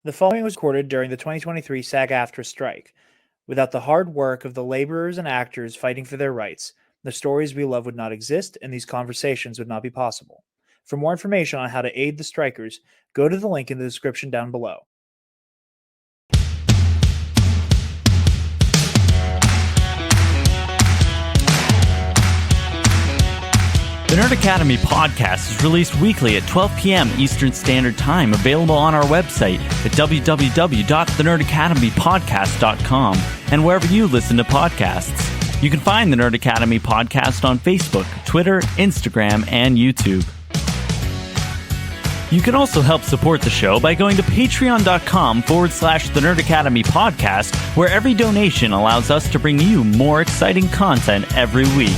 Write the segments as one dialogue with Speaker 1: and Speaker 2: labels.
Speaker 1: The following was recorded during the 2023 SAG-AFTRA strike. Without the hard work of the laborers and actors fighting for their rights, the stories we love would not exist and these conversations would not be possible. For more information on how to aid the strikers, go to the link in the description down below.
Speaker 2: The Nerd Academy podcast is released weekly at 12 p.m. Eastern Standard Time, available on our website at www.thenerdacademypodcast.com and wherever you listen to podcasts. You can find the Nerd Academy podcast on Facebook, Twitter, Instagram, and YouTube. You can also help support the show by going to patreon.com/The Nerd Academy podcast, where every donation allows us to bring you more exciting content every week.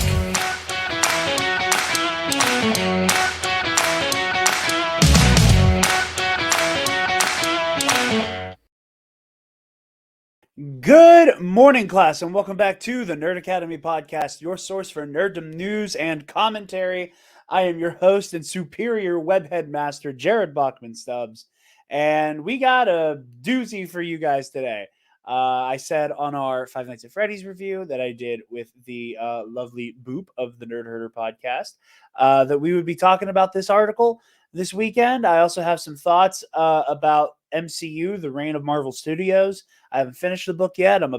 Speaker 1: Good morning, class, and welcome back to the Nerd Academy podcast, your source for nerddom news and commentary. I am your host and superior webhead master, Jarod Bachman-Stubbs, and we got a doozy for you guys today. I said on our Five Nights at Freddy's review that I did with the lovely Boop of the Nerd Herder podcast that we would be talking about this article this weekend. I also have some thoughts about MCU, The Reign of Marvel Studios. I haven't finished the book yet. I'm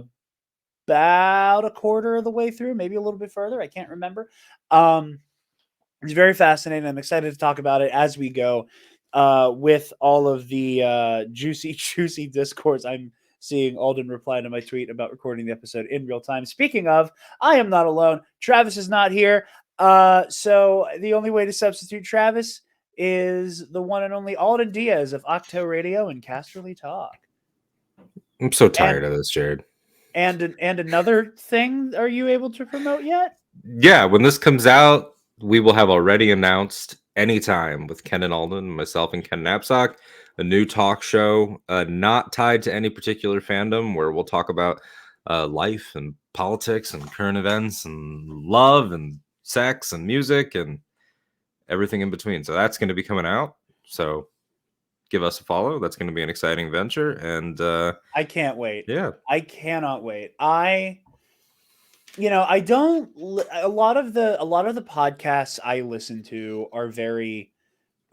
Speaker 1: about a quarter of the way through, maybe a little bit further. I can't remember. It's very fascinating. I'm excited to talk about it as we go with all of the juicy discourse. I'm seeing Alden reply to my tweet about recording the episode in real time. Speaking of, I am not alone. Travis is not here. So the only way to substitute Travis is the one and only Alden Diaz of Octo Radio and Casterly Talk.
Speaker 3: I'm so tired of this, Jared.
Speaker 1: And another thing, are you able to promote yet?
Speaker 3: Yeah, when this comes out, we will have already announced anytime with Ken and Alden, myself and Ken Knapsack, a new talk show not tied to any particular fandom, where we'll talk about life and politics and current events and love and sex and music and everything in between. So that's going to be coming out. So give us a follow. That's going to be an exciting venture, and
Speaker 1: I can't wait.
Speaker 3: Yeah,
Speaker 1: I cannot wait. I don't. A lot of the podcasts I listen to are very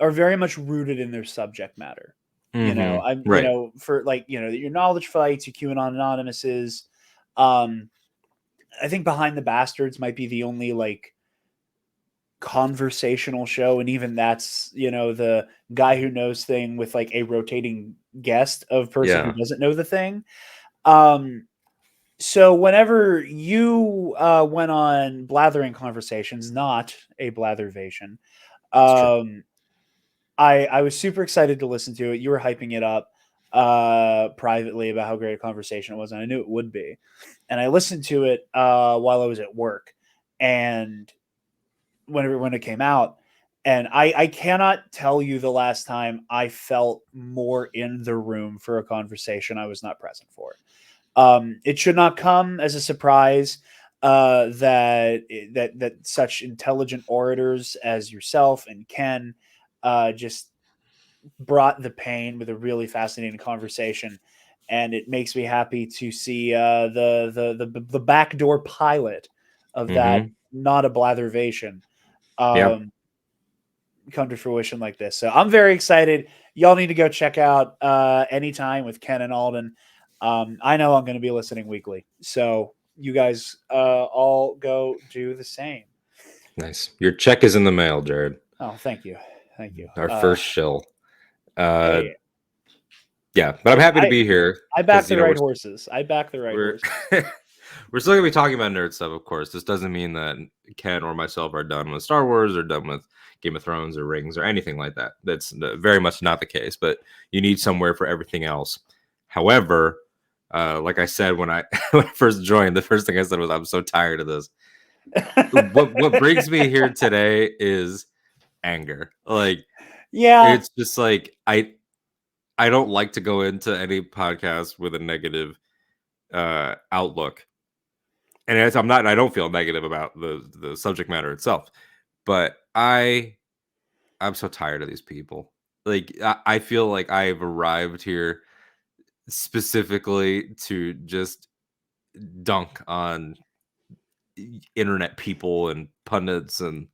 Speaker 1: much rooted in their subject matter.
Speaker 3: Mm-hmm. Right.
Speaker 1: For your knowledge fights, your QAnon Anonymouses. I think Behind the Bastards might be the only conversational show, and even that's the guy who knows thing with a rotating guest of person who doesn't know the thing. So whenever you went on Blathering Conversations, not a blathervation, I was super excited to listen to it. You were hyping it up privately about how great a conversation it was, and I knew it would be. And I listened to it while I was at work, and when it came out, and I cannot tell you the last time I felt more in the room for a conversation I was not present for. It should not come as a surprise that such intelligent orators as yourself and Ken just brought the pain with a really fascinating conversation, and it makes me happy to see the backdoor pilot of that, not a blathervation, come to fruition like this. So I'm very excited. Y'all need to go check out Anytime with Ken and Alden. I know I'm going to be listening weekly, so you guys all go do the same.
Speaker 3: Nice. Your check is in the mail, Jared.
Speaker 1: Oh, thank you.
Speaker 3: Our first shill.
Speaker 1: Hey,
Speaker 3: yeah, but I'm happy to be here.
Speaker 1: I back the right horses. Horses.
Speaker 3: We're still going to be talking about nerd stuff, of course. This doesn't mean that Ken or myself are done with Star Wars or done with Game of Thrones or Rings or anything like that. That's very much not the case, but you need somewhere for everything else. However, like I said, when I first joined, the first thing I said was, I'm so tired of this. what brings me here today is anger. It's just I don't like to go into any podcast with a negative outlook. And I don't feel negative about the subject matter itself, but I'm so tired of these people. I feel like I've arrived here specifically to just dunk on internet people and pundits, and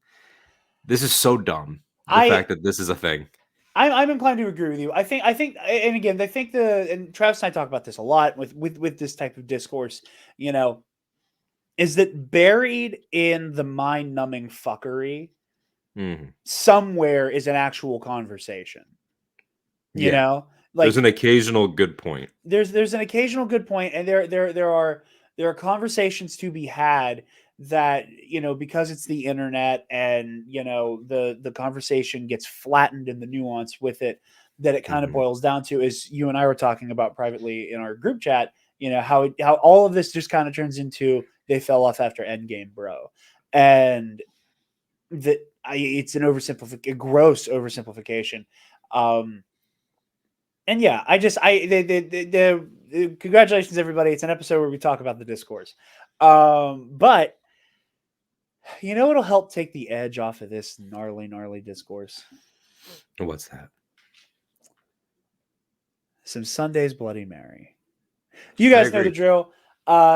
Speaker 3: this is so dumb. The
Speaker 1: I
Speaker 3: fact that this is a thing.
Speaker 1: I'm inclined to agree with you. I think, and again, I think and Travis and I talk about this a lot with this type of discourse. Is that buried in the mind-numbing fuckery
Speaker 3: Mhm.
Speaker 1: somewhere is an actual conversation.
Speaker 3: Yeah, there's
Speaker 1: Like
Speaker 3: an occasional good point.
Speaker 1: there's an occasional good point, and there are conversations to be had that because it's the internet, and the conversation gets flattened in the nuance with it, that it kind of
Speaker 3: Mhm.
Speaker 1: boils down to, is you and I were talking about privately in our group chat, how all of this just kind of turns into they fell off after Endgame, bro. And it's an a gross oversimplification. And yeah, congratulations everybody. It's an episode where we talk about the discourse. But what'll help take the edge off of this gnarly discourse?
Speaker 3: What's that?
Speaker 1: Some Sunday's Bloody Mary. You
Speaker 3: I
Speaker 1: guys know the
Speaker 3: agree.
Speaker 1: drill.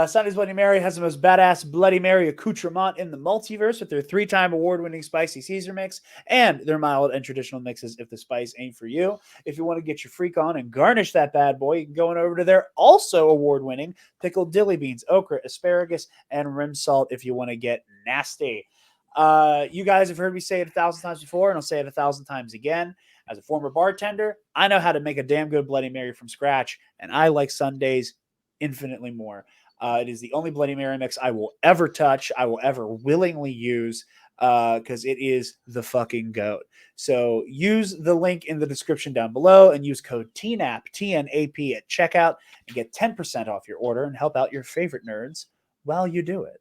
Speaker 1: Sunday's Bloody Mary has the most badass Bloody Mary accoutrement in the multiverse, with their 3-time award-winning spicy Caesar mix and their mild and traditional mixes if the spice ain't for you. If you want to get your freak on and garnish that bad boy, you can go on over to their also award-winning pickled dilly beans, okra, asparagus, and rim salt if you want to get nasty. You guys have heard me say it 1,000 times before, and I'll say it 1,000 times again. As a former bartender, I know how to make a damn good Bloody Mary from scratch, and I like Sundays infinitely more. It is the only Bloody Mary mix I will ever touch, I will ever willingly use, because it is the fucking goat. So use the link in the description down below and use code TNAP, TNAP at checkout, and get 10% off your order and help out your favorite nerds while you do it.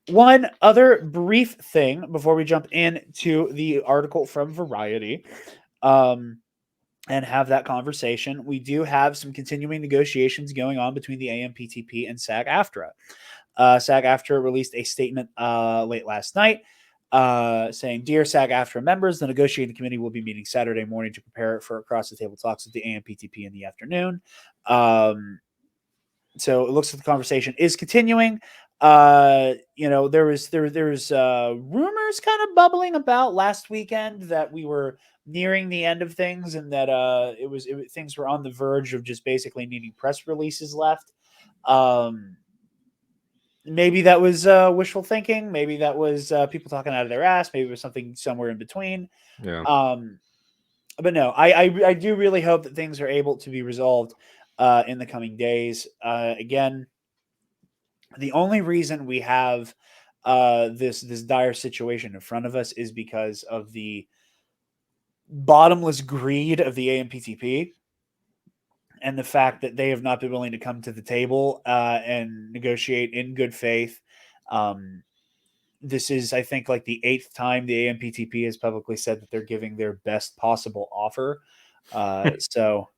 Speaker 1: One other brief thing before we jump into the article from Variety. And have that conversation. We do have some continuing negotiations going on between the AMPTP and SAG-AFTRA. SAG-AFTRA released a statement late last night saying, "Dear SAG-AFTRA members, the negotiating committee will be meeting Saturday morning to prepare for across-the-table talks with the AMPTP in the afternoon." So it looks like the conversation is continuing. There was rumors kind of bubbling about last weekend that we were nearing the end of things, and that things were on the verge of just basically needing press releases left. Maybe that was wishful thinking. Maybe that was people talking out of their ass. Maybe it was something somewhere in between.
Speaker 3: Yeah.
Speaker 1: But no, I do really hope that things are able to be resolved in the coming days. Again, the only reason we have this dire situation in front of us is because of the bottomless greed of the AMPTP, and the fact that they have not been willing to come to the table and negotiate in good faith. This is, I think, like the 8th time the AMPTP has publicly said that they're giving their best possible offer. So,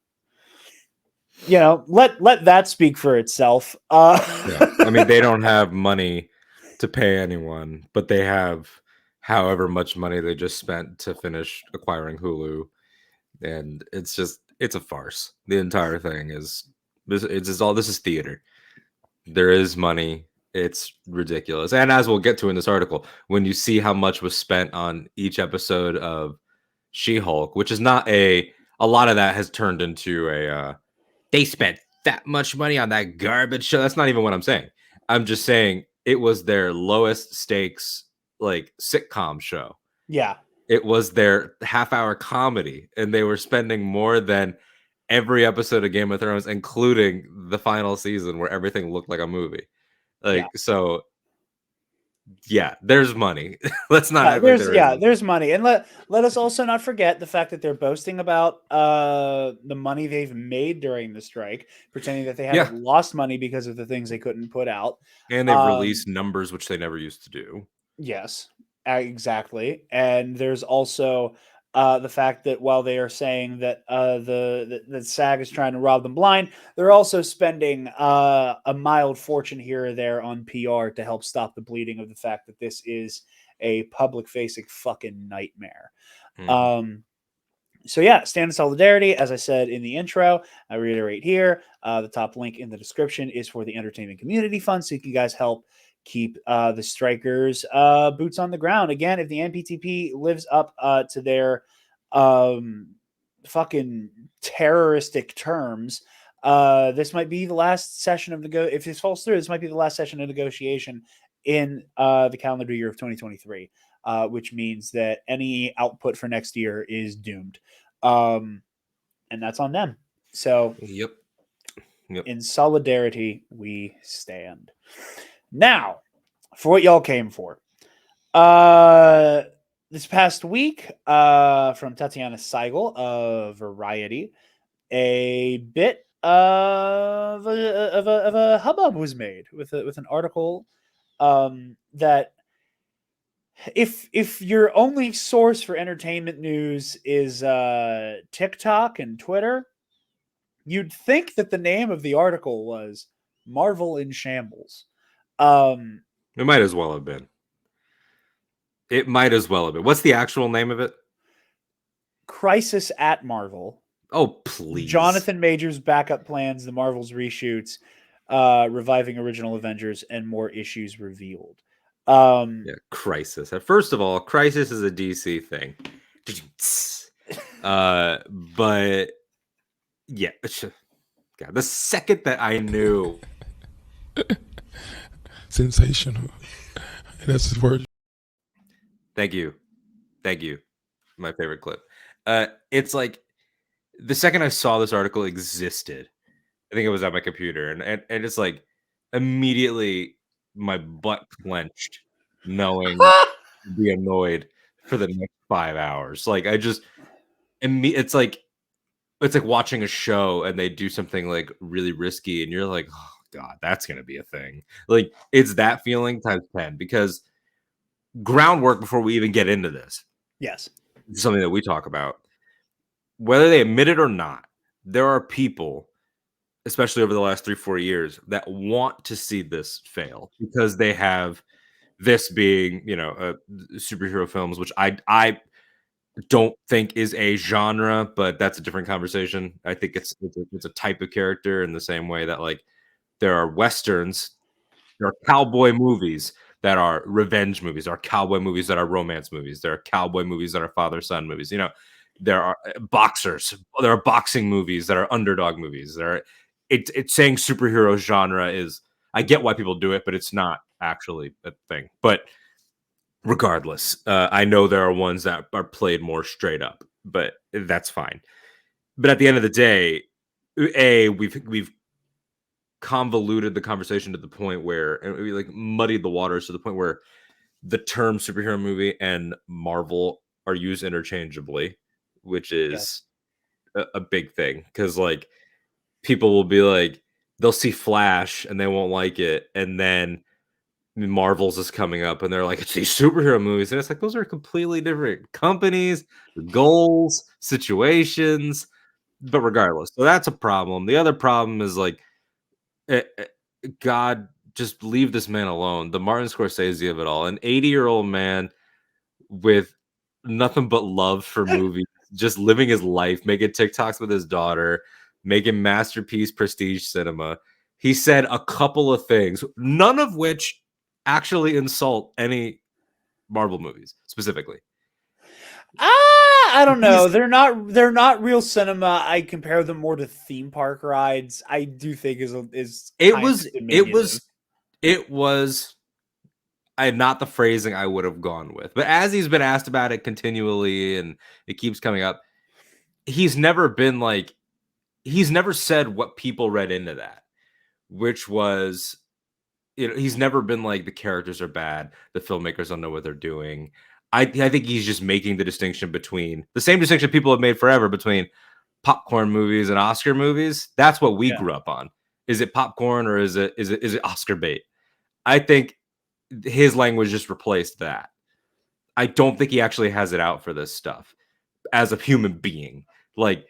Speaker 1: let that speak for itself.
Speaker 3: Yeah. I mean, they don't have money to pay anyone, but they have however much money they just spent to finish acquiring Hulu. And it's a farce. The entire thing is this. This is theater. There is money. It's ridiculous. And as we'll get to in this article, when you see how much was spent on each episode of She-Hulk, which is not a lot of that has turned into they spent that much money on that garbage show. That's not even what I'm saying. I'm just saying it was their lowest stakes like sitcom show.
Speaker 1: Yeah.
Speaker 3: It was their half-hour comedy, and they were spending more than every episode of Game of Thrones, including the final season where everything looked like a movie.
Speaker 1: Yeah.
Speaker 3: So yeah, there's money. Let's not act like there isn't.
Speaker 1: There's money. And let us also not forget the fact that they're boasting about the money they've made during the strike, pretending that they
Speaker 3: Yeah,
Speaker 1: haven't lost money because of the things they couldn't put out.
Speaker 3: and they've released numbers which they never used to do.
Speaker 1: Yes, exactly. And there's also the fact that while they are saying that the SAG is trying to rob them blind, they're also spending a mild fortune here or there on PR to help stop the bleeding of the fact that this is a public facing fucking nightmare.
Speaker 3: Mhm.
Speaker 1: Um, So yeah, stand in solidarity. As I said in the intro, I reiterate here, the top link in the description is for the Entertainment Community Fund, so you can guys help keep the strikers boots on the ground. Again, if the NPTP lives up to their fucking terroristic terms, this might be the last session of if this falls through, this might be the last session of negotiation in the calendar year of 2023. Which means that any output for next year is doomed. And that's on them. So,
Speaker 3: Yep.
Speaker 1: In solidarity, we stand. Now, for what y'all came for. This past week, from Tatiana Seigel of Variety, a bit of a hubbub was made with an article that if your only source for entertainment news is TikTok and Twitter, you'd think that the name of the article was Marvel in Shambles.
Speaker 3: It might as well have been. It might as well have been. What's the actual name of it?
Speaker 1: Crisis at Marvel.
Speaker 3: Oh, please.
Speaker 1: Jonathan Majors' backup plans, the Marvel's reshoots, reviving original Avengers, and more issues revealed.
Speaker 3: Crisis. First of all, Crisis is a DC thing. But yeah, God, the second that I knew,
Speaker 4: sensational. That's his word.
Speaker 3: Thank you. My favorite clip. It's like the second I saw this article existed, I think it was at my computer, and it's like immediately my butt clenched, knowing I'd be annoyed for the next 5 hours. Like it's like watching a show and they do something like really risky, and you're like, oh God, that's gonna be a thing. Like it's that feeling times 10, because groundwork before we even get into this.
Speaker 1: Yes.
Speaker 3: Something that we talk about, whether they admit it or not, there are people, especially over the last 3-4 years, that want to see this fail because they have this being, superhero films, which I don't think is a genre, but that's a different conversation. I think it's a type of character, in the same way that like there are Westerns, there are cowboy movies that are revenge movies, there are cowboy movies that are romance movies, there are cowboy movies that are father-son movies. There are boxers, there are boxing movies that are underdog movies. It's saying superhero genre is, I get why people do it, but it's not actually a thing. But regardless, I know there are ones that are played more straight up, but that's fine. But at the end of the day, we've convoluted the conversation to the point where, and we like muddied the waters to the point where the term superhero movie and Marvel are used interchangeably, which is a big thing, because like people will be like, they'll see Flash and they won't like it, and then Marvel's is coming up and they're like, it's these superhero movies, and it's like, those are completely different companies, goals, situations. But regardless, so that's a problem. The other problem is like, God, just leave this man alone. The Martin Scorsese of it all, an 80-year-old man with nothing but love for movies, just living his life, making TikToks with his daughter, making masterpiece prestige cinema. He said a couple of things, none of which actually insult any Marvel movies specifically.
Speaker 1: I don't know. They're not real cinema. I compare them more to theme park rides. I do think it
Speaker 3: was not the phrasing I would have gone with. But as he's been asked about it continually and it keeps coming up, he's never said what people read into that, which was, he's never been like, the characters are bad, the filmmakers don't know what they're doing. I think he's just making the distinction between the same distinction people have made forever between popcorn movies and Oscar movies. That's what we grew up on. Is it popcorn or is it Oscar bait? I think his language just replaced that. I don't think he actually has it out for this stuff as a human being. Like,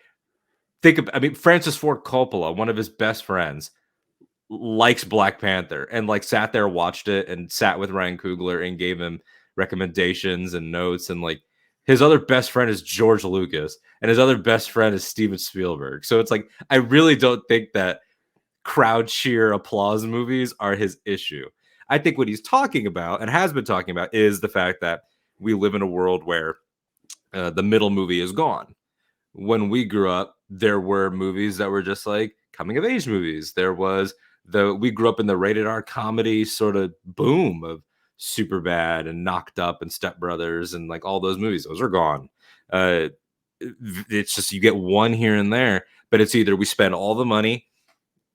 Speaker 3: Francis Ford Coppola, one of his best friends, likes Black Panther and like sat there, watched it, and sat with Ryan Coogler and gave him recommendations and notes, and like his other best friend is George Lucas, and his other best friend is Steven Spielberg. So it's like, I really don't think that crowd cheer applause movies are his issue. I think what he's talking about and has been talking about is the fact that we live in a world where the middle movie is gone. When we grew up, there were movies that were just like coming of age movies. We grew up in the rated R comedy sort of boom of Superbad and Knocked Up and Step Brothers and like all those movies. Those are gone. It's just you get one here and there, but it's either we spend all the money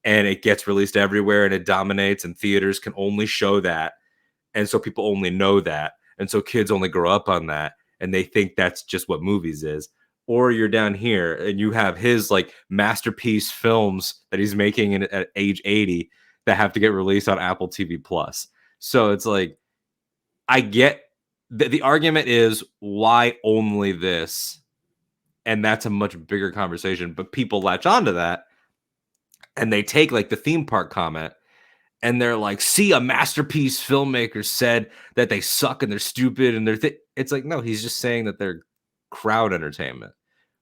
Speaker 3: and it gets released everywhere and it dominates and theaters can only show that. And so people only know that. And so kids only grow up on that and they think that's just what movies is. Or you're down here and you have his like masterpiece films that he's making at age 80 that have to get released on Apple TV Plus. So it's like, I get the argument is why only this? And that's a much bigger conversation, but people latch onto that and they take like the theme park comment and they're like, see, a masterpiece filmmaker said that they suck and they're stupid and it's like, no, he's just saying that they're crowd entertainment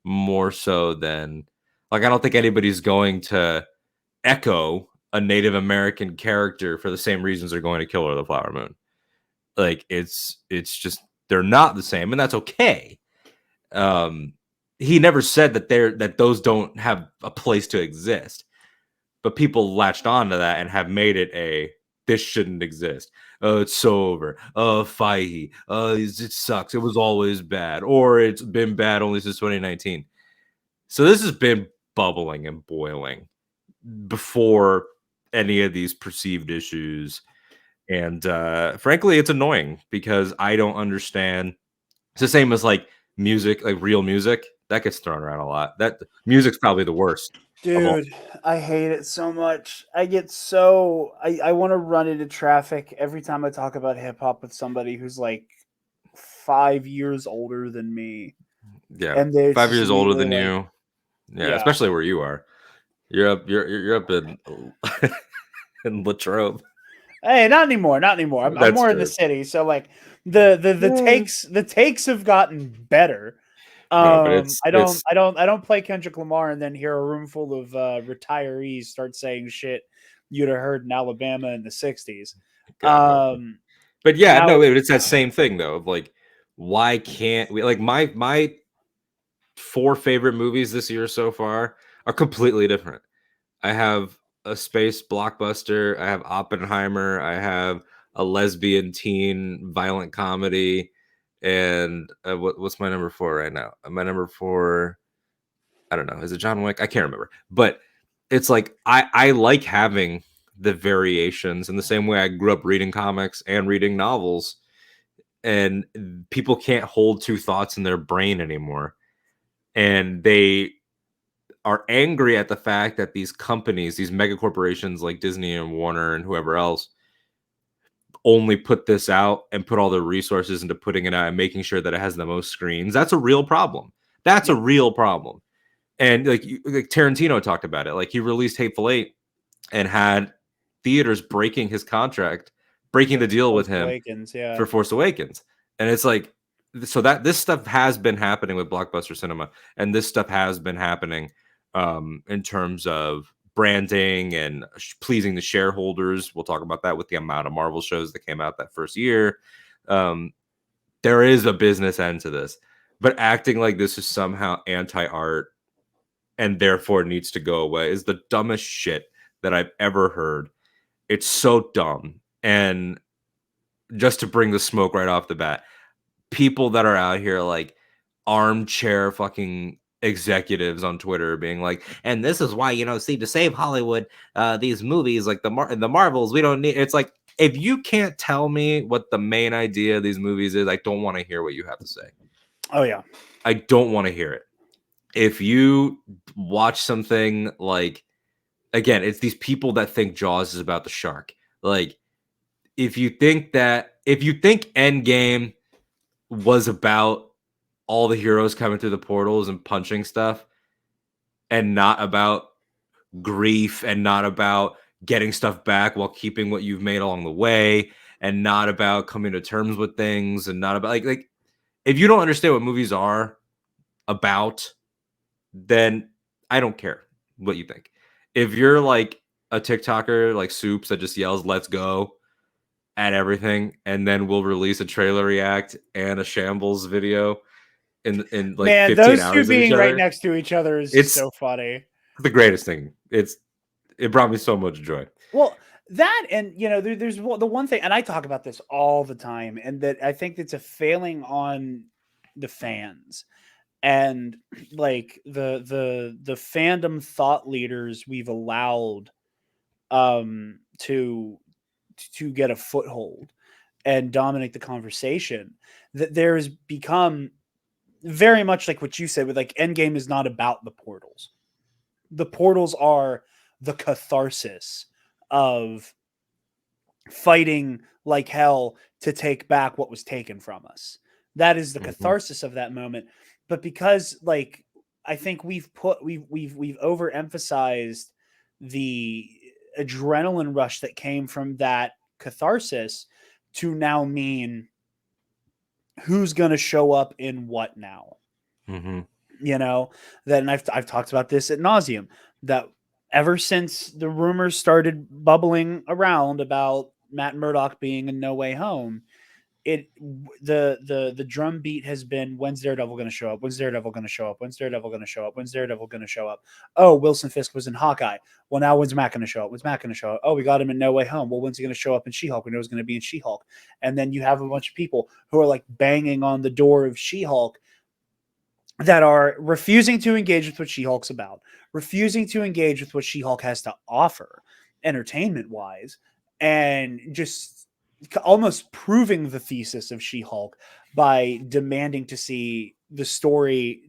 Speaker 3: more so than like, I don't think anybody's going to echo a Native American character for the same reasons they're going to Killer of the Flower Moon. Like it's just, they're not the same, and that's okay. He never said that those don't have a place to exist. But people latched onto that and have made it this shouldn't exist. Oh, it's so over. Oh, Fahey. Oh, it sucks. It was always bad. Or it's been bad only since 2019. So this has been bubbling and boiling before any of these perceived issues. And frankly, it's annoying because I don't understand. It's the same as like music, like real music. That gets thrown around a lot. That music's probably the worst.
Speaker 1: Dude, I hate it so much. I want to run into traffic every time I talk about hip hop with somebody who's like 5 years older than me.
Speaker 3: Yeah,
Speaker 1: and
Speaker 3: 5 years older than
Speaker 1: like,
Speaker 3: you. Yeah, especially where you are. You're up in in Latrobe.
Speaker 1: Hey, not anymore. I'm more in the city, so like the takes have gotten better.
Speaker 3: No, but
Speaker 1: I don't play Kendrick Lamar and then hear a room full of retirees start saying shit you'd have heard in Alabama in the 60s.
Speaker 3: But yeah, no, it's that same thing though. Of like, why can't we? Like my 4 favorite movies this year so far are completely different. I have a space blockbuster. I have Oppenheimer. I have a lesbian teen violent comedy. And what's my number 4 right now? My number 4, I don't know. Is it John Wick? I can't remember. But it's like I like having the variations in the same way I grew up reading comics and reading novels. And people can't hold 2 thoughts in their brain anymore. And they are angry at the fact that these companies, these mega corporations like Disney and Warner and whoever else, only put this out and put all their resources into putting it out and making sure that it has the most screens. That's a real problem. That's a real problem. And like Tarantino talked about it. Like he released Hateful Eight and had theaters breaking his contract, breaking the deal with him for Force Awakens. And it's like, so that this stuff has been happening with blockbuster cinema, and this stuff has been happening in terms of branding and pleasing the shareholders. We'll talk about that with the amount of Marvel shows that came out that first year. There is a business end to this, but acting like this is somehow anti-art and therefore needs to go away is the dumbest shit that I've ever heard. It's so dumb. And just to bring the smoke right off the bat, people that are out here like armchair fucking executives on Twitter being like, and this is why, see, to save Hollywood, these movies like the Marvels, we don't need. It's like, if you can't tell me what the main idea of these movies is, I don't want to hear what you have to say.
Speaker 1: Oh yeah,
Speaker 3: I don't want to hear it. If you watch something like, again, it's these people that think Jaws is about the shark. Like, if you think Endgame was about all the heroes coming through the portals and punching stuff and not about grief and not about getting stuff back while keeping what you've made along the way and not about coming to terms with things and not about like if you don't understand what movies are about, then I don't care what you think. If you're like a TikToker like Soups that just yells "Let's go" at everything, and then we'll release a trailer react and a shambles video in like
Speaker 1: Man,
Speaker 3: 15
Speaker 1: those two
Speaker 3: hours of each
Speaker 1: being right
Speaker 3: other,
Speaker 1: next to each other is just
Speaker 3: it's
Speaker 1: so funny.
Speaker 3: the greatest thing. It brought me so much joy.
Speaker 1: Well, that and there's the one thing, and I talk about this all the time, and that I think it's a failing on the fans and like the fandom thought leaders we've allowed to get a foothold and dominate the conversation. That there has become very much like what you said with like Endgame is not about the portals. The portals are the catharsis of fighting like hell to take back what was taken from us. That is the catharsis of that moment. But because like I think we've overemphasized the adrenaline rush that came from that catharsis to now mean who's going to show up in what now.
Speaker 3: Mm-hmm.
Speaker 1: Then I've talked about this at nauseum, that ever since the rumors started bubbling around about Matt Murdock being in No Way Home, the drum beat has been, when's Daredevil going to show up? When's Daredevil going to show up? When's Daredevil going to show up? When's Daredevil going to show up? Oh, Wilson Fisk was in Hawkeye. Well, now when's Matt going to show up? When's Matt going to show up? Oh, we got him in No Way Home. Well, when's he going to show up in She-Hulk? We know he's going to be in She-Hulk. And then you have a bunch of people who are like banging on the door of She-Hulk that are refusing to engage with what She-Hulk's about, refusing to engage with what She-Hulk has to offer entertainment-wise, and just almost proving the thesis of She-Hulk by demanding to see the story,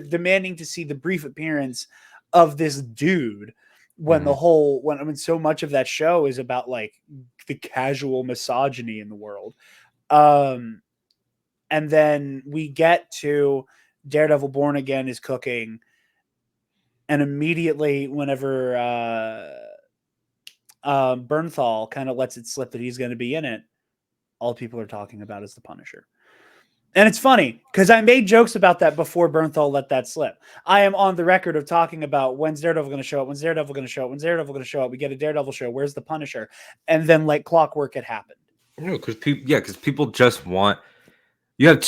Speaker 1: demanding to see the brief appearance of this dude when when so much of that show is about like the casual misogyny in the world. And then we get to Daredevil Born Again is cooking, and immediately whenever Bernthal kind of lets it slip that he's going to be in it, all people are talking about is the Punisher. And it's funny because I made jokes about that before Bernthal let that slip. I am on the record of talking about when's Daredevil going to show up, when's Daredevil going to show up, when's Daredevil going to show up. We get a Daredevil show. Where's the Punisher? And then like clockwork, it happened.
Speaker 3: No, because people just want. You have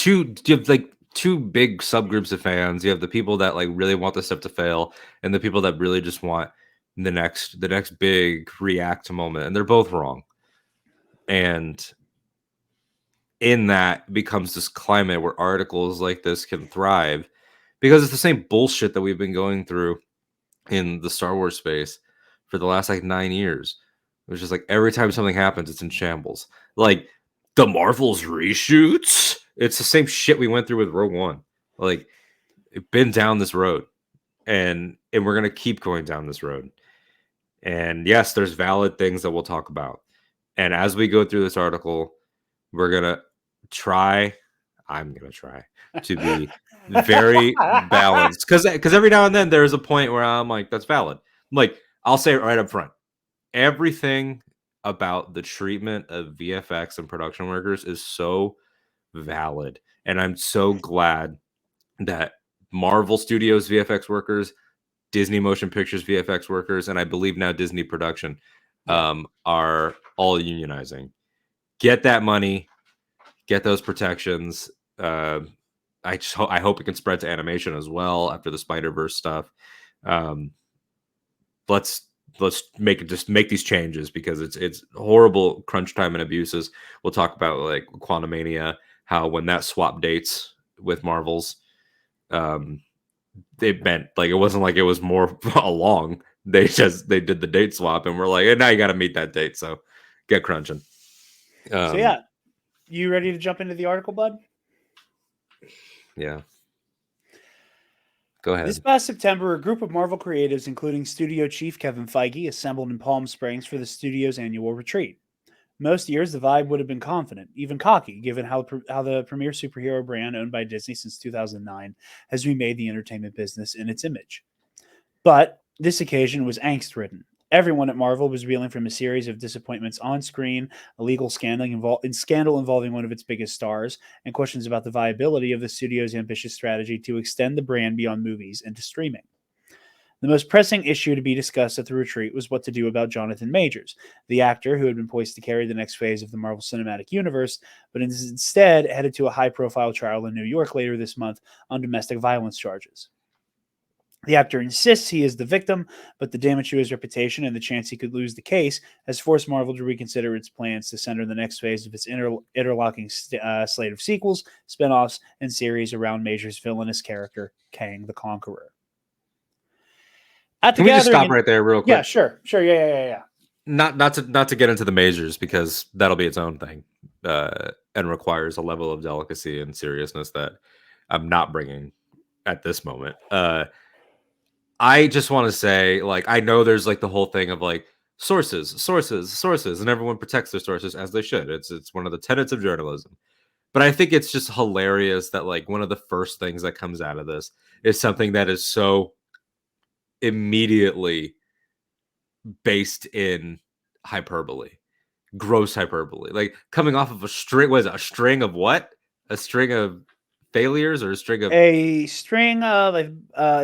Speaker 3: like two big subgroups of fans. You have the people that like really want the stuff to fail, and the people that really just want the next big react moment, and they're both wrong. And in that becomes this climate where articles like this can thrive, because it's the same bullshit that we've been going through in the Star Wars space for the last like 9 years. It was just like every time something happens, it's in shambles. Like the Marvel's reshoots. It's the same shit we went through with Rogue One. Like, it's been down this road, and we're gonna keep going down this road. And yes, there's valid things that we'll talk about. And as we go through this article, we're gonna try. I'm gonna try to be very balanced, because every now and then there is a point where I'm like, that's valid. Like, I'll say it right up front. Everything about the treatment of VFX and production workers is so valid, and I'm so glad that Marvel Studios VFX workers, Disney Motion Pictures VFX workers, and I believe now Disney Production are all unionizing. Get that money, get those protections. I hope it can spread to animation as well after the Spider-Verse stuff. Let's make these changes, because it's horrible crunch time and abuses. We'll talk about like Quantumania, how when that swap dates with Marvel's, they meant like it wasn't like it was more along. They did the date swap, and we're like, hey, now you got to meet that date, so get crunching.
Speaker 1: So yeah, you ready to jump into the article, bud?
Speaker 3: Yeah. Go ahead.
Speaker 1: This past September, a group of Marvel creatives, including studio chief Kevin Feige, assembled in Palm Springs for the studio's annual retreat. Most years, the vibe would have been confident, even cocky, given how the premier superhero brand owned by Disney since 2009 has remade the entertainment business in its image. But this occasion was angst-ridden, Everyone at Marvel was reeling from a series of disappointments on screen, a legal scandal involving one of its biggest stars, and questions about the viability of the studio's ambitious strategy to extend the brand beyond movies into streaming. The most pressing issue to be discussed at the retreat was what to do about Jonathan Majors, the actor who had been poised to carry the next phase of the Marvel Cinematic Universe, but instead headed to a high-profile trial in New York later this month on domestic violence charges. The actor insists he is the victim, but the damage to his reputation and the chance he could lose the case has forced Marvel to reconsider its plans to center the next phase of its interlocking slate of sequels, spin-offs, and series around Major's villainous character, Kang the Conqueror.
Speaker 3: Can we just stop right there real quick?
Speaker 1: Yeah, sure. Yeah.
Speaker 3: Not to get into the Majors, because that'll be its own thing, and requires a level of delicacy and seriousness that I'm not bringing at this moment. I just want to say, like, I know there's like the whole thing of like sources, and everyone protects their sources as they should. It's one of the tenets of journalism. But I think it's just hilarious that like one of the first things that comes out of this is something that is so immediately based in hyperbole, gross hyperbole, like coming off of a string. Was it a string of what? A string of failures, or a string of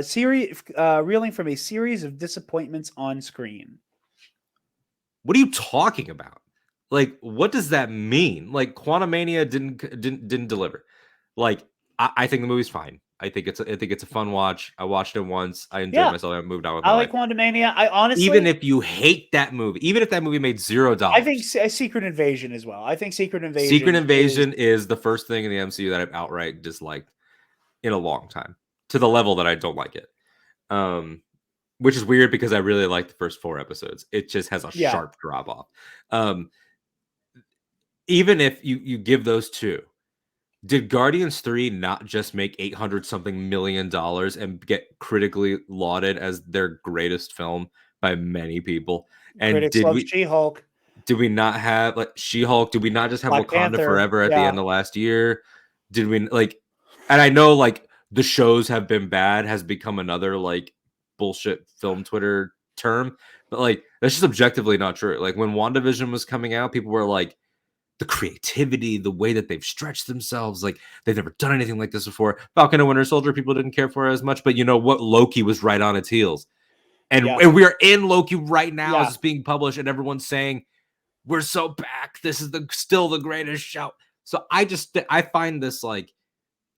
Speaker 1: series reeling from a series of disappointments on screen.
Speaker 3: What are you talking about? Like, what does that mean? Like, Quantumania didn't deliver. Like, I think the movie's fine. I think it's a fun watch. I watched it once. I enjoyed myself. I moved on with my life.
Speaker 1: I like Quantumania. I honestly,
Speaker 3: even if you hate that movie, even if that movie made $0,
Speaker 1: I think Secret Invasion as well. I think Secret Invasion
Speaker 3: is the first thing in the MCU that I've outright disliked in a long time, to the level that I don't like it. Which is weird because I really like the first 4 episodes. It just has a sharp drop off. Even if you give those 2, did Guardians 3 not just make $800-something million and get critically lauded as their greatest film by many people? And
Speaker 1: critics love She-Hulk.
Speaker 3: Did we not have like She-Hulk? Did we not just have
Speaker 1: Black
Speaker 3: Wakanda
Speaker 1: Panther,
Speaker 3: Forever at the end of last year? Did we like? And I know like the shows have been bad has become another like bullshit film Twitter term, but like that's just objectively not true. Like when WandaVision was coming out, people were like, the creativity, the way that they've stretched themselves, like they've never done anything like this before. Falcon and Winter Soldier, people didn't care for as much, but you know what? Loki was right on its heels. And we are in Loki right now as it's being published, and everyone's saying, we're so back. This is still the greatest show. So I find this like,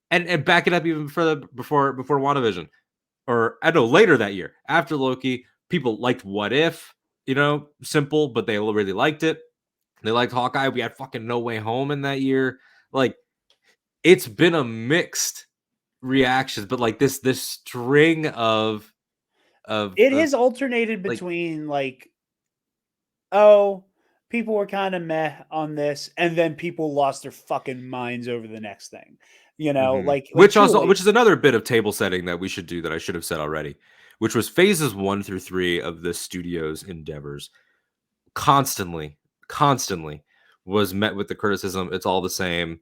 Speaker 3: and back it up even further before WandaVision, or I know later that year after Loki, people liked What If, simple, but they really liked it. They liked Hawkeye. We had fucking No Way Home in that year. Like, it's been a mixed reactions, but like this string of
Speaker 1: has alternated between people were kind of meh on this, and then people lost their fucking minds over the next thing. Which
Speaker 3: is another bit of table setting that we should do that I should have said already, which was phases 1 through 3 of the studio's endeavors constantly was met with the criticism, it's all the same,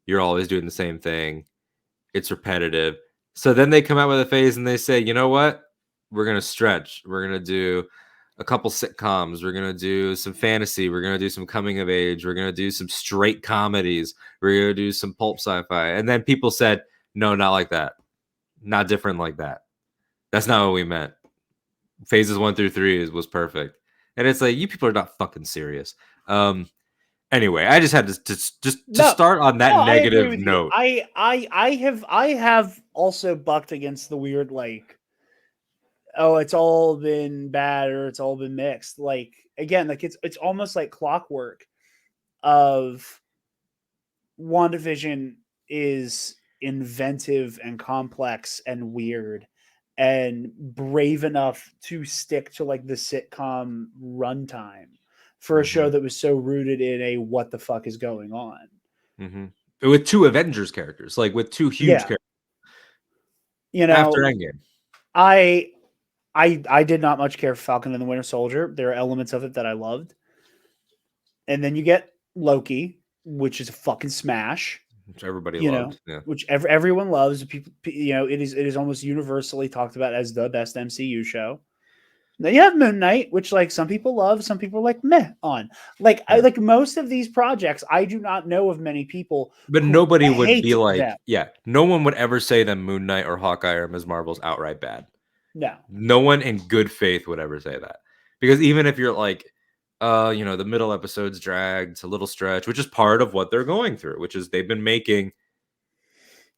Speaker 3: you're always doing the same thing, it's repetitive. So then they come out with a phase and they say, you know what, we're gonna stretch, we're gonna do a couple sitcoms, we're gonna do some fantasy, we're gonna do some coming of age, we're gonna do some straight comedies, we're gonna do some pulp sci-fi. And then people said, no, not like that, not different like that, that's not what we meant. Phases 1 through 3 was perfect. And it's like, you people are not fucking serious. Anyway, I just had to start on that negative note.
Speaker 1: I have also bucked against the weird it's all been bad or it's all been mixed. Like again, like it's almost like clockwork of WandaVision is inventive and complex and weird and brave enough to stick to like the sitcom runtime for a show that was so rooted in a what the fuck is going on.
Speaker 3: With 2 Avengers characters, like with 2 huge characters. After Endgame.
Speaker 1: I did not much care for Falcon and the Winter Soldier. There are elements of it that I loved. And then you get Loki, which is a fucking smash.
Speaker 3: Which everybody loved.
Speaker 1: Which everyone loves. People, it is almost universally talked about as the best MCU show. Then you have Moon Knight, which like some people love, some people like meh on. Like I
Speaker 3: Yeah.
Speaker 1: like most of these projects, I do not know of many people
Speaker 3: But
Speaker 1: who
Speaker 3: nobody would be
Speaker 1: hate
Speaker 3: like,
Speaker 1: them.
Speaker 3: yeah, no one would ever say that Moon Knight or Hawkeye or Ms. Marvel's outright bad.
Speaker 1: No.
Speaker 3: No one in good faith would ever say that. Because even if you're like, the middle episodes dragged, it's a little stretch, which is part of what they're going through, which is they've been making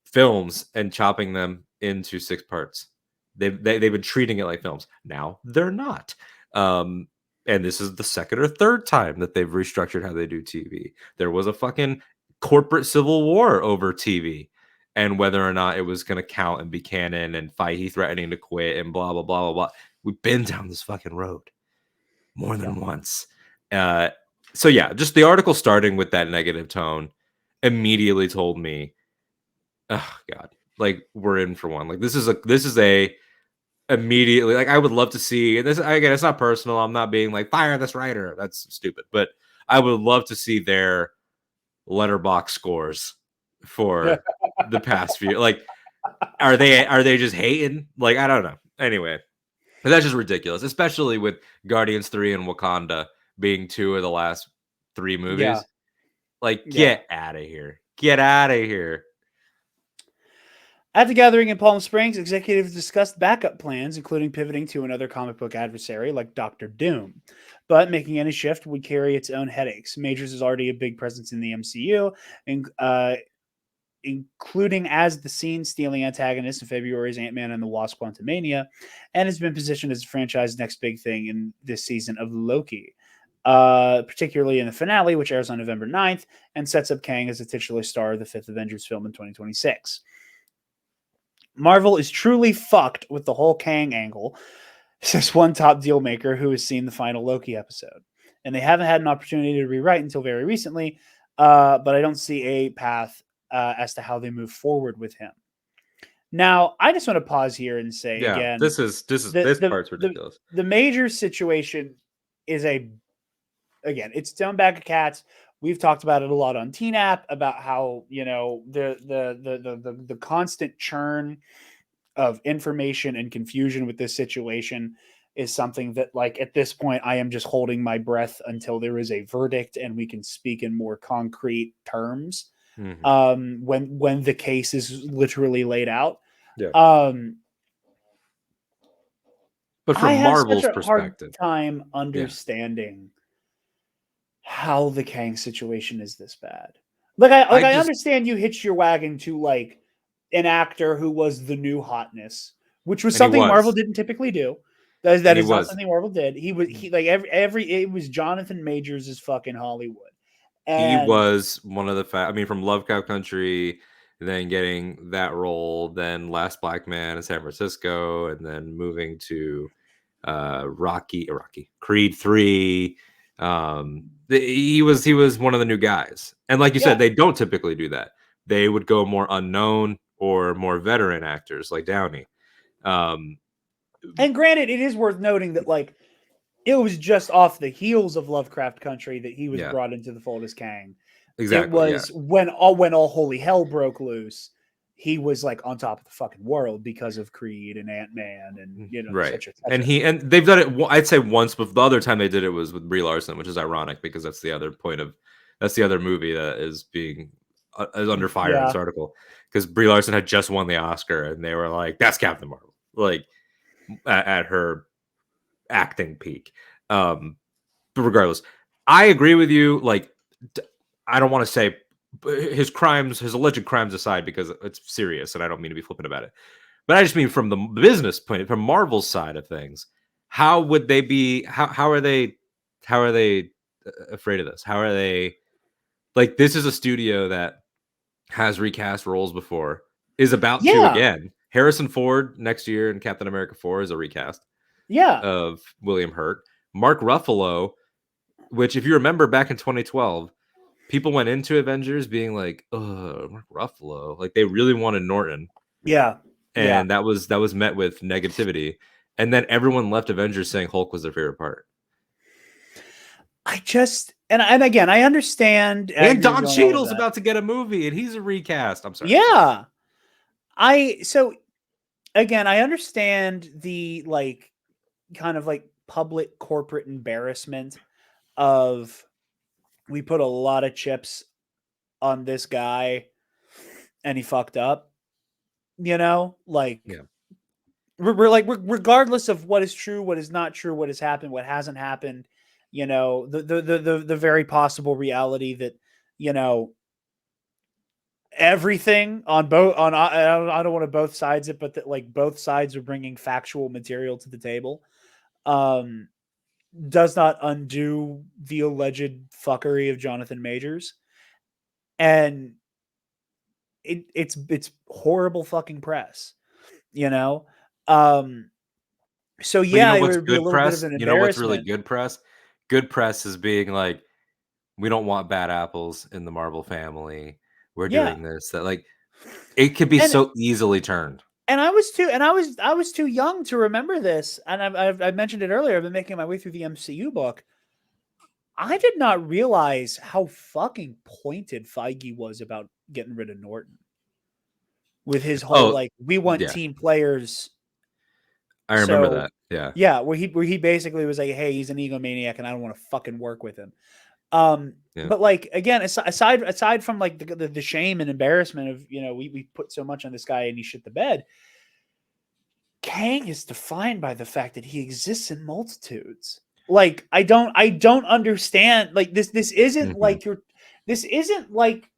Speaker 3: films and chopping them into 6 parts. They've been treating it like films. Now they're not. And this is the second or third time that they've restructured how they do TV. There was a fucking corporate civil war over TV and whether or not it was going to count and be canon and Feige threatening to quit and blah, blah, blah, blah, blah. We've been down this fucking road more than once. So yeah, just the article starting with that negative tone immediately told me, oh God, like we're in for one. Like this is a immediately, like I would love to see this again. It's not personal. I'm not being like fire this writer. That's stupid. But I would love to see their letterbox scores for the past few. Like, are they just hating? Like, I don't know. Anyway, but that's just ridiculous, especially with Guardians 3 and Wakanda being 2 of the last 3 movies.
Speaker 1: Yeah.
Speaker 3: Like, get out of here. Get out of here.
Speaker 1: At the gathering in Palm Springs, executives discussed backup plans, including pivoting to another comic book adversary like Doctor Doom. But making any shift would carry its own headaches. Majors is already a big presence in the MCU, and including as the scene-stealing antagonist in February's Ant-Man and the Wasp: Quantumania, and has been positioned as the franchise's next big thing in this season of Loki. Particularly in the finale, which airs on November 9th, and sets up Kang as the titular star of the 5th Avengers film in 2026. Marvel is truly fucked with the whole Kang angle, says one top deal maker who has seen the final Loki episode. And they haven't had an opportunity to rewrite until very recently, but I don't see a path as to how they move forward with him. Now, I just want to pause here and say again,
Speaker 3: this part's ridiculous.
Speaker 1: The major situation is it's thrown back at cats. We've talked about it a lot on TNAP about how, the constant churn of information and confusion with this situation is something that, like, at this point, I am just holding my breath until there is a verdict and we can speak in more concrete terms.
Speaker 3: Mm-hmm.
Speaker 1: When the case is literally laid out.
Speaker 3: Yeah.
Speaker 1: But
Speaker 3: from Marvel's perspective,
Speaker 1: hard time understanding how the Kang situation is this bad. I understand you hitched your wagon to like an actor who was the new hotness, which was something Marvel didn't typically do. That is not something Marvel did. He like it was Jonathan Majors' fucking Hollywood. And
Speaker 3: he was one of the from Lovecraft Country, then getting that role, then Last Black Man in San Francisco, and then moving to Creed 3. He was one of the new guys, and like you said, they don't typically do that. They would go more unknown or more veteran actors like Downey.
Speaker 1: And granted, it is worth noting that like it was just off the heels of Lovecraft Country that he was brought into the fold as Kang.
Speaker 3: Exactly.
Speaker 1: It was when all holy hell broke loose. He was like on top of the fucking world because of Creed and Ant-Man and
Speaker 3: right.
Speaker 1: et cetera.
Speaker 3: And they've done it. I'd say once, but the other time they did it was with Brie Larson, which is ironic because that's the other movie that is being is under fire in this article because Brie Larson had just won the Oscar and they were like, "That's Captain Marvel," like at her acting peak. But regardless, I agree with you. Like, I don't want to say his alleged crimes aside, because it's serious and I don't mean to be flippant about it, but I just mean from the business point, from Marvel's side of things, how would they be, how are they afraid of this? How are they, like, this is a studio that has recast roles before, is about to again. Harrison Ford next year in Captain America 4 is a recast of William Hurt. Mark Ruffalo, which if you remember back in 2012, people went into Avengers being like, "Oh, Mark Ruffalo!" Like they really wanted Norton. And that was met with negativity. And then everyone left Avengers saying Hulk was their favorite part.
Speaker 1: And again, I understand.
Speaker 3: And Don Cheadle's about to get a movie, and he's a recast. I'm sorry.
Speaker 1: Yeah, I understand the like kind of like public corporate embarrassment of we put a lot of chips on this guy and he fucked up, like
Speaker 3: Yeah.
Speaker 1: regardless of what is true, what is not true, what has happened, what hasn't happened, the very possible reality that, everything on both on I don't want to both sides it, but that like both sides are bringing factual material to the table, um, does not undo the alleged fuckery of Jonathan Majors, and it's horrible fucking press, you know. Um, so
Speaker 3: But you
Speaker 1: yeah,
Speaker 3: know
Speaker 1: it
Speaker 3: what's
Speaker 1: would be a
Speaker 3: good
Speaker 1: little bit of
Speaker 3: press?
Speaker 1: an
Speaker 3: You know what's really
Speaker 1: embarrassment.
Speaker 3: good press? Good press is being like, we don't want bad apples in the Marvel family. We're
Speaker 1: Yeah,
Speaker 3: doing this. That like it could be
Speaker 1: and
Speaker 3: so easily turned.
Speaker 1: I was too young to remember this, and I've mentioned it earlier. I've been making my way through the MCU book. I did not realize how fucking pointed Feige was about getting rid of Norton with his whole
Speaker 3: Oh,
Speaker 1: like we want
Speaker 3: yeah.
Speaker 1: team players.
Speaker 3: I remember
Speaker 1: So
Speaker 3: that. Yeah.
Speaker 1: yeah, where he basically was like, hey, he's an egomaniac, and I don't want to fucking work with him. But like again, aside from like the shame and embarrassment of we put so much on this guy and he shit the bed. Kang is defined by the fact that he exists in multitudes. Like I don't understand. Like this isn't
Speaker 3: Hmm.
Speaker 1: like this isn't like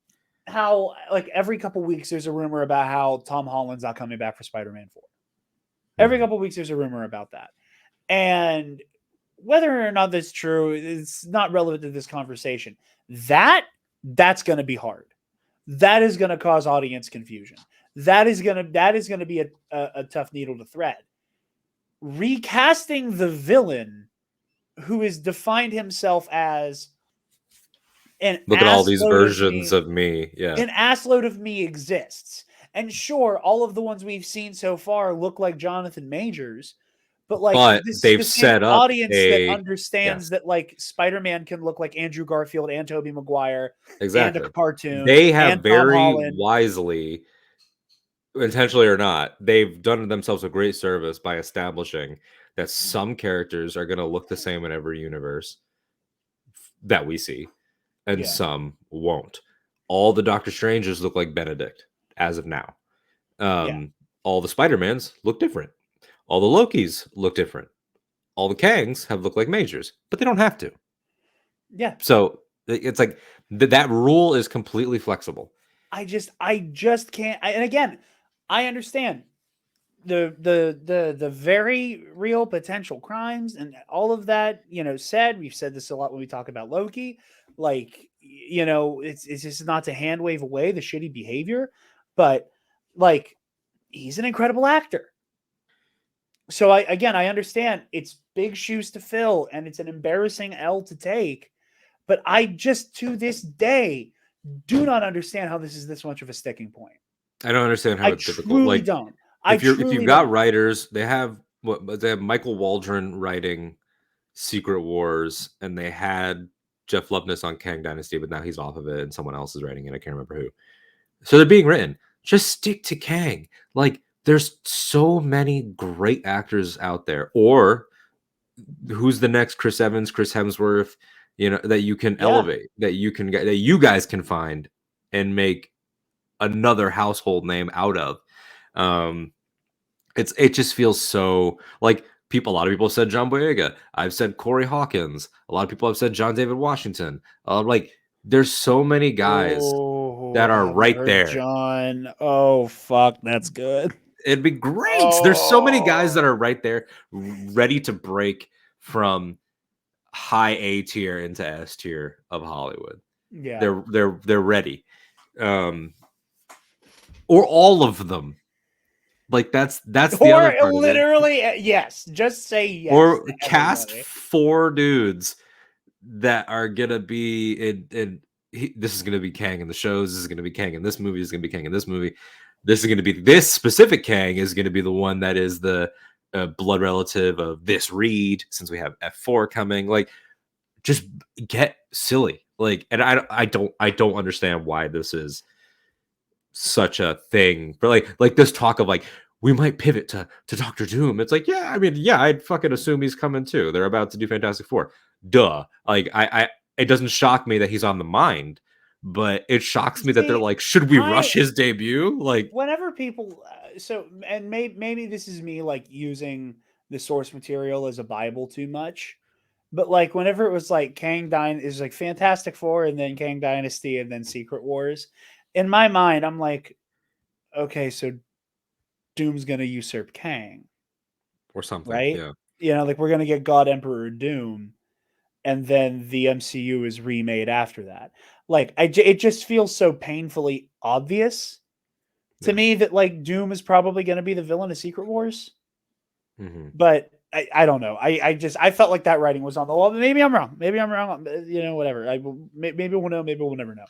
Speaker 1: how like every couple weeks there's a rumor about how Tom Holland's not coming back for Spider-Man 4. Every
Speaker 3: Hmm.
Speaker 1: couple weeks there's a rumor about that. And whether or not that's true, it's not relevant to this conversation. That's going to be hard. That is going to cause audience confusion. That is going to be a tough needle to thread. Recasting the villain who has defined himself as an
Speaker 3: Look at all
Speaker 1: ass
Speaker 3: these
Speaker 1: load of
Speaker 3: versions
Speaker 1: me,
Speaker 3: of me. Yeah.
Speaker 1: an ass load of me exists. And sure, all of the ones we've seen so far look like Jonathan Majors, but like
Speaker 3: But
Speaker 1: this
Speaker 3: they've
Speaker 1: the same
Speaker 3: set up
Speaker 1: audience that
Speaker 3: a
Speaker 1: understands
Speaker 3: yes,
Speaker 1: that like Spider-Man can look like Andrew Garfield and Tobey Maguire and a
Speaker 3: exactly.
Speaker 1: cartoon
Speaker 3: They have
Speaker 1: and Tom
Speaker 3: very
Speaker 1: Holland.
Speaker 3: wisely, intentionally or not, they've done themselves a great service by establishing that some characters are going to look the same in every universe that we see, and
Speaker 1: Yeah,
Speaker 3: some won't. All the Doctor Strangers look like Benedict as of now.
Speaker 1: yeah,
Speaker 3: All the Spider-Mans look different. All the Lokis look different. All the Kangs have looked like Majors, but they don't have to.
Speaker 1: yeah.
Speaker 3: So it's like that rule is completely flexible.
Speaker 1: I just can't. And again, I understand the very real potential crimes and all of that. Said we've said this a lot when we talk about Loki. Like it's just not to hand wave away the shitty behavior, but like he's an incredible actor. So I understand it's big shoes to fill and it's an embarrassing L to take, but I just to this day do not understand how this is this much of a sticking point.
Speaker 3: I don't understand how
Speaker 1: I
Speaker 3: it's difficult.
Speaker 1: truly
Speaker 3: Like
Speaker 1: don't. I
Speaker 3: if you've
Speaker 1: truly
Speaker 3: got
Speaker 1: don't.
Speaker 3: writers, they have Michael Waldron writing Secret Wars, and they had Jeff Loveness on Kang Dynasty, but now he's off of it, and someone else is writing it. I can't remember who. So they're being written. Just stick to Kang. Like there's so many great actors out there. Or who's the next Chris Evans, Chris Hemsworth, that you can
Speaker 1: Yeah.
Speaker 3: elevate, that you guys can find and make another household name out of. Um, it just feels so like people. A lot of people have said John Boyega. I've said Corey Hawkins. A lot of people have said John David Washington. Like there's so many guys
Speaker 1: Oh,
Speaker 3: that
Speaker 1: I
Speaker 3: are
Speaker 1: haven't
Speaker 3: right
Speaker 1: heard
Speaker 3: there.
Speaker 1: John. Oh, fuck. That's good.
Speaker 3: It'd be great. There's so many guys that
Speaker 1: Oh,
Speaker 3: are right there, ready to break from high A tier into S tier of Hollywood.
Speaker 1: yeah.
Speaker 3: They're ready. Um, or all of them. Like that's the other
Speaker 1: Or
Speaker 3: part of it.
Speaker 1: literally, yes. Just say yes
Speaker 3: Or
Speaker 1: to
Speaker 3: cast
Speaker 1: everybody.
Speaker 3: 4 dudes that are gonna be this is gonna be Kang in the shows. This is gonna be Kang in this movie. This is gonna be Kang in this movie. This is gonna be this specific Kang is gonna be the one that is the blood relative of this Reed. Since we have F4 coming, like just get silly. Like, and I don't understand why this is such a thing. But like this talk of like we might pivot to Doctor Doom. It's like, yeah, I mean, yeah, I'd fucking assume he's coming too. They're about to do Fantastic Four. Duh. Like, it doesn't shock me that he's on the mind, but it shocks me that they're
Speaker 1: See,
Speaker 3: like, should we rush his debut? Like,
Speaker 1: whenever people, and maybe this is me like using the source material as a Bible too much, but like whenever it was like is like Fantastic Four and then Kang Dynasty and then Secret Wars, in my mind, I'm like, okay, so Doom's gonna usurp Kang,
Speaker 3: or something.
Speaker 1: right?
Speaker 3: Yeah.
Speaker 1: Like we're gonna get God Emperor Doom, and then the MCU is remade after that. Like it just feels so painfully obvious to
Speaker 3: Yeah.
Speaker 1: me that like Doom is probably going to be the villain of Secret Wars.
Speaker 3: Mm-hmm.
Speaker 1: But I don't know. I felt like that writing was on the wall. Maybe I'm wrong. Maybe I'm wrong. Whatever. Maybe we'll know. Maybe we'll never know.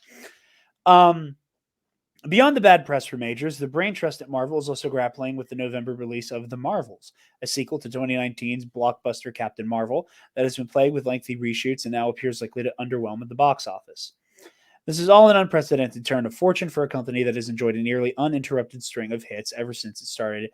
Speaker 1: Beyond the bad press for Majors, the brain trust at Marvel is also grappling with the November release of The Marvels, a sequel to 2019's blockbuster Captain Marvel that has been plagued with lengthy reshoots and now appears likely to underwhelm at the box office. This is all an unprecedented turn of fortune for a company that has enjoyed a nearly uninterrupted string of hits ever since it started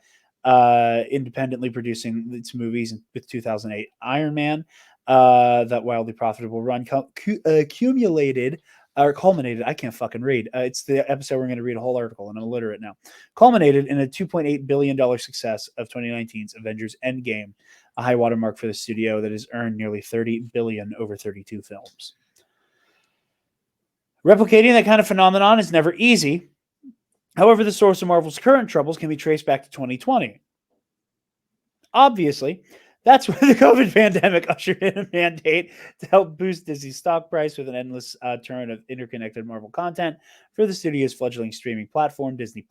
Speaker 1: independently producing its movies with 2008 Iron Man. That wildly profitable run culminated. I can't fucking read. It's the episode we're going to read a whole article, and I'm illiterate now. Culminated in a $2.8 billion success of 2019's Avengers Endgame, a high watermark for the studio that has earned nearly $30 billion over 32 films. Replicating that kind of phenomenon is never easy. However, the source of Marvel's current troubles can be traced back to 2020. Obviously, that's when the COVID pandemic ushered in a mandate to help boost Disney's stock price with an endless turn of interconnected Marvel content for the studio's fledgling streaming platform, Disney+.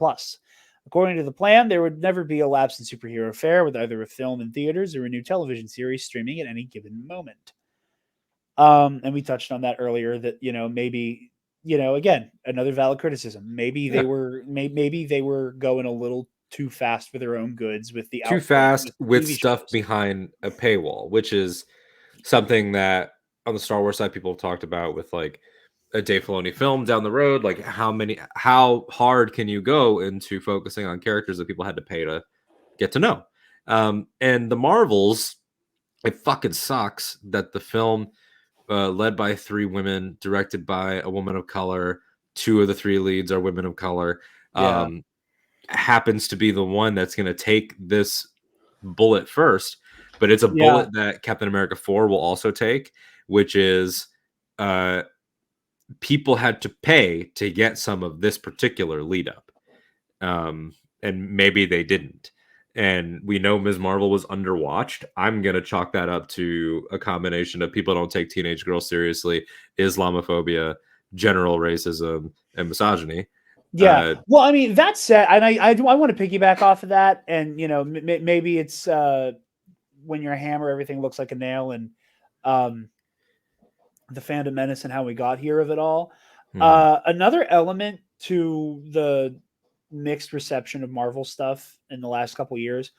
Speaker 1: According to the plan, there would never be a lapse in superhero fare with either a film in theaters or a new television series streaming at any given moment. And we touched on that earlier that, maybe, again, another valid criticism. Maybe they were going a little too fast for their own goods with the
Speaker 3: Too
Speaker 1: output
Speaker 3: fast
Speaker 1: with
Speaker 3: with
Speaker 1: TV
Speaker 3: stuff
Speaker 1: shows.
Speaker 3: behind a paywall, which is something that on the Star Wars side people have talked about with like a Dave Filoni film down the road. Like how hard can you go into focusing on characters that people had to pay to get to know? And the Marvels, it fucking sucks that the film led by 3 women, directed by a woman of color, 2 of the 3 leads are women of color.
Speaker 1: Yeah.
Speaker 3: Happens to be the one that's going to take this bullet first, but it's a
Speaker 1: Yeah.
Speaker 3: bullet that Captain America 4 will also take, which is people had to pay to get some of this particular lead up. And maybe they didn't. And we know Ms. Marvel was underwatched. I'm going to chalk that up to a combination of people don't take teenage girls seriously, Islamophobia, general racism, and misogyny.
Speaker 1: Yeah. Well, I mean, that said, and I want to piggyback off of that. And, maybe it's when you're a hammer, everything looks like a nail, and the fandom menace and how we got here of it all. Another element to the mixed reception of Marvel stuff in the last couple years.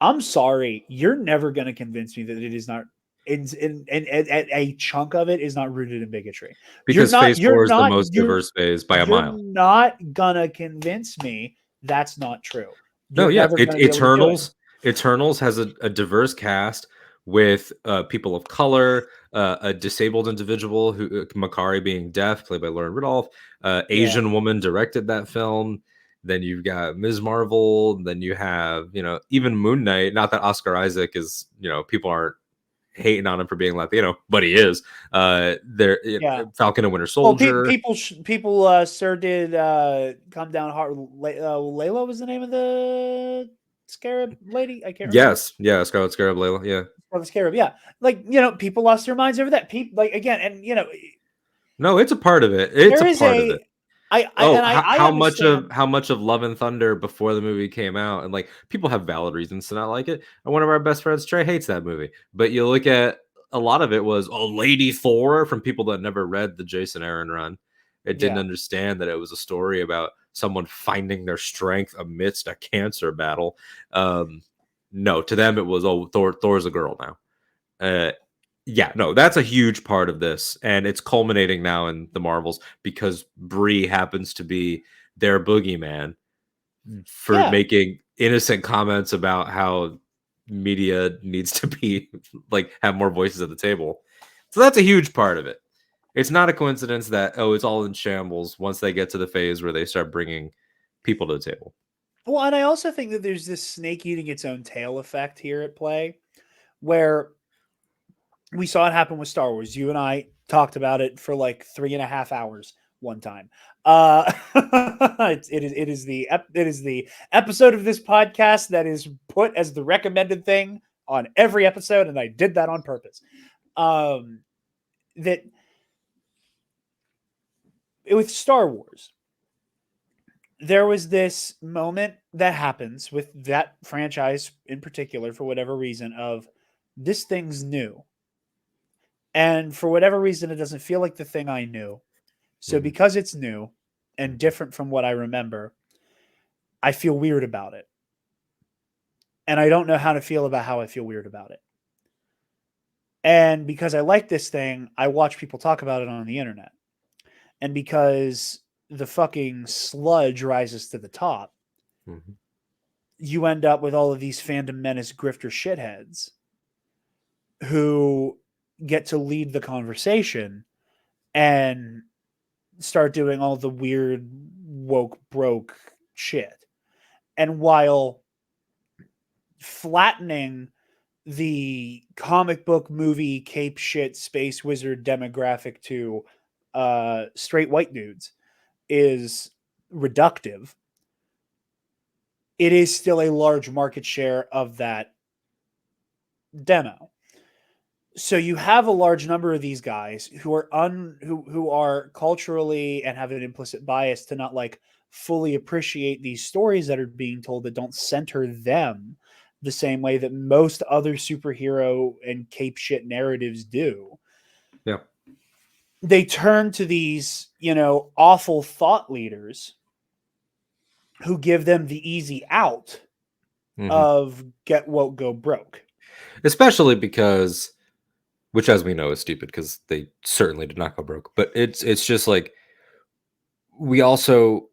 Speaker 1: I'm sorry, you're never going to convince me that it is not. A chunk of it is not rooted in bigotry.
Speaker 3: Because Phase 4 is the most diverse phase by a mile.
Speaker 1: You're not gonna convince me that's not true.
Speaker 3: No,
Speaker 1: You're
Speaker 3: yeah.
Speaker 1: never gonna be able to do it.
Speaker 3: Eternals has a diverse cast with people of color, a disabled individual who Makari being deaf, played by Lauren Ridolph, Asian woman directed that film. Then you've got Ms. Marvel. Then you have, even Moon Knight. Not that Oscar Isaac is, people aren't hating on him for being Latino, but he is. Falcon and Winter Soldier.
Speaker 1: Well, people sir did come down hard. Layla was the name of the Scarab lady. I can't remember.
Speaker 3: Yeah, Scarlet Scarab, Layla. Yeah,
Speaker 1: Scarlet Scarab. Yeah, like people lost their minds over that. People like again, and
Speaker 3: no, it's a part of it. It's a part of it. How much of Love and Thunder before the movie came out, and like people have valid reasons to not like it. And one of our best friends, Trey, hates that movie. But you look at a lot of it was Lady Thor from people that never read the Jason Aaron run. It didn't understand that it was a story about someone finding their strength amidst a cancer battle. No, to them it was Thor's a girl now. Yeah, no, that's a huge part of this, and it's culminating now in the Marvels because Brie happens to be their boogeyman for making innocent comments about how media needs to be like have more voices at the table. So that's a huge part of it. It's not a coincidence that it's all in shambles once they get to the phase where they start bringing people to the table.
Speaker 1: Well, and I also think that there's this snake eating its own tail effect here at play, where we saw it happen with Star Wars. You and I talked about it for like 3.5 hours one time. It is the episode of this podcast that is put as the recommended thing on every episode, and I did that on purpose. That with Star Wars, there was this moment that happens with that franchise in particular, for whatever reason, of this thing's new. And for whatever reason, it doesn't feel like the thing I knew. So because it's new and different from what I remember, I feel weird about it. And I don't know how to feel about how I feel weird about it. And because I like this thing, I watch people talk about it on the internet. And because the fucking sludge rises to the top, you end up with all of these fandom menace grifter shitheads who get to lead the conversation and start doing all the weird woke broke shit. And while flattening the comic book movie cape shit space wizard demographic to straight white dudes is reductive, it is still a large market share of that demo. So you have a large number of these guys who are who are culturally and have an implicit bias to not like fully appreciate these stories that are being told that don't center them the same way that most other superhero and cape shit narratives do.
Speaker 3: Yeah.
Speaker 1: They turn to these, awful thought leaders who give them the easy out of get woke, go broke.
Speaker 3: Especially because, which as we know is stupid because they certainly did not go broke. But it's just like, we also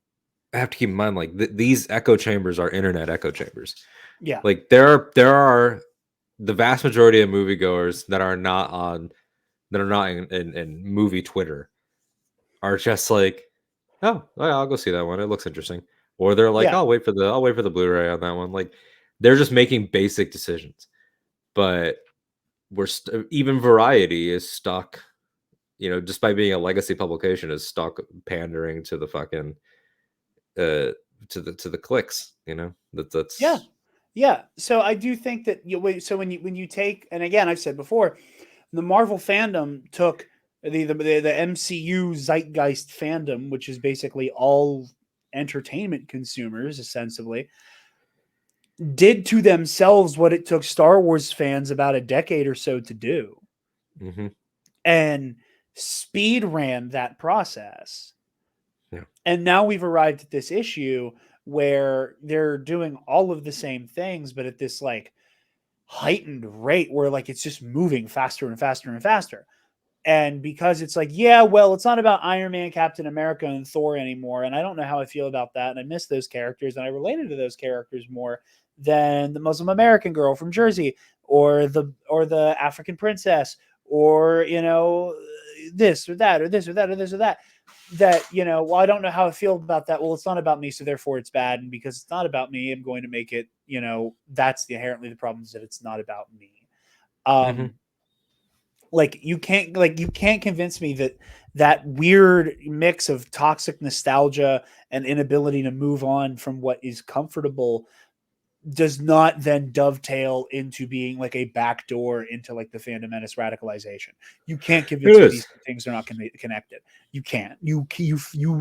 Speaker 3: have to keep in mind, like these echo chambers are internet echo chambers.
Speaker 1: Yeah.
Speaker 3: Like there are the vast majority of moviegoers that are not in movie Twitter are just like, oh, I'll go see that one. It looks interesting. Or they're like,
Speaker 1: Yeah.
Speaker 3: I'll wait for the Blu-ray on that one. Like they're just making basic decisions. But even Variety is stuck, just by being a legacy publication, is stuck pandering to the fucking to the clicks. That's
Speaker 1: Yeah. So I do think that so when you take, and again I've said before, the Marvel fandom took the MCU zeitgeist fandom, which is basically all entertainment consumers essentially, did to themselves what it took Star Wars fans about a decade or so to do. And speed ran that process.
Speaker 3: Yeah.
Speaker 1: And now we've arrived at this issue where they're doing all of the same things, but at this like heightened rate where like it's just moving faster and faster and faster. And because it's like, yeah, well, it's not about Iron Man, Captain America, and Thor anymore. And I don't know how I feel about that. And I miss those characters. And I related to those characters more than the Muslim American girl from Jersey or the African princess or, this or that or this or that or this or that. That, well, I don't know how I feel about that. Well, it's not about me, so therefore it's bad. And because it's not about me, I'm going to make it, that's inherently the problem, is that it's not about me. Like you can't convince me that weird mix of toxic nostalgia and inability to move on from what is comfortable does not then dovetail into being like a backdoor into like the fandom menace radicalization. You can't convince me these things are not connected. You can't. You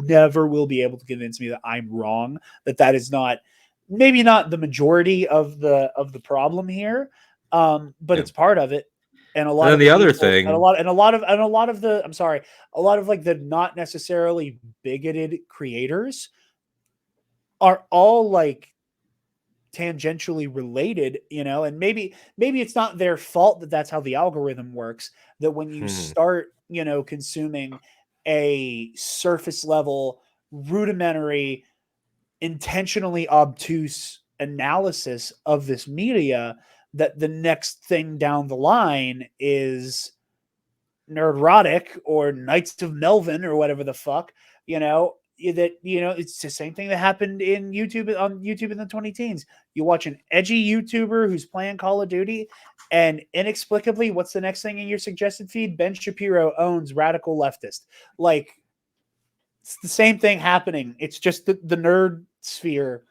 Speaker 1: never will be able to convince me that I'm wrong. That is not, maybe not the majority of the problem here, but it's part of it. And a lot of
Speaker 3: the other
Speaker 1: people,
Speaker 3: thing,
Speaker 1: and a lot of the not necessarily bigoted creators are all like tangentially related, and maybe it's not their fault that that's how the algorithm works, that when you start, consuming a surface level, rudimentary, intentionally obtuse analysis of this media that the next thing down the line is Nerdrotic or Knights of Melvin or whatever the fuck, it's the same thing that happened in YouTube on YouTube in the 20 teens. You watch an edgy YouTuber who's playing Call of Duty, and inexplicably, what's the next thing in your suggested feed? Ben Shapiro owns radical leftist. Like, it's the same thing happening. It's just the nerd sphere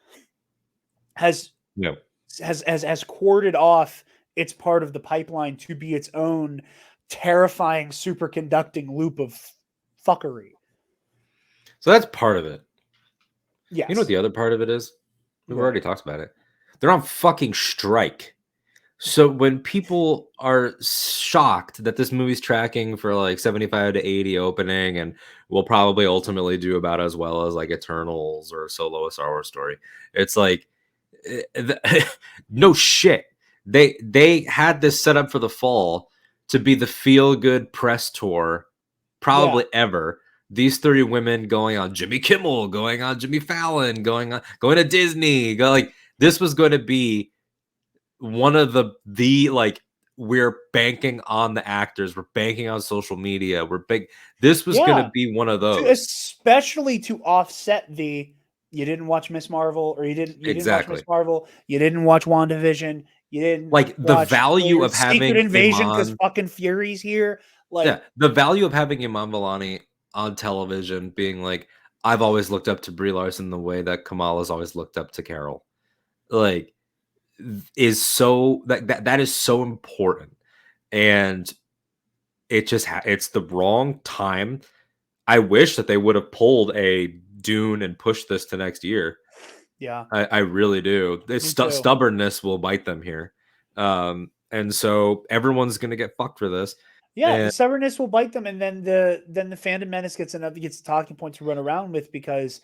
Speaker 1: has corded off its part of the pipeline to be its own terrifying superconducting loop of fuckery.
Speaker 3: So that's part of it.
Speaker 1: Yes.
Speaker 3: You know what the other part of it is? We've already talked about it. They're on fucking strike. So when people are shocked that this movie's tracking for like 75 to 80 opening and will probably ultimately do about as well as like Eternals or Solo, a Star Wars story, it's like, no shit. They had this set up for the fall to be the feel-good press tour probably ever. These 30 women going on Jimmy Kimmel, going on Jimmy Fallon, going to Disney. This was going to be one of the like, we're banking on the actors, we're banking on social media, this was going to be one of those,
Speaker 1: especially to offset the you didn't watch Miss Marvel, or you didn't watch Miss Marvel, you didn't watch WandaVision, you didn't
Speaker 3: like the value of having
Speaker 1: Secret Invasion because fucking Fury's here. Like,
Speaker 3: the value of having Iman Vellani on television being like, I've always looked up to Brie Larson the way that Kamala's always looked up to Carol, like, is so that is so important. And it just it's the wrong time. I wish that they would have pulled a Dune and pushed this to next year.
Speaker 1: Yeah,
Speaker 3: I really do. Stubbornness will bite them here. And so everyone's gonna get fucked for this.
Speaker 1: Yeah, the stubbornness will bite them, and then the fandom menace gets a talking point to run around with, because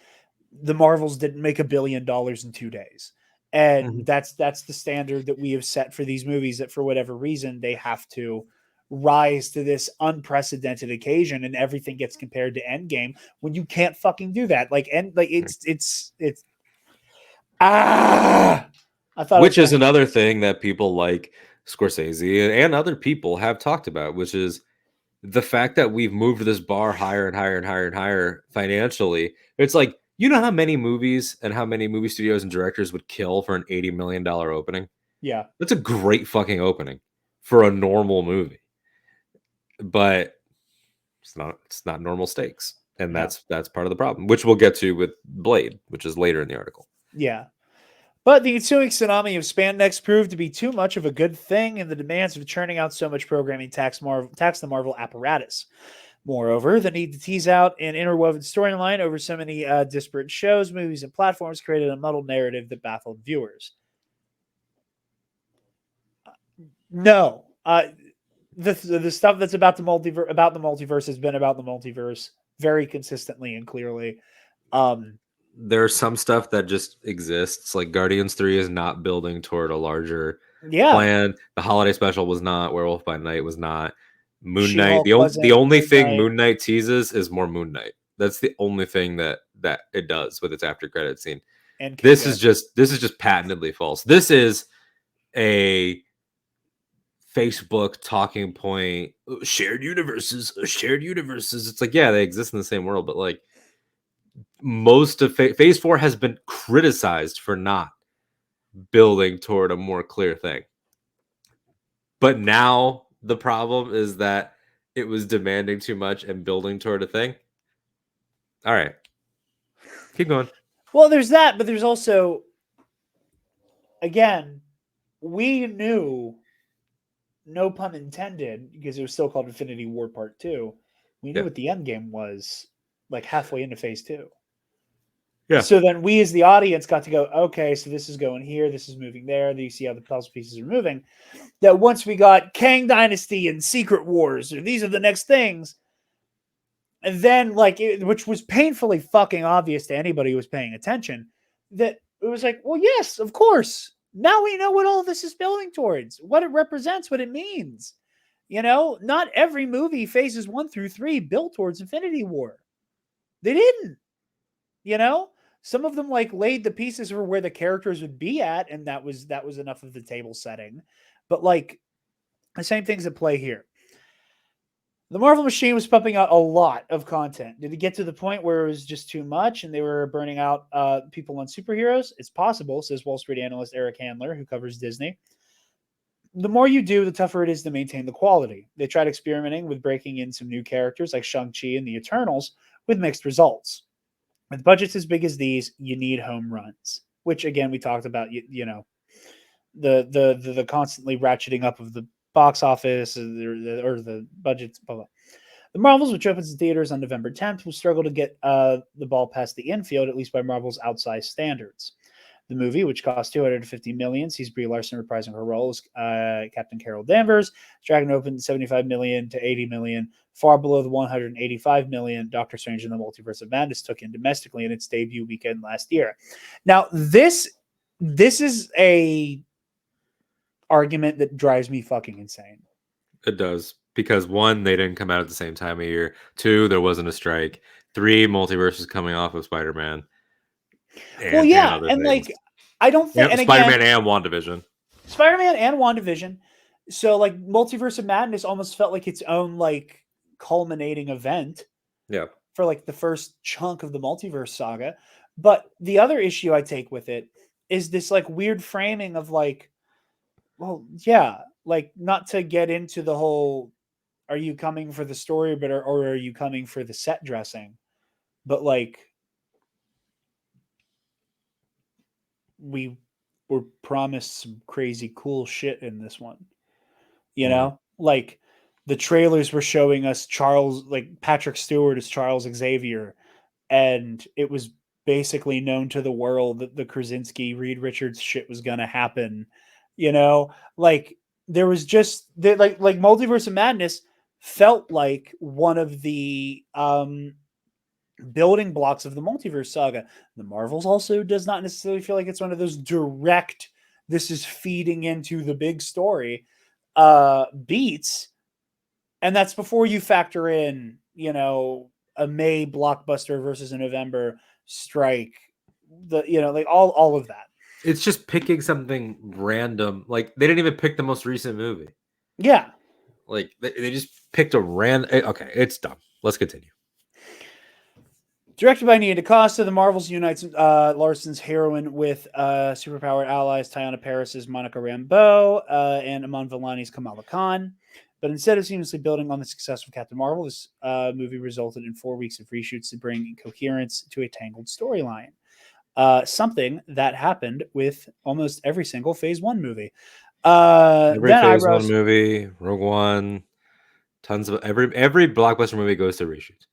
Speaker 1: the Marvels didn't make $1 billion in 2 days. And that's the standard that we have set for these movies, that for whatever reason they have to rise to this unprecedented occasion, and everything gets compared to Endgame when you can't fucking do that.
Speaker 3: Which is another thing that people like Scorsese and other people have talked about, which is the fact that we've moved this bar higher and higher and higher and higher financially. It's like, you know how many movies and how many movie studios and directors would kill for an $80 million opening?
Speaker 1: Yeah.
Speaker 3: That's a great fucking opening for a normal movie. But it's not normal stakes. And that's part of the problem, which we'll get to with Blade, which is later in the article.
Speaker 1: Yeah. But the ensuing tsunami of spandex proved to be too much of a good thing, and the demands of churning out so much programming taxed the Marvel apparatus. Moreover, the need to tease out an interwoven storyline over so many disparate shows, movies, and platforms created a muddled narrative that baffled viewers. No. The stuff that's about the multiverse has been about the multiverse very consistently and clearly.
Speaker 3: There's some stuff that just exists. Like Guardians 3 is not building toward a larger plan. The holiday special was not. Werewolf by Night was not. Moon Knight. The only thing Moon Knight teases is more Moon Knight. That's the only thing that it does with its after credit scene. And this is just patently false. This is a Facebook talking point. Shared universes. It's like, yeah, they exist in the same world, but like, most of Phase 4 has been criticized for not building toward a more clear thing. But now the problem is that it was demanding too much and building toward a thing. All right. Keep going.
Speaker 1: Well, there's that, but there's also, again, we knew, no pun intended, because it was still called Infinity War Part 2, we knew what the end game was like halfway into Phase 2. Yeah. So then we as the audience got to go, okay, so this is going here, this is moving there. You see how the puzzle pieces are moving. That once we got Kang Dynasty and Secret Wars, or these are the next things. And then, which was painfully fucking obvious to anybody who was paying attention, that it was like, well, yes, of course. Now we know what all this is building towards, what it represents, what it means. Not every movie, Phases 1 through 3, built towards Infinity War. They didn't. Some of them like laid the pieces for where the characters would be at, and that was enough of the table setting. But like the same things at play here. The Marvel machine was pumping out a lot of content. Did it get to the point where it was just too much and they were burning out people on superheroes? It's possible, says Wall Street analyst Eric Handler, who covers Disney. The more you do, the tougher it is to maintain the quality. They tried experimenting with breaking in some new characters like Shang-Chi and the Eternals with mixed results. With budgets as big as these, you need home runs, which again we talked about. You know, the constantly ratcheting up of the box office or the budgets. Blah, blah. The Marvels, which opens in theaters on November 10th, will struggle to get the ball past the infield, at least by Marvel's outsized standards. The movie, which cost $250 million, sees Brie Larson reprising her role as Captain Carol Danvers. Dragon opened $75 million to $80 million, far below the $185 million Doctor Strange in the Multiverse of Madness took in domestically in its debut weekend last year. Now, this is a argument that drives me fucking insane.
Speaker 3: It does. Because 1, they didn't come out at the same time of year. 2, there wasn't a strike. 3, multiverse is coming off of Spider-Man.
Speaker 1: Well, yeah, and like I don't think, and
Speaker 3: Spider-Man and WandaVision.
Speaker 1: Spider-Man and WandaVision. So like Multiverse of Madness almost felt like its own like culminating event.
Speaker 3: Yeah.
Speaker 1: For like the first chunk of the multiverse saga. But the other issue I take with it is this like weird framing of like, well, yeah, like not to get into the whole, are you coming for the story, but or are you coming for the set dressing? But like, we were promised some crazy cool shit in this one. You know, like the trailers were showing us Charles, like Patrick Stewart as Charles Xavier, and it was basically known to the world that the Krasinski Reed Richards shit was going to happen. You know, like there was just like Multiverse of Madness felt like one of the building blocks of the multiverse saga. The Marvels also does not necessarily feel like it's one of those direct, this is feeding into the big story beats. And that's before you factor in, you know, a May blockbuster versus a November strike, the, you know, like all of that.
Speaker 3: It's just picking something random. Like they didn't even pick the most recent movie.
Speaker 1: Yeah.
Speaker 3: Like they just picked a random. Okay, it's dumb. Let's continue.
Speaker 1: Directed by Nia DaCosta, The Marvels unites Larson's heroine with superpowered allies Teyonah Parris's Monica Rambeau and Aman Vellani's Kamala Khan. But instead of seamlessly building on the success of Captain Marvel, this movie resulted in 4 weeks of reshoots to bring coherence to a tangled storyline. Something that happened with almost every single Phase 1 movie.
Speaker 3: Every Phase 1 movie, Rogue One, tons of every blockbuster movie goes to reshoots.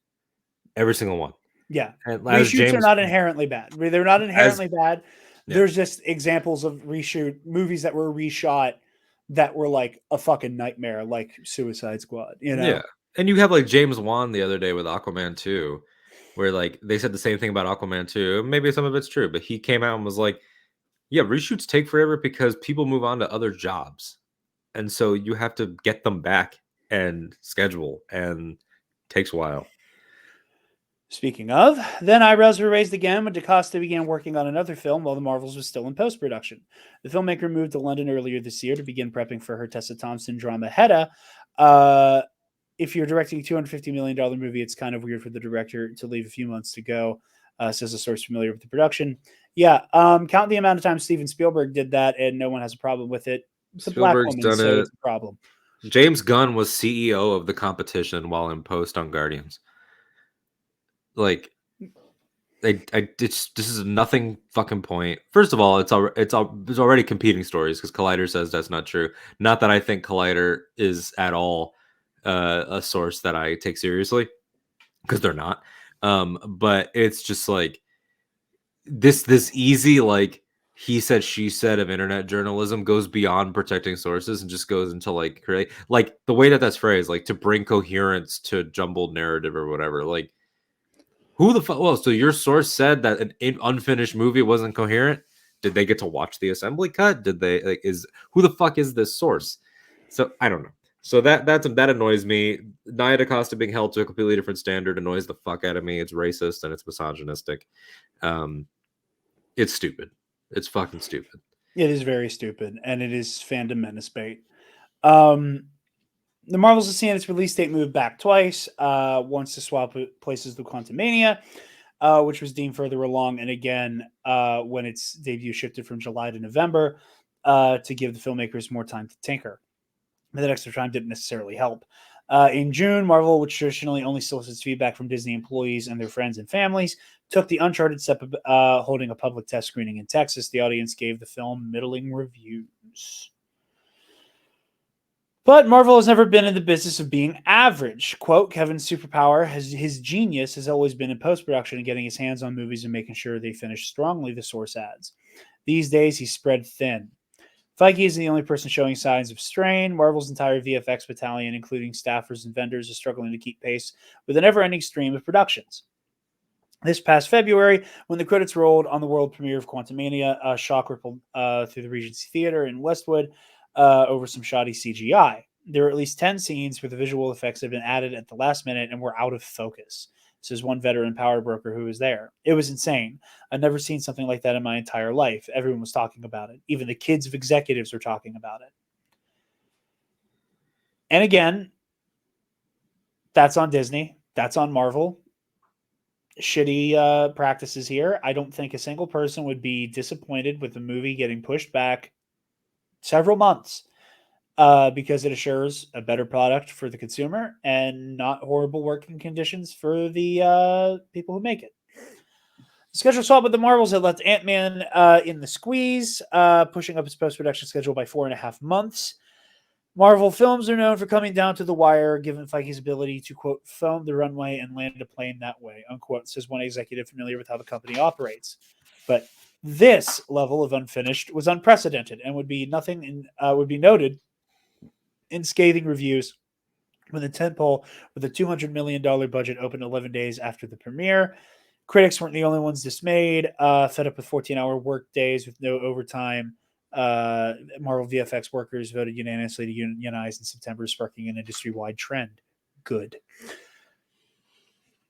Speaker 3: Every single one.
Speaker 1: Yeah.
Speaker 3: And
Speaker 1: reshoots are not inherently bad. They're not inherently bad.
Speaker 3: Yeah.
Speaker 1: There's just examples of reshoot movies that were reshot that were like a fucking nightmare, like Suicide Squad, you know?
Speaker 3: Yeah. And you have like James Wan the other day with Aquaman 2, where like they said the same thing about Aquaman 2. Maybe some of it's true, but he came out and was like, yeah, reshoots take forever because people move on to other jobs. And so you have to get them back and schedule, and it takes a while.
Speaker 1: Speaking of, then eyebrows were raised again when DaCosta began working on another film while The Marvels was still in post-production. The filmmaker moved to London earlier this year to begin prepping for her Tessa Thompson drama Hedda. If you're directing a $250 million movie, it's kind of weird for the director to leave a few months to go, says a source familiar with the production. Yeah, count the amount of time Steven Spielberg did that, and no one has a problem with it. It's a black woman, so it's a problem.
Speaker 3: James Gunn was CEO of the competition while in post on Guardians. Like, this is a nothing fucking point. First of all, there's already competing stories because Collider says that's not true. Not that I think Collider is at all a source that I take seriously, because they're not. But it's just like this easy like he said she said of internet journalism goes beyond protecting sources and just goes into like create like the way that's phrased, like to bring coherence to a jumbled narrative or whatever. Like, who the fuck? Well, so your source said that an unfinished movie wasn't coherent. Did they get to watch the assembly cut? Did they like? Who the fuck is this source? So I don't know. So that annoys me. Nia DaCosta being held to a completely different standard annoys the fuck out of me. It's racist and it's misogynistic. It's stupid. It's fucking stupid.
Speaker 1: It is very stupid, and it is fandom menace bait. The Marvels has seen its release date moved back twice. Once to swap places with Quantumania, which was deemed further along, and again when its debut shifted from July to November to give the filmmakers more time to tinker. But that extra time didn't necessarily help. In June, Marvel, which traditionally only solicits feedback from Disney employees and their friends and families, took the uncharted step of holding a public test screening in Texas. The audience gave the film middling reviews. But Marvel has never been in the business of being average. Quote, Kevin's superpower, his genius has always been in post-production and getting his hands on movies and making sure they finish strongly, the source adds. These days, he's spread thin. Feige isn't the only person showing signs of strain. Marvel's entire VFX battalion, including staffers and vendors, is struggling to keep pace with a never-ending stream of productions. This past February, when the credits rolled on the world premiere of Quantumania, a shock rippled through the Regency Theater in Westwood over some shoddy CGI. There were at least 10 scenes where the visual effects had been added at the last minute and were out of focus. Says one veteran power broker who was there. It was insane. I'd never seen something like that in my entire life. Everyone was talking about it. Even the kids of executives were talking about it. And again, that's on Disney. That's on Marvel. Shitty practices here. I don't think a single person would be disappointed with the movie getting pushed back several months because it assures a better product for the consumer and not horrible working conditions for the people who make it. The schedule swap with the Marvels had left Ant-Man in the squeeze, pushing up its post-production schedule by 4.5 months. Marvel films are known for coming down to the wire, given Feige's ability to, quote, film the runway and land a plane that way, unquote, says one executive familiar with how the company operates. But this level of unfinished was unprecedented and would be noted in scathing reviews when the tentpole with a $200 million budget opened 11 days after the premiere. Critics weren't the only ones dismayed, fed up with 14-hour work days with no overtime. Marvel VFX workers voted unanimously to unionize in September, sparking an industry-wide trend. Good.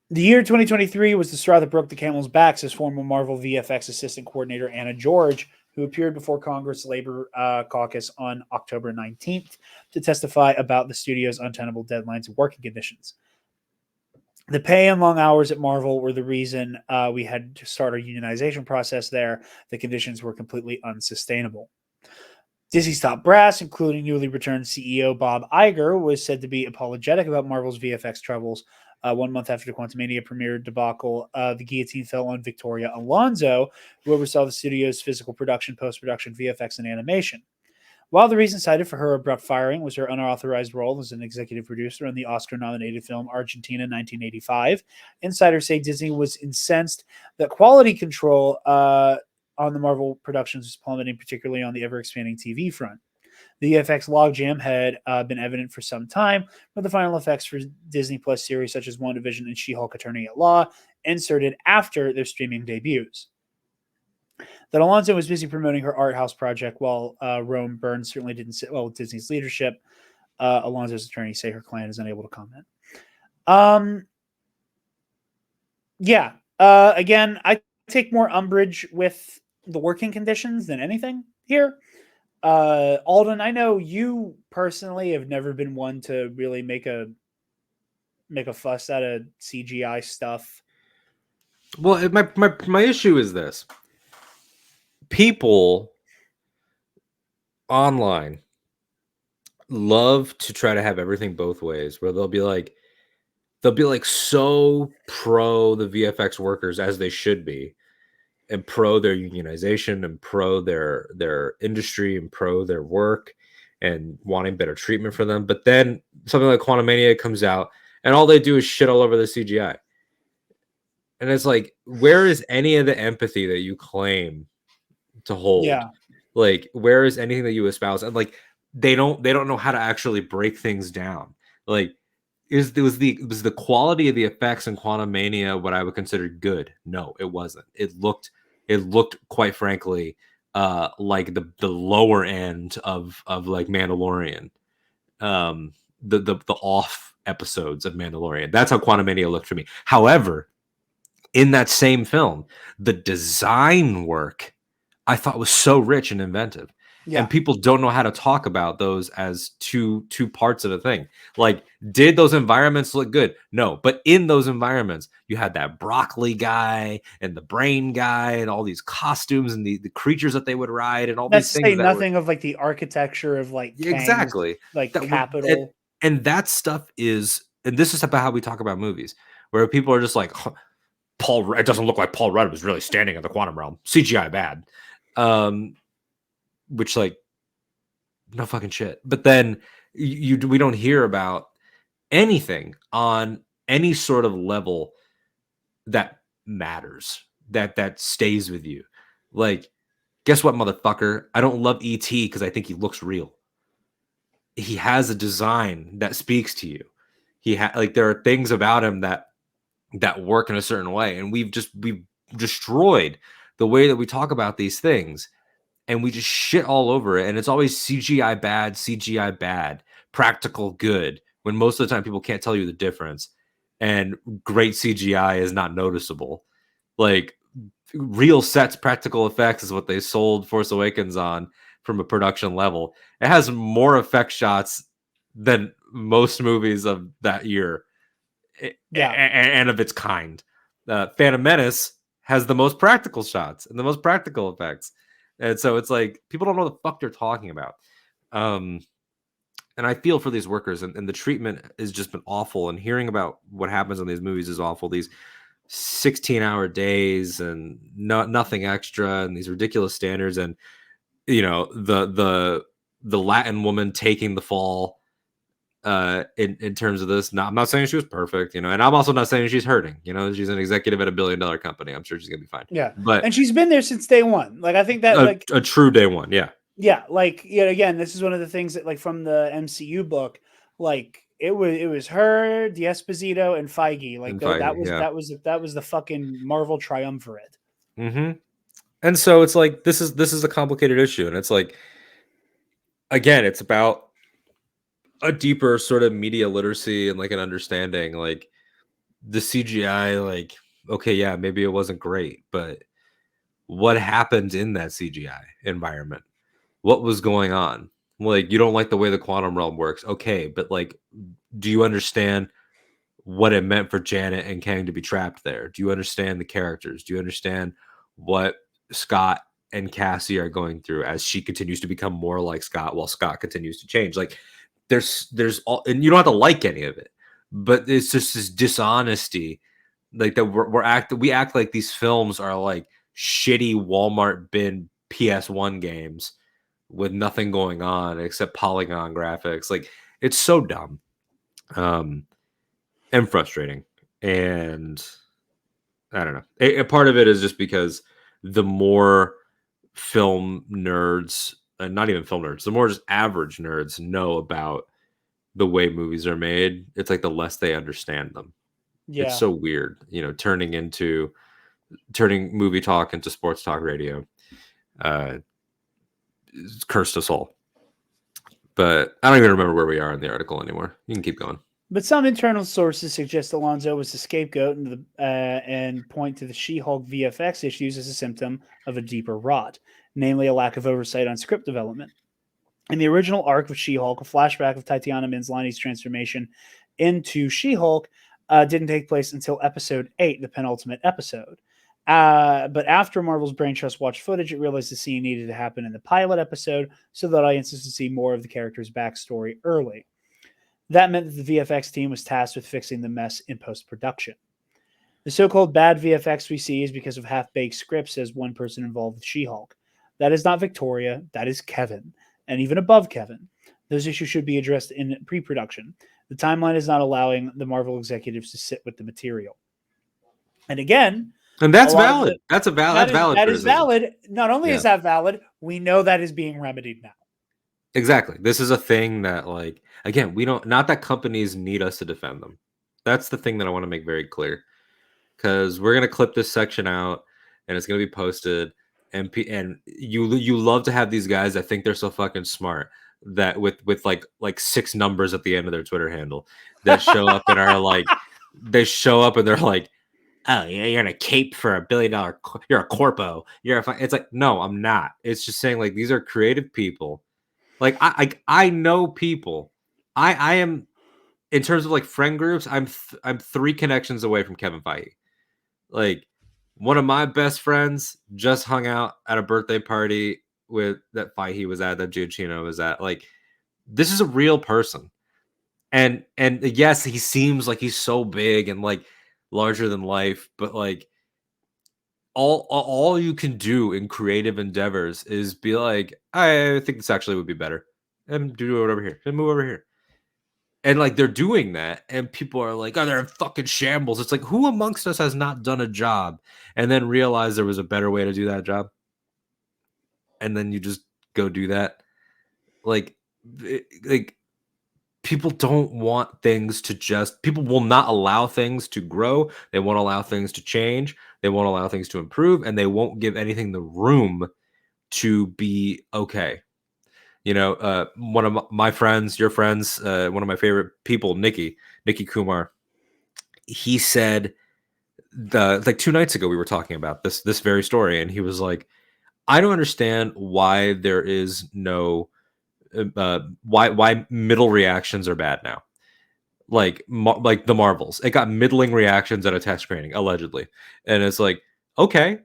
Speaker 1: The year 2023 was the straw that broke the camel's back, says former Marvel VFX assistant coordinator Anna George, who appeared before Congress Labor Caucus on October 19th to testify about the studio's untenable deadlines and working conditions. The pay and long hours at Marvel were the reason we had to start our unionization process there. The conditions were completely unsustainable. Disney's top brass, including newly returned CEO Bob Iger, was said to be apologetic about Marvel's VFX troubles. 1 month after the Quantumania premiere debacle, the guillotine fell on Victoria Alonso, who oversaw the studio's physical production, post-production, VFX, and animation. While the reason cited for her abrupt firing was her unauthorized role as an executive producer in the Oscar-nominated film Argentina 1985, insiders say Disney was incensed that quality control on the Marvel productions was plummeting, particularly on the ever-expanding TV front. The VFX logjam had been evident for some time, but the final effects for Disney Plus series such as WandaVision and She-Hulk Attorney at Law inserted after their streaming debuts. That Alonso was busy promoting her art house project while Rome Burns certainly didn't sit well with Disney's leadership. Alonso's attorneys say her client is unable to comment. Again, I take more umbrage with the working conditions than anything here. Alden, I know you personally have never been one to really make a fuss out of CGI stuff.
Speaker 3: Well, my issue is this. People online love to try to have everything both ways, where they'll be like so pro the VFX workers, as they should be, and pro their unionization and pro their industry and pro their work and wanting better treatment for them. But then something like Quantumania comes out and all they do is shit all over the CGI. And it's like, where is any of the empathy that you claim to hold?
Speaker 1: Yeah.
Speaker 3: Like, where is anything that you espouse? And like, they don't know how to actually break things down. Like, was the quality of the effects in Quantumania what I would consider good? No, it wasn't. It looked quite frankly like the lower end of like Mandalorian, the off episodes of Mandalorian. That's how Quantumania looked for me. However, in that same film, the design work I thought was so rich and inventive.
Speaker 1: Yeah.
Speaker 3: And people don't know how to talk about those as two parts of a thing. Like, did those environments look good? No, but in those environments, you had that broccoli guy and the brain guy and all these costumes and the creatures that they would ride and all
Speaker 1: That's
Speaker 3: these
Speaker 1: to say
Speaker 3: things that
Speaker 1: nothing of like the architecture of like Kang's,
Speaker 3: exactly
Speaker 1: like
Speaker 3: that
Speaker 1: capital.
Speaker 3: and that stuff is, and this is about how we talk about movies, where people are just like, it doesn't look like Paul Rudd was really standing in the quantum realm. CGI bad. Which, like, no fucking shit. But then we don't hear about anything on any sort of level that matters, that stays with you. Like, guess what, motherfucker? I don't love E.T. because I think he looks real. He has a design that speaks to you. Like, there are things about him that work in a certain way, and we've destroyed the way that we talk about these things, and we just shit all over it. And it's always CGI bad, practical good, when most of the time people can't tell you the difference. And great CGI is not noticeable. Like, real sets, practical effects is what they sold Force Awakens on from a production level. It has more effect shots than most movies of that year. And of its kind. Phantom Menace has the most practical shots and the most practical effects. And so it's like, people don't know what the fuck they're talking about. And I feel for these workers, and the treatment has just been awful. And hearing about what happens in these movies is awful. These 16-hour days and nothing extra, and these ridiculous standards. And, you know, the Latin woman taking the fall in terms of this. I'm not saying she was perfect, you know, and I'm also not saying she's hurting. You know, she's an executive at $1 billion company. I'm sure she's gonna be fine.
Speaker 1: Yeah,
Speaker 3: but
Speaker 1: and she's been there since day one. Like, I think that
Speaker 3: a true day one. Yeah,
Speaker 1: like, again, this is one of the things that, like, from the MCU book, like, it was her, D'Esposito, and Feige. Like, that was the fucking Marvel triumvirate.
Speaker 3: And so it's like, this is a complicated issue, and it's like, again, it's about a deeper sort of media literacy and like an understanding. Like, the CGI, like, okay, yeah, maybe it wasn't great, but what happened in that CGI environment? What was going on? Like, you don't like the way the quantum realm works, okay, but like, do you understand what it meant for Janet and Kang to be trapped there? Do you understand the characters? Do you understand what Scott and Cassie are going through as she continues to become more like Scott while Scott continues to change? Like, there's all, and you don't have to like any of it, but it's just this dishonesty, like, that we act like these films are like shitty Walmart bin PS1 games with nothing going on except polygon graphics. Like, it's so dumb and frustrating. And I don't know, a part of it is just because the more film nerds, not even film nerds, the more just average nerds know about the way movies are made, it's like the less they understand them.
Speaker 1: Yeah.
Speaker 3: It's so weird, you know, turning movie talk into sports talk radio. Cursed us all. But I don't even remember where we are in the article anymore. You can keep going.
Speaker 1: But some internal sources suggest Alonso was the scapegoat and point to the She-Hulk VFX issues as a symptom of a deeper rot, namely a lack of oversight on script development. In the original arc of She-Hulk, a flashback of Tatiana Maslany's transformation into She-Hulk didn't take place until episode 8, the penultimate episode. But after Marvel's Brain Trust watched footage, it realized the scene needed to happen in the pilot episode so that audiences would see more of the character's backstory early. That meant that the VFX team was tasked with fixing the mess in post-production. The so-called bad VFX we see is because of half-baked scripts, says one person involved with She-Hulk. That is not Victoria, that is Kevin. And even above Kevin, those issues should be addressed in pre-production. The timeline is not allowing the Marvel executives to sit with the material. And again,
Speaker 3: and that's valid. That's valid.
Speaker 1: That is valid. Not only is that valid, we know that is being remedied now.
Speaker 3: Exactly. This is a thing that, like, again, not that companies need us to defend them. That's the thing that I want to make very clear, because we're going to clip this section out and it's going to be posted. And you love to have these guys that think they're so fucking smart that with like 6 numbers at the end of their Twitter handle that show up and are like, they show up and they're like, oh, you're in a cape for $1 billion. You're a corpo. It's like, no, I'm not. It's just saying like these are creative people. Like I know people. I am in terms of like friend groups. I'm 3 connections away from Kevin Feige. Like one of my best friends just hung out at a birthday party with that Feige was at, that Giacchino was at. Like this is a real person. And yes, he seems like he's so big and like larger than life, but like all you can do in creative endeavors is be like, I think this actually would be better, and do it over here, and move over here. And like they're doing that, and people are like, oh, they're in fucking shambles. It's like, who amongst us has not done a job and then realized there was a better way to do that job? And then you just go do that. Like, like people don't want things to just, people will not allow things to grow. They won't allow things to change. They won't allow things to improve, and they won't give anything the room to be okay. You know, one of my friends, your friends, one of my favorite people, Nikki Kumar, he said like 2 nights ago we were talking about this very story, and he was like, I don't understand why there is no why middle reactions are bad now. Like the Marvels, it got middling reactions at a test screening allegedly, and it's like, okay,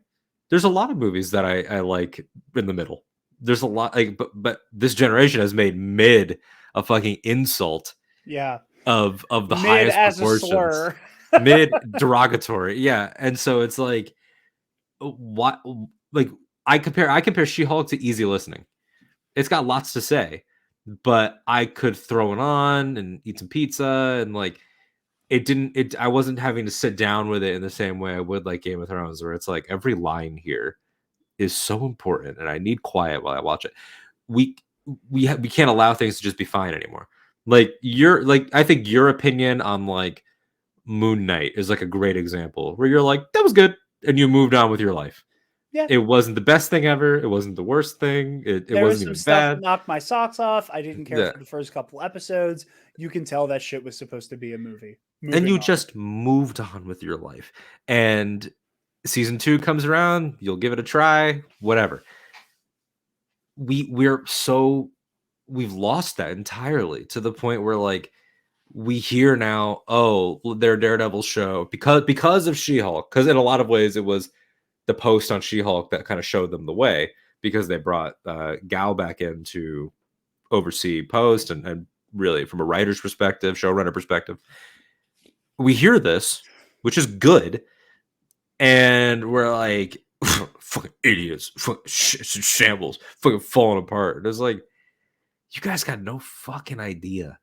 Speaker 3: there's a lot of movies that I like in the middle. There's a lot, like, but this generation has made mid a fucking insult.
Speaker 1: Yeah.
Speaker 3: Of the
Speaker 1: Mid
Speaker 3: highest
Speaker 1: as
Speaker 3: proportions.
Speaker 1: a slur.
Speaker 3: Mid derogatory, yeah. And so it's like, what? Like I compare She-Hulk to easy listening. It's got lots to say, but I could throw it on and eat some pizza, and like I wasn't having to sit down with it in the same way I would like Game of Thrones, where it's like every line here is so important and I need quiet while I watch it. We can't allow things to just be fine anymore. Like I think your opinion on like Moon Knight is like a great example where you're like, that was good, and you moved on with your life.
Speaker 1: Yeah.
Speaker 3: It wasn't the best thing ever. It wasn't the worst thing. It
Speaker 1: There was
Speaker 3: wasn't
Speaker 1: some
Speaker 3: even
Speaker 1: stuff
Speaker 3: bad.
Speaker 1: that knocked my socks off. I didn't care
Speaker 3: Yeah.
Speaker 1: for the first couple episodes. You can tell that shit was supposed to be a movie.
Speaker 3: And you
Speaker 1: On.
Speaker 3: just moved on with your life. And season 2 comes around, you'll give it a try, whatever. We've lost that entirely, to the point where like we hear now, oh, their Daredevil show because of She-Hulk, because in a lot of ways it was the post on She-Hulk that kind of showed them the way, because they brought Gal back in to oversee post and really from a writer's perspective, showrunner perspective. We hear this, which is good, and we're like, fucking idiots, fucking shambles, fucking falling apart. And it's like, you guys got no fucking idea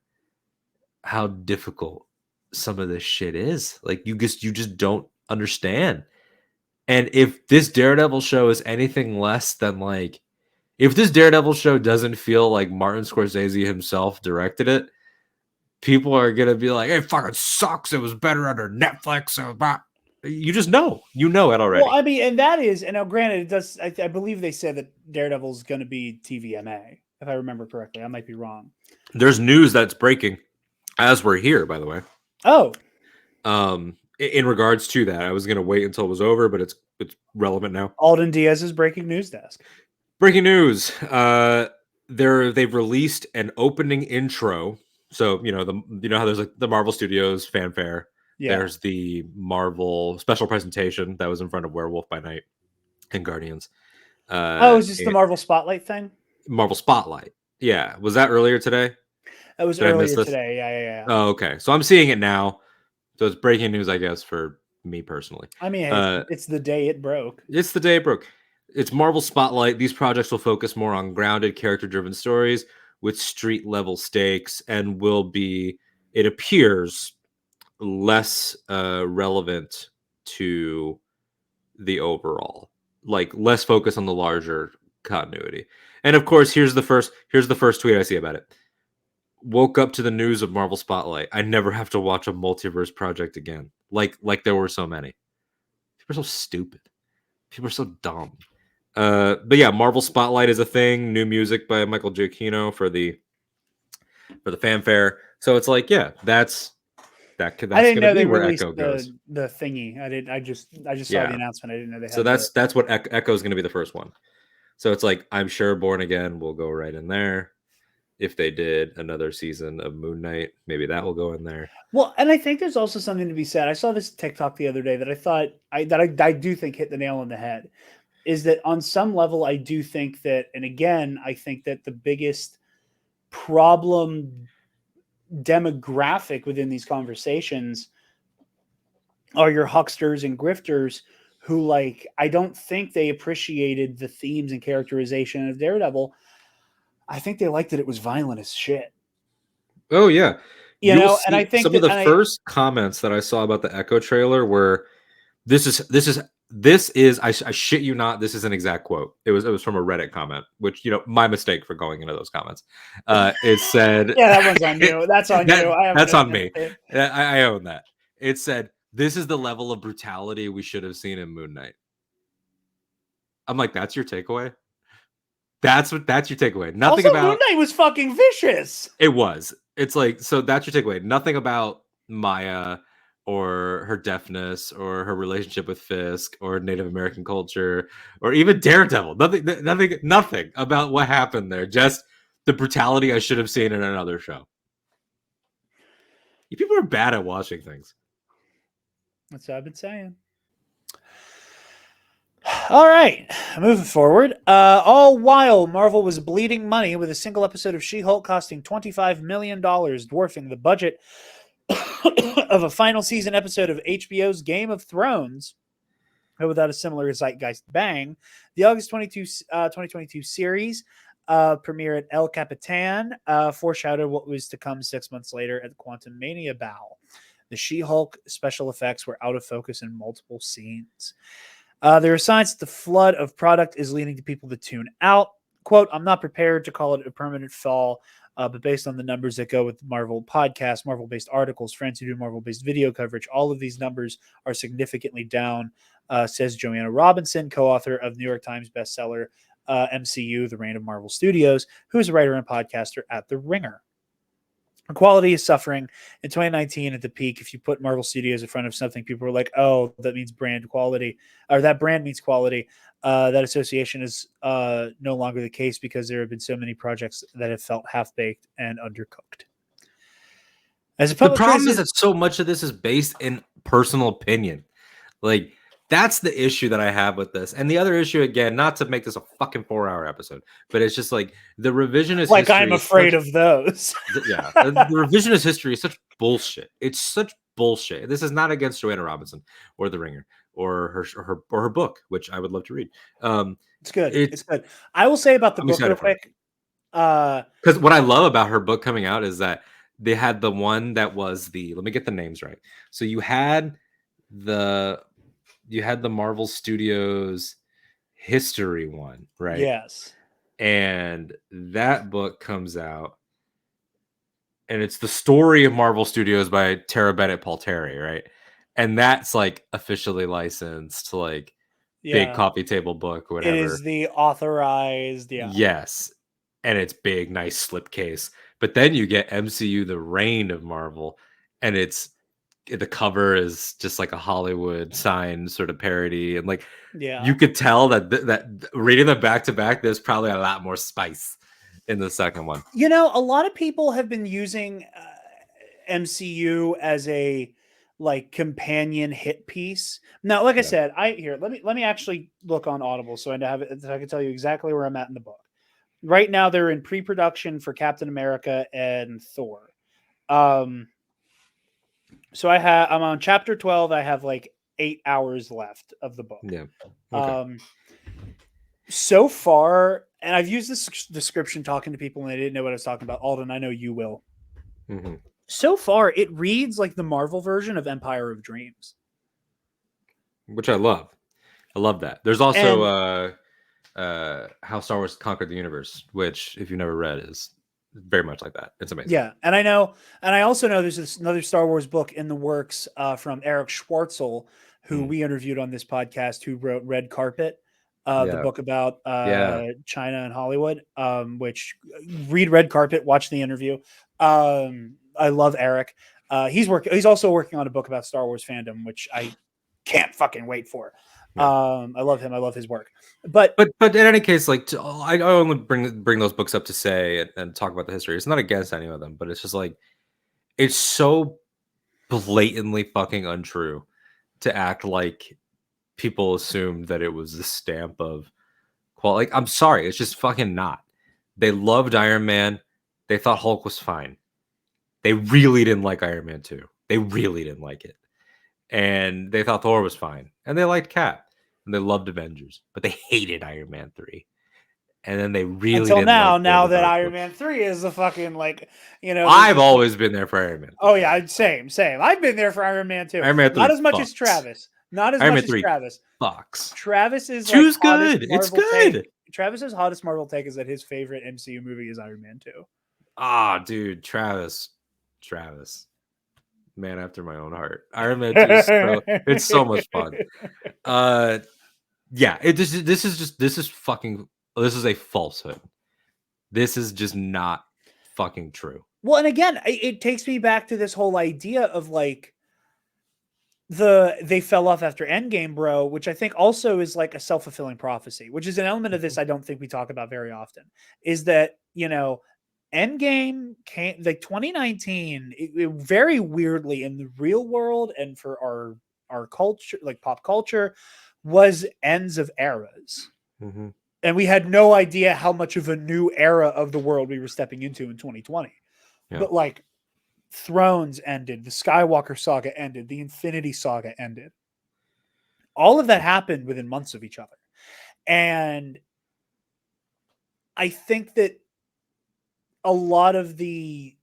Speaker 3: how difficult some of this shit is. Like you just don't understand. And if this Daredevil show is anything less than like, if this Daredevil show doesn't feel like Martin Scorsese himself directed it, people are gonna be like, "It fucking sucks. It was better under Netflix." You just know, it already.
Speaker 1: Well, I mean, and that is, and now granted, it does. I believe they said that Daredevil's going to be TVMA, if I remember correctly. I might be wrong.
Speaker 3: There's news that's breaking as we're here, by the way.
Speaker 1: Oh,
Speaker 3: in regards to that, I was gonna wait until it was over, but it's relevant now.
Speaker 1: Alden Diaz's breaking news desk.
Speaker 3: Breaking news. They've released an opening intro. So you know how there's like the Marvel Studios fanfare. Yeah. There's the Marvel special presentation that was in front of Werewolf by Night and Guardians.
Speaker 1: Is this the Marvel Spotlight thing?
Speaker 3: Marvel Spotlight. Yeah. Was that earlier today?
Speaker 1: It was earlier today. Yeah.
Speaker 3: Oh, okay. So I'm seeing it now. So it's breaking news, I guess, for me personally.
Speaker 1: I mean, it's the day it broke.
Speaker 3: It's the day it broke. It's Marvel Spotlight. These projects will focus more on grounded, character-driven stories with street-level stakes, and will be, it appears, less relevant to the overall, like less focus on the larger continuity. And of course, here's the first tweet I see about it. Woke up to the news of Marvel Spotlight. I never have to watch a multiverse project again. Like there were so many. People are so stupid. People are so dumb. But yeah, Marvel Spotlight is a thing. New music by Michael Giacchino for the fanfare. So it's like, yeah, that's that's
Speaker 1: I didn't
Speaker 3: going to
Speaker 1: know
Speaker 3: be
Speaker 1: they
Speaker 3: where
Speaker 1: released
Speaker 3: Echo goes.
Speaker 1: the thingy. I just saw the
Speaker 3: Yeah.
Speaker 1: announcement. I didn't know they had.
Speaker 3: So that's what Echo is going to be the first one. So it's like I'm sure Born Again will go right in there. If they did another season of Moon Knight, maybe that will go in there.
Speaker 1: Well, and I think there's also something to be said. I saw this TikTok the other day that I thought I do think hit the nail on the head. Is that on some level I do think that, and again, I think that the biggest problem demographic within these conversations are your hucksters and grifters who, like, I don't think they appreciated the themes and characterization of Daredevil. I think they liked that it was violent as shit.
Speaker 3: Oh yeah.
Speaker 1: You
Speaker 3: You'll
Speaker 1: know, and I
Speaker 3: see
Speaker 1: think
Speaker 3: some of
Speaker 1: that,
Speaker 3: the first comments that I saw about the Echo trailer were this is I shit you not, this is an exact quote. It was from a Reddit comment, which my mistake for going into those comments. It said
Speaker 1: yeah, that one's on you. That's on you. I haven't
Speaker 3: that's on
Speaker 1: been
Speaker 3: me.
Speaker 1: it.
Speaker 3: I own that. It said this is the level of brutality we should have seen in Moon Knight. I'm like, that's your takeaway? That's your takeaway. Nothing
Speaker 1: Also, Moon
Speaker 3: about
Speaker 1: Knight was fucking vicious.
Speaker 3: it was. It's like, so that's your takeaway. Nothing about Maya or her deafness or her relationship with Fisk or Native American culture or even Daredevil. Nothing about what happened there. Just the brutality I should have seen in another show. You people are bad at watching things.
Speaker 1: That's what I've been saying. All right, moving forward. All while Marvel was bleeding money with a single episode of She-Hulk costing $25 million, dwarfing the budget of a final season episode of HBO's Game of Thrones. But without a similar zeitgeist bang, the August 2022 series premiere at El Capitan foreshadowed what was to come 6 months later at the Quantum Mania Bow. The She-Hulk special effects were out of focus in multiple scenes. There are signs that the flood of product is leading to people to tune out. Quote, I'm not prepared to call it a permanent fall, but based on the numbers that go with Marvel podcasts, Marvel-based articles, friends who do Marvel-based video coverage, all of these numbers are significantly down, says Joanna Robinson, co-author of New York Times bestseller MCU, The Reign of Marvel Studios, who is a writer and podcaster at The Ringer. Quality is suffering in 2019 at the peak. If you put Marvel Studios in front of something, people were like, oh, that means brand quality, or that brand means quality. That association is no longer the case because there have been so many projects that have felt half-baked and undercooked. As a
Speaker 3: The
Speaker 1: public
Speaker 3: problem is
Speaker 1: criticism,
Speaker 3: that so much of this is based in personal opinion. Like, that's the issue that I have with this. And the other issue, again, not to make this a fucking 4-hour episode, but it's just like the revisionist
Speaker 1: like,
Speaker 3: history.
Speaker 1: I'm afraid of those.
Speaker 3: Yeah, the revisionist history is such bullshit. It's such bullshit. This is not against Joanna Robinson or The Ringer or her book, which I would love to read.
Speaker 1: It's good. It's good. I will say about the book real quick.
Speaker 3: Because what I love about her book coming out is that they had the one that was let me get the names right. So you had the Marvel Studios history one, right?
Speaker 1: Yes.
Speaker 3: And that book comes out, and it's the story of Marvel Studios by Tara Bennett Palteri, right? And that's like officially licensed to like big coffee table book, whatever.
Speaker 1: It is the authorized,
Speaker 3: Yes. And it's big, nice slipcase. But then you get MCU, The Reign of Marvel, and the cover is just like a Hollywood sign sort of parody, and like you could tell that reading them back to back, there's probably a lot more spice in the second one.
Speaker 1: You know, a lot of people have been using MCU as a like companion hit piece. Now, like I said, let me actually look on Audible so I have it, so I can tell you exactly where I'm at in the book. Right now, they're in pre-production for Captain America and Thor. So I'm on chapter 12. I have like 8 hours left of the book.
Speaker 3: Yeah. Okay.
Speaker 1: So far, and I've used this description talking to people and they didn't know what I was talking about. Alden, I know you will.
Speaker 3: Mm-hmm.
Speaker 1: So far, it reads like the Marvel version of Empire of Dreams,
Speaker 3: which I love. I love that. There's also How Star Wars Conquered the Universe, which, if you've never read, is very much like that. It's amazing.
Speaker 1: Yeah, and I also know there's another Star Wars book in the works from Eric Schwartzel, who we interviewed on this podcast, who wrote Red Carpet, the book about China and Hollywood. Which read Red Carpet, watch the interview. I love Eric. He's also working on a book about Star Wars fandom, which I can't fucking wait for.
Speaker 3: Yeah.
Speaker 1: I love him. I love his work. But
Speaker 3: in any case, like I only bring those books up to say and talk about the history. It's not against any of them, but it's just like it's so blatantly fucking untrue to act like people assumed that it was the stamp of quality. Like, I'm sorry, it's just fucking not. They loved Iron Man. They thought Hulk was fine. They really didn't like Iron Man 2. They really didn't like it. And they thought Thor was fine. And they liked Cap. And they loved Avengers. But they hated Iron Man 3. And then they really
Speaker 1: until
Speaker 3: didn't
Speaker 1: now,
Speaker 3: like
Speaker 1: now
Speaker 3: the
Speaker 1: that
Speaker 3: Dark
Speaker 1: Iron
Speaker 3: World.
Speaker 1: Man 3 is the fucking
Speaker 3: I've always been there for Iron Man 3.
Speaker 1: Oh yeah, same. I've been there for Iron Man 2.
Speaker 3: Iron Man 3
Speaker 1: not as much
Speaker 3: fucks.
Speaker 1: as Travis. Not as
Speaker 3: Iron
Speaker 1: much
Speaker 3: Man
Speaker 1: as
Speaker 3: 3
Speaker 1: Travis.
Speaker 3: Fucks.
Speaker 1: Travis is
Speaker 3: Two's
Speaker 1: like hottest
Speaker 3: good. It's
Speaker 1: Marvel
Speaker 3: good.
Speaker 1: take. Travis's hottest Marvel take is that his favorite MCU movie is Iron Man 2.
Speaker 3: Ah, dude, Travis. Man after my own heart. Iron Man 2 is it's so much fun. Yeah, this is a falsehood. This is just not fucking true.
Speaker 1: Well, and again, it takes me back to this whole idea of like they fell off after Endgame, bro, which I think also is like a self-fulfilling prophecy, which is an element of this I don't think we talk about very often, is that, Endgame came like 2019, it very weirdly in the real world and for our culture, like pop culture, was ends of eras.
Speaker 3: Mm-hmm.
Speaker 1: And we had no idea how much of a new era of the world we were stepping into in 2020. Yeah. But like Thrones ended, the Skywalker saga ended, the Infinity Saga ended. All of that happened within months of each other. And I think that a lot of the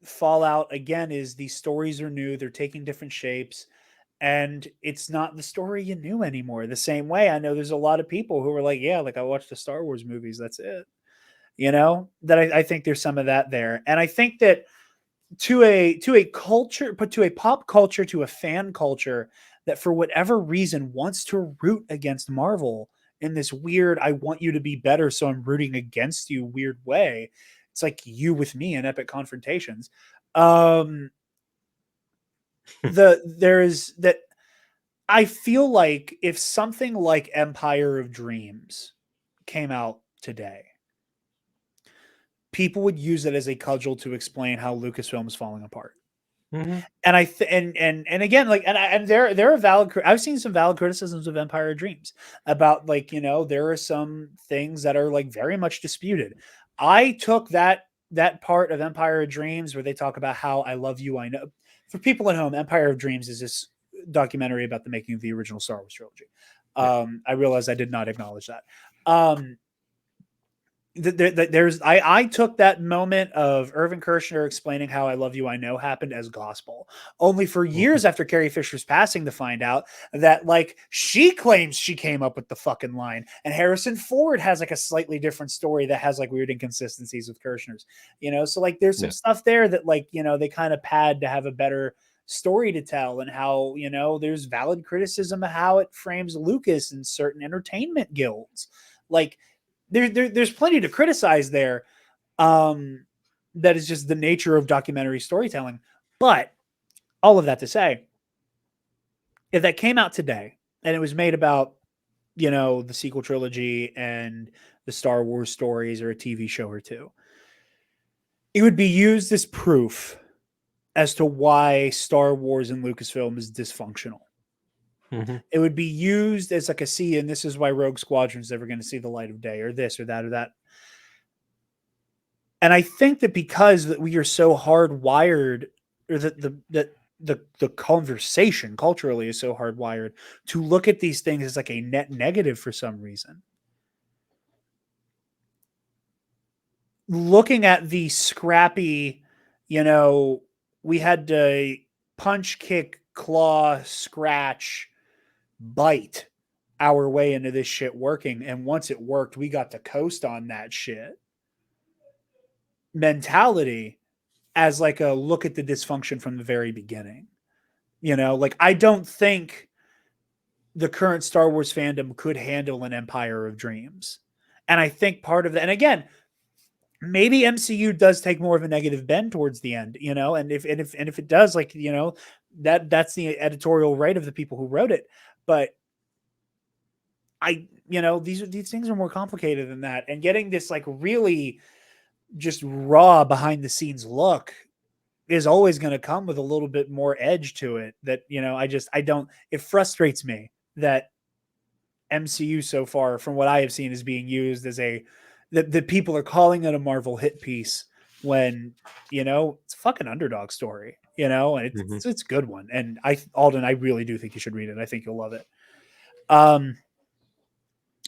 Speaker 1: fallout, again, is these stories are new, they're taking different shapes, and it's not the story you knew anymore. The same way, I know there's a lot of people who are like, yeah, like I watched the Star Wars movies, that's it. That I think there's some of that there. And I think that to a culture, but to a pop culture, to a fan culture that for whatever reason wants to root against Marvel in this weird, I want you to be better, so I'm rooting against you weird way. It's like you with me in epic confrontations. There is that I feel like if something like Empire of Dreams came out today, people would use it as a cudgel to explain how Lucasfilm is falling apart. Mm-hmm. And again, like, and there are valid. I've seen some valid criticisms of Empire of Dreams about like, there are some things that are like very much disputed. I took that part of Empire of Dreams where they talk about how I love you, I know. For people at home, Empire of Dreams is this documentary about the making of the original Star Wars trilogy. I realized I did not acknowledge that. I took that moment of Irvin Kershner explaining how I love you, I know happened as gospel, only for years after Carrie Fisher's passing to find out that like she claims she came up with the fucking line, and Harrison Ford has like a slightly different story that has like weird inconsistencies with Kershner's, so like there's some stuff there that like, they kind of pad to have a better story to tell, and how, there's valid criticism of how it frames Lucas and certain entertainment guilds. Like, there's plenty to criticize there. That is just the nature of documentary storytelling. But all of that to say, if that came out today and it was made about, the sequel trilogy and the Star Wars stories or a TV show or two, it would be used as proof as to why Star Wars and Lucasfilm is dysfunctional. Mm-hmm. It would be used as like a see, and this is why Rogue Squadron's never going to see the light of day, or this or that or that. And I think that because that we are so hardwired, or that the conversation culturally is so hardwired to look at these things as like a net negative for some reason. Looking at the scrappy, we had to punch, kick, claw, scratch, bite our way into this shit working, and once it worked, we got to coast on that shit mentality as like a look at the dysfunction from the very beginning. Like I don't think the current Star Wars fandom could handle an Empire of Dreams. And I think part of that, and again, maybe MCU does take more of a negative bend towards the end, and if it does, like, that's the editorial right of the people who wrote it. But these things are more complicated than that, and getting this like really just raw behind the scenes look is always going to come with a little bit more edge to it. That I don't. It frustrates me that MCU so far, from what I have seen, is being used as that people are calling it a Marvel hit piece when it's a fucking underdog story, and it's a good one. And Alden, I really do think you should read it. I think you'll love it.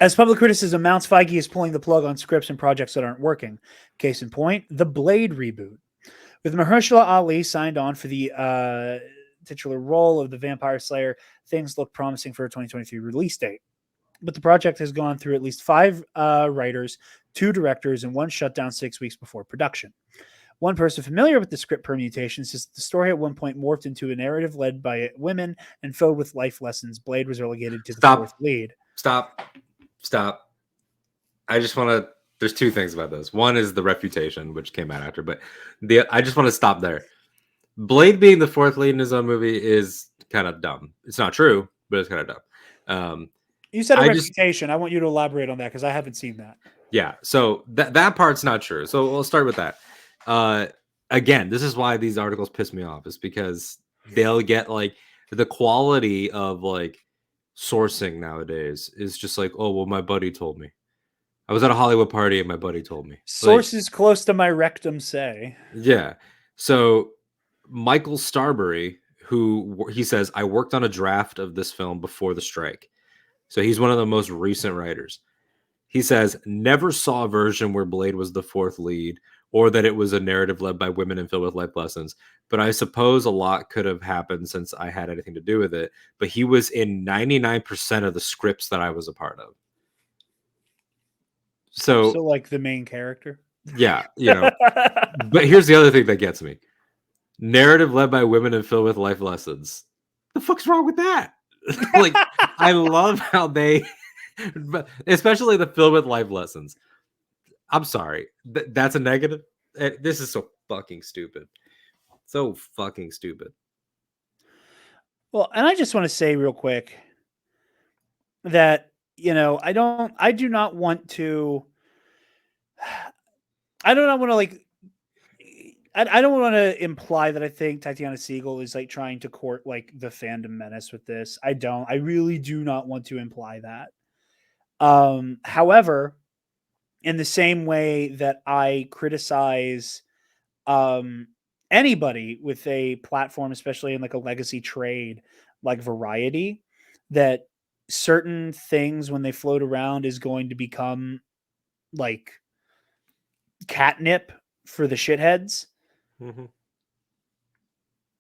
Speaker 1: As public criticism mounts, Feige is pulling the plug on scripts and projects that aren't working. Case in point, the Blade reboot. With Mahershala Ali signed on for the titular role of the Vampire Slayer, things look promising for a 2023 release date. But the project has gone through at least 5 writers, 2 directors, and 1 shutdown 6 weeks before production. One person familiar with the script permutations says the story at one point morphed into a narrative led by women and filled with life lessons. Blade was relegated to the 4th lead.
Speaker 3: Stop. I just want to. There's 2 things about this. One is the refutation, which came out after, but I just want to stop there. Blade being the 4th lead in his own movie is kind of dumb. It's not true, but it's kind of dumb.
Speaker 1: You said a reputation. I want you to elaborate on that because I haven't seen that.
Speaker 3: Yeah, so that part's not true. So we'll start with that. Again, this is why these articles piss me off, is because they'll get like the quality of like sourcing nowadays is just like, oh, well, my buddy told me. I was at a Hollywood party and my buddy told me.
Speaker 1: Sources like, close to my rectum say.
Speaker 3: Yeah. So Michael Starbury, he says, I worked on a draft of this film before the strike. So he's one of the most recent writers. He says, never saw a version where Blade was the 4th lead or that it was a narrative led by women and filled with life lessons. But I suppose a lot could have happened since I had anything to do with it. But he was in 99% of the scripts that I was a part of. So
Speaker 1: like the main character?
Speaker 3: Yeah, But here's the other thing that gets me. Narrative led by women and filled with life lessons. The fuck's wrong with that? Like, I love how they, especially the filled with life lessons. I'm sorry. That's a negative. This is so fucking stupid. So fucking stupid.
Speaker 1: Well, and I just want to say real quick that, I do not want to, I don't want to like, I don't want to imply that I think Tatiana Siegel is like trying to court like the fandom menace with this. I really do not want to imply that. However, in the same way that I criticize anybody with a platform, especially in like a legacy trade like Variety, that certain things when they float around is going to become like catnip for the shitheads.
Speaker 3: Mm-hmm.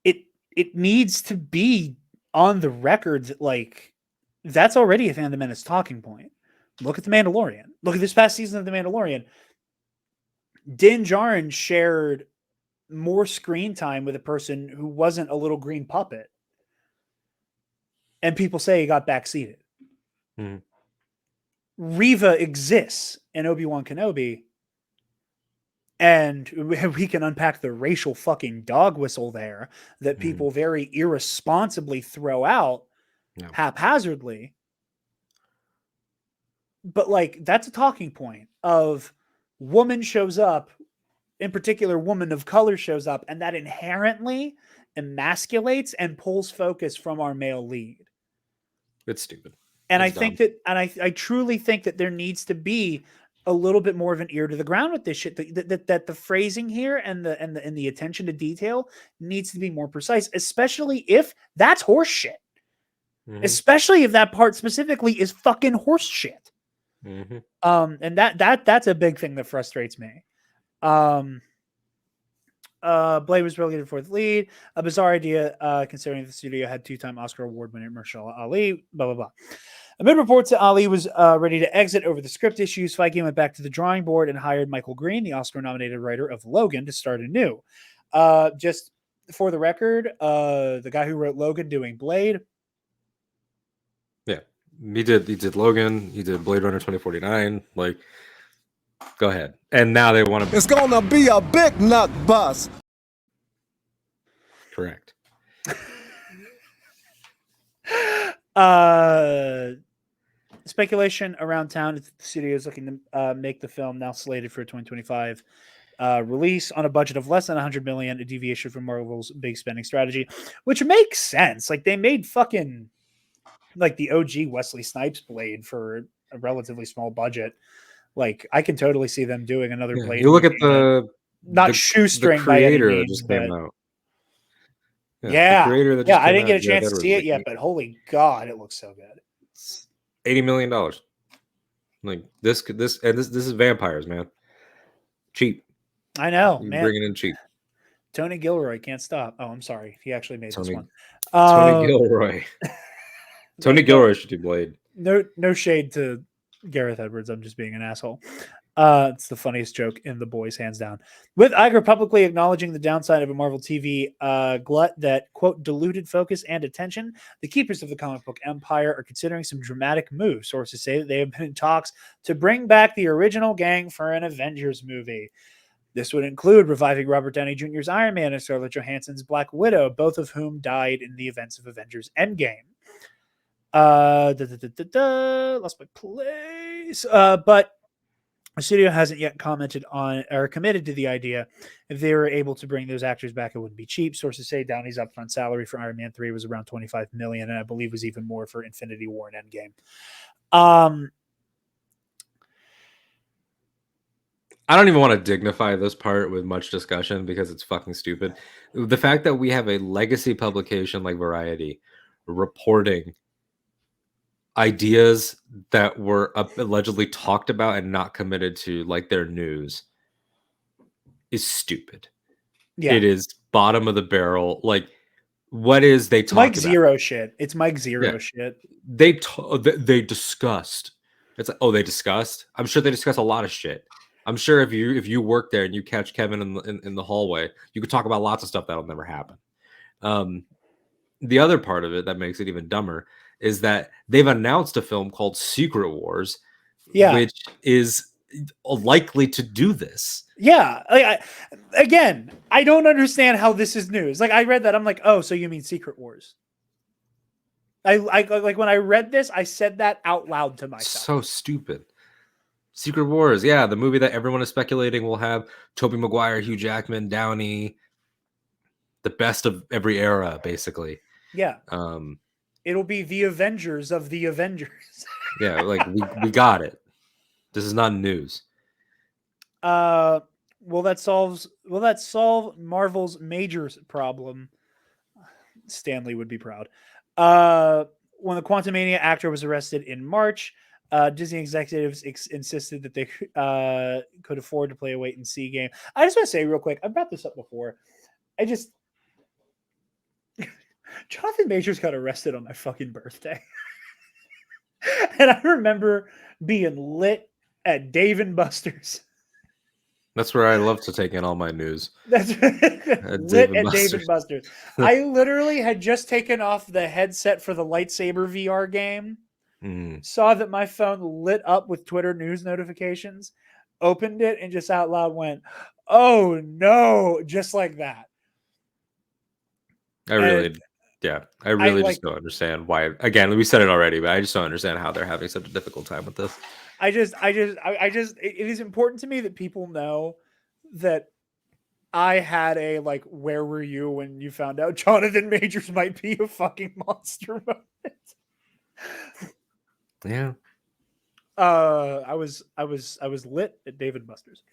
Speaker 1: It needs to be on the record that like that's already a fandom menace talking point. Look at The Mandalorian. Look at this past season of The Mandalorian. Din Djarin shared more screen time with a person who wasn't a little green puppet. And people say he got backseated.
Speaker 3: Mm-hmm.
Speaker 1: Reva exists in Obi-Wan Kenobi. And we can unpack the racial fucking dog whistle there that people very irresponsibly throw out haphazardly. But like, that's a talking point of woman shows up, in particular, woman of color shows up, and that inherently emasculates and pulls focus from our male lead.
Speaker 3: It's stupid.
Speaker 1: And I think that, and I truly think that there needs to be a little bit more of an ear to the ground with this shit. That the phrasing here and the attention to detail needs to be more precise, especially if that's horse shit. Mm-hmm. Especially if that part specifically is fucking horse shit.
Speaker 3: Mm-hmm.
Speaker 1: And that's a big thing that frustrates me. Blade was relegated 4th lead. A bizarre idea, considering the studio had 2-time Oscar award winner Mahershala Ali. Blah blah blah. Amid reports that Ali was ready to exit over the script issues, Feige went back to the drawing board and hired Michael Green, the Oscar-nominated writer of Logan, to start anew. Just for the record, the guy who wrote Logan doing Blade.
Speaker 3: Yeah, he did Logan. He did Blade Runner 2049. Like, Go ahead. And now they want to.
Speaker 5: It's gonna be a big nut bust.
Speaker 3: Correct.
Speaker 1: Speculation around town that the studio is looking to make the film, now slated for 2025 release on a budget of less than 100 million, a deviation from Marvel's big spending strategy, which makes sense. Like, they made fucking like the OG Wesley Snipes Blade for a relatively small budget. Like, I can totally see them doing another Blade.
Speaker 3: You look at
Speaker 1: not shoestring by any
Speaker 3: creator that
Speaker 1: means,
Speaker 3: just
Speaker 1: but
Speaker 3: came out.
Speaker 1: Yeah,
Speaker 3: the creator that just
Speaker 1: I
Speaker 3: came
Speaker 1: didn't get a
Speaker 3: out,
Speaker 1: chance
Speaker 3: Jared
Speaker 1: to
Speaker 3: was
Speaker 1: see it
Speaker 3: like,
Speaker 1: yet, but holy God, it looks so good.
Speaker 3: It's $80 million. Like this is vampires, man. Cheap.
Speaker 1: I know,
Speaker 3: You
Speaker 1: man.
Speaker 3: bring it in cheap.
Speaker 1: Tony Gilroy can't stop. Oh, I'm sorry. He actually made this one.
Speaker 3: Tony Gilroy. Tony Gilroy should do Blade.
Speaker 1: No shade to Gareth Edwards. I'm just being an asshole. It's the funniest joke in The Boys, hands down. With Iger publicly acknowledging the downside of a Marvel TV glut that, quote, diluted focus and attention, the keepers of the comic book empire are considering some dramatic moves. Sources say that they have been in talks to bring back the original gang for an Avengers movie. This would include reviving Robert Downey Jr.'s Iron Man and Scarlett Johansson's Black Widow, both of whom died in the events of Avengers Endgame. Lost my place. But the studio hasn't yet commented on or committed to the idea. If they were able to bring those actors back, it wouldn't be cheap. Sources say Downey's upfront salary for Iron Man 3 was around $25 million, and I believe was even more for Infinity War and Endgame.
Speaker 3: I don't even want to dignify this part with much discussion because it's fucking stupid. The fact that we have a legacy publication like Variety reporting ideas that were allegedly talked about and not committed to, like their news, is stupid.
Speaker 1: Yeah.
Speaker 3: It is bottom of the barrel. Like, what is they talk
Speaker 1: Mike
Speaker 3: about?
Speaker 1: Zero shit. It's Mike Zero shit.
Speaker 3: They discussed. It's like, oh, they discussed? I'm sure they discuss a lot of shit. I'm sure if you work there and you catch Kevin in the hallway, you could talk about lots of stuff that'll never happen. The other part of it that makes it even dumber is that they've announced a film called Secret Wars, which is likely to do this.
Speaker 1: Yeah. Again, I don't understand how this is news. Like, I read that, I'm like, oh, so you mean Secret Wars? I like when I read this, I said that out loud to myself.
Speaker 3: So stupid. Secret Wars, yeah, the movie that everyone is speculating will have Tobey Maguire, Hugh Jackman, Downey, the best of every era, basically.
Speaker 1: Yeah. It'll be the Avengers of the Avengers.
Speaker 3: Yeah, like we got it. This is not news.
Speaker 1: Will that solve Marvel's major problem? Stanley would be proud. When the Quantumania actor was arrested in March, Disney executives insisted that they could afford to play a wait-and-see game. I just want to say real quick, I brought this up before. Jonathan Majors got arrested on my fucking birthday. And I remember being lit at Dave & Buster's.
Speaker 3: That's where I love to take in all my news.
Speaker 1: That's lit at Dave & Buster's. I literally had just taken off the headset for the lightsaber VR game. Saw that my phone lit up with Twitter news notifications, opened it, and just out loud went, "Oh no!" Just like that.
Speaker 3: I really just don't understand why. Again, we said it already, but I just don't understand how they're having such a difficult time with this.
Speaker 1: It is important to me that people know that I had a like, where were you when you found out Jonathan Majors might be a fucking monster moment?
Speaker 3: Yeah.
Speaker 1: I was lit at Dave & Buster's.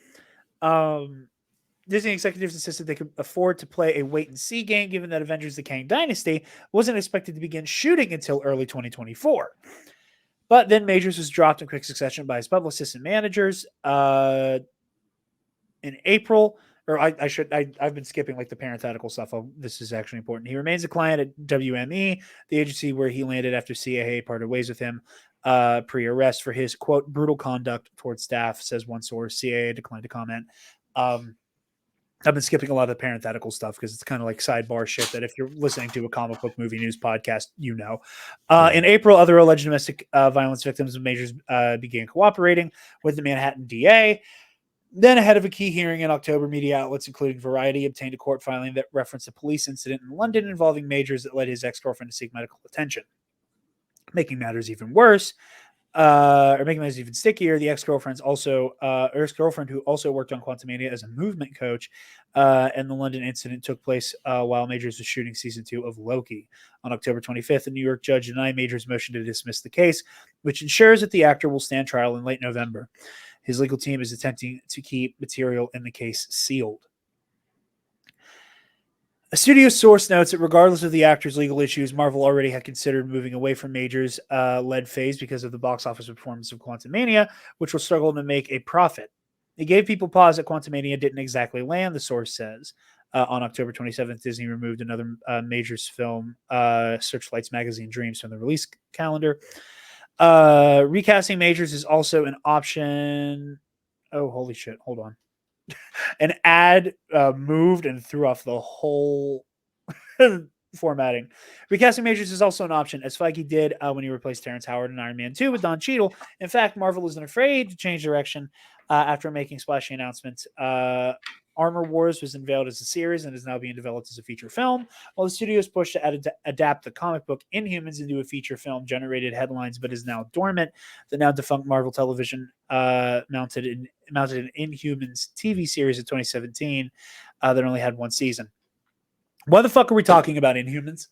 Speaker 1: Disney executives insisted they could afford to play a wait-and-see game, given that Avengers: The Kang Dynasty wasn't expected to begin shooting until early 2024. But then Majors was dropped in quick succession by his publicists and managers in April. Or I've been skipping like the parenthetical stuff. This is actually important. He remains a client at WME, the agency where he landed after CAA parted ways with him pre-arrest for his, quote, brutal conduct towards staff, says one source. CAA declined to comment. I've been skipping a lot of the parenthetical stuff because it's kind of like sidebar shit that if you're listening to a comic book movie news podcast, you know. In April, other alleged domestic violence victims of majors began cooperating with the Manhattan DA. Then, ahead of a key hearing in October, media outlets, including Variety, obtained a court filing that referenced a police incident in London involving majors that led his ex-girlfriend to seek medical attention. Making matters even worse, or making matters even stickier, the ex-girlfriend who also worked on Quantumania as a movement coach, and the London incident took place while Majors was shooting season 2 of Loki. On October 25th, a New York judge denied Majors' motion to dismiss the case, which ensures that the actor will stand trial in late November. His legal team is attempting to keep material in the case sealed. A studio source notes that regardless of the actor's legal issues, Marvel already had considered moving away from Majors' led phase because of the box office performance of Quantumania, which will struggle to make a profit. It gave people pause that Quantumania didn't exactly land, the source says. On October 27th, Disney removed another Majors film, Searchlight's Magazine Dreams, from the release calendar. Recasting Majors is also an option. Oh, holy shit. Hold on. An ad moved and threw off the whole formatting. Recasting Majors is also an option, as Feige did when he replaced Terrence Howard in Iron Man 2 with Don Cheadle. In fact, Marvel isn't afraid to change direction after making splashy announcements. Armor Wars was unveiled as a series and is now being developed as a feature film, while the studio's push to adapt the comic book Inhumans into a feature film generated headlines but is now dormant. The now defunct Marvel Television mounted an Inhumans TV series in 2017 that only had one season. Why the fuck are we talking about Inhumans?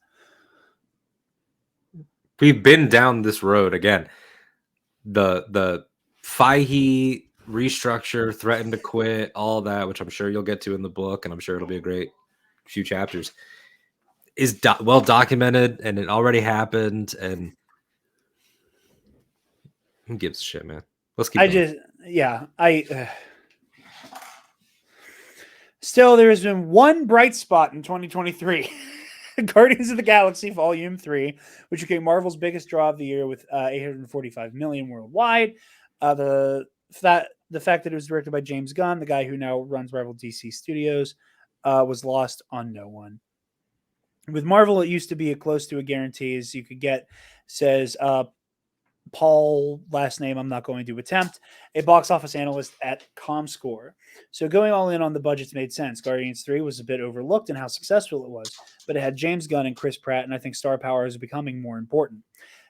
Speaker 3: We've been down this road again. The Feige restructure, threatened to quit, all that, which I'm sure you'll get to in the book, and I'm sure it'll be a great few chapters, is well documented, and it already happened. And who gives a shit, man? Let's keep going.
Speaker 1: Still, there has been one bright spot in 2023. Guardians of the Galaxy Volume 3, which became Marvel's biggest draw of the year with $845 million worldwide. The fact that it was directed by James Gunn, the guy who now runs Marvel DC Studios, was lost on no one. With Marvel, it used to be close to a guarantee, as you could get, says Paul, last name I'm not going to attempt, a box office analyst at ComScore. So going all in on the budgets made sense. Guardians 3 was a bit overlooked in how successful it was, but it had James Gunn and Chris Pratt, and I think star power is becoming more important.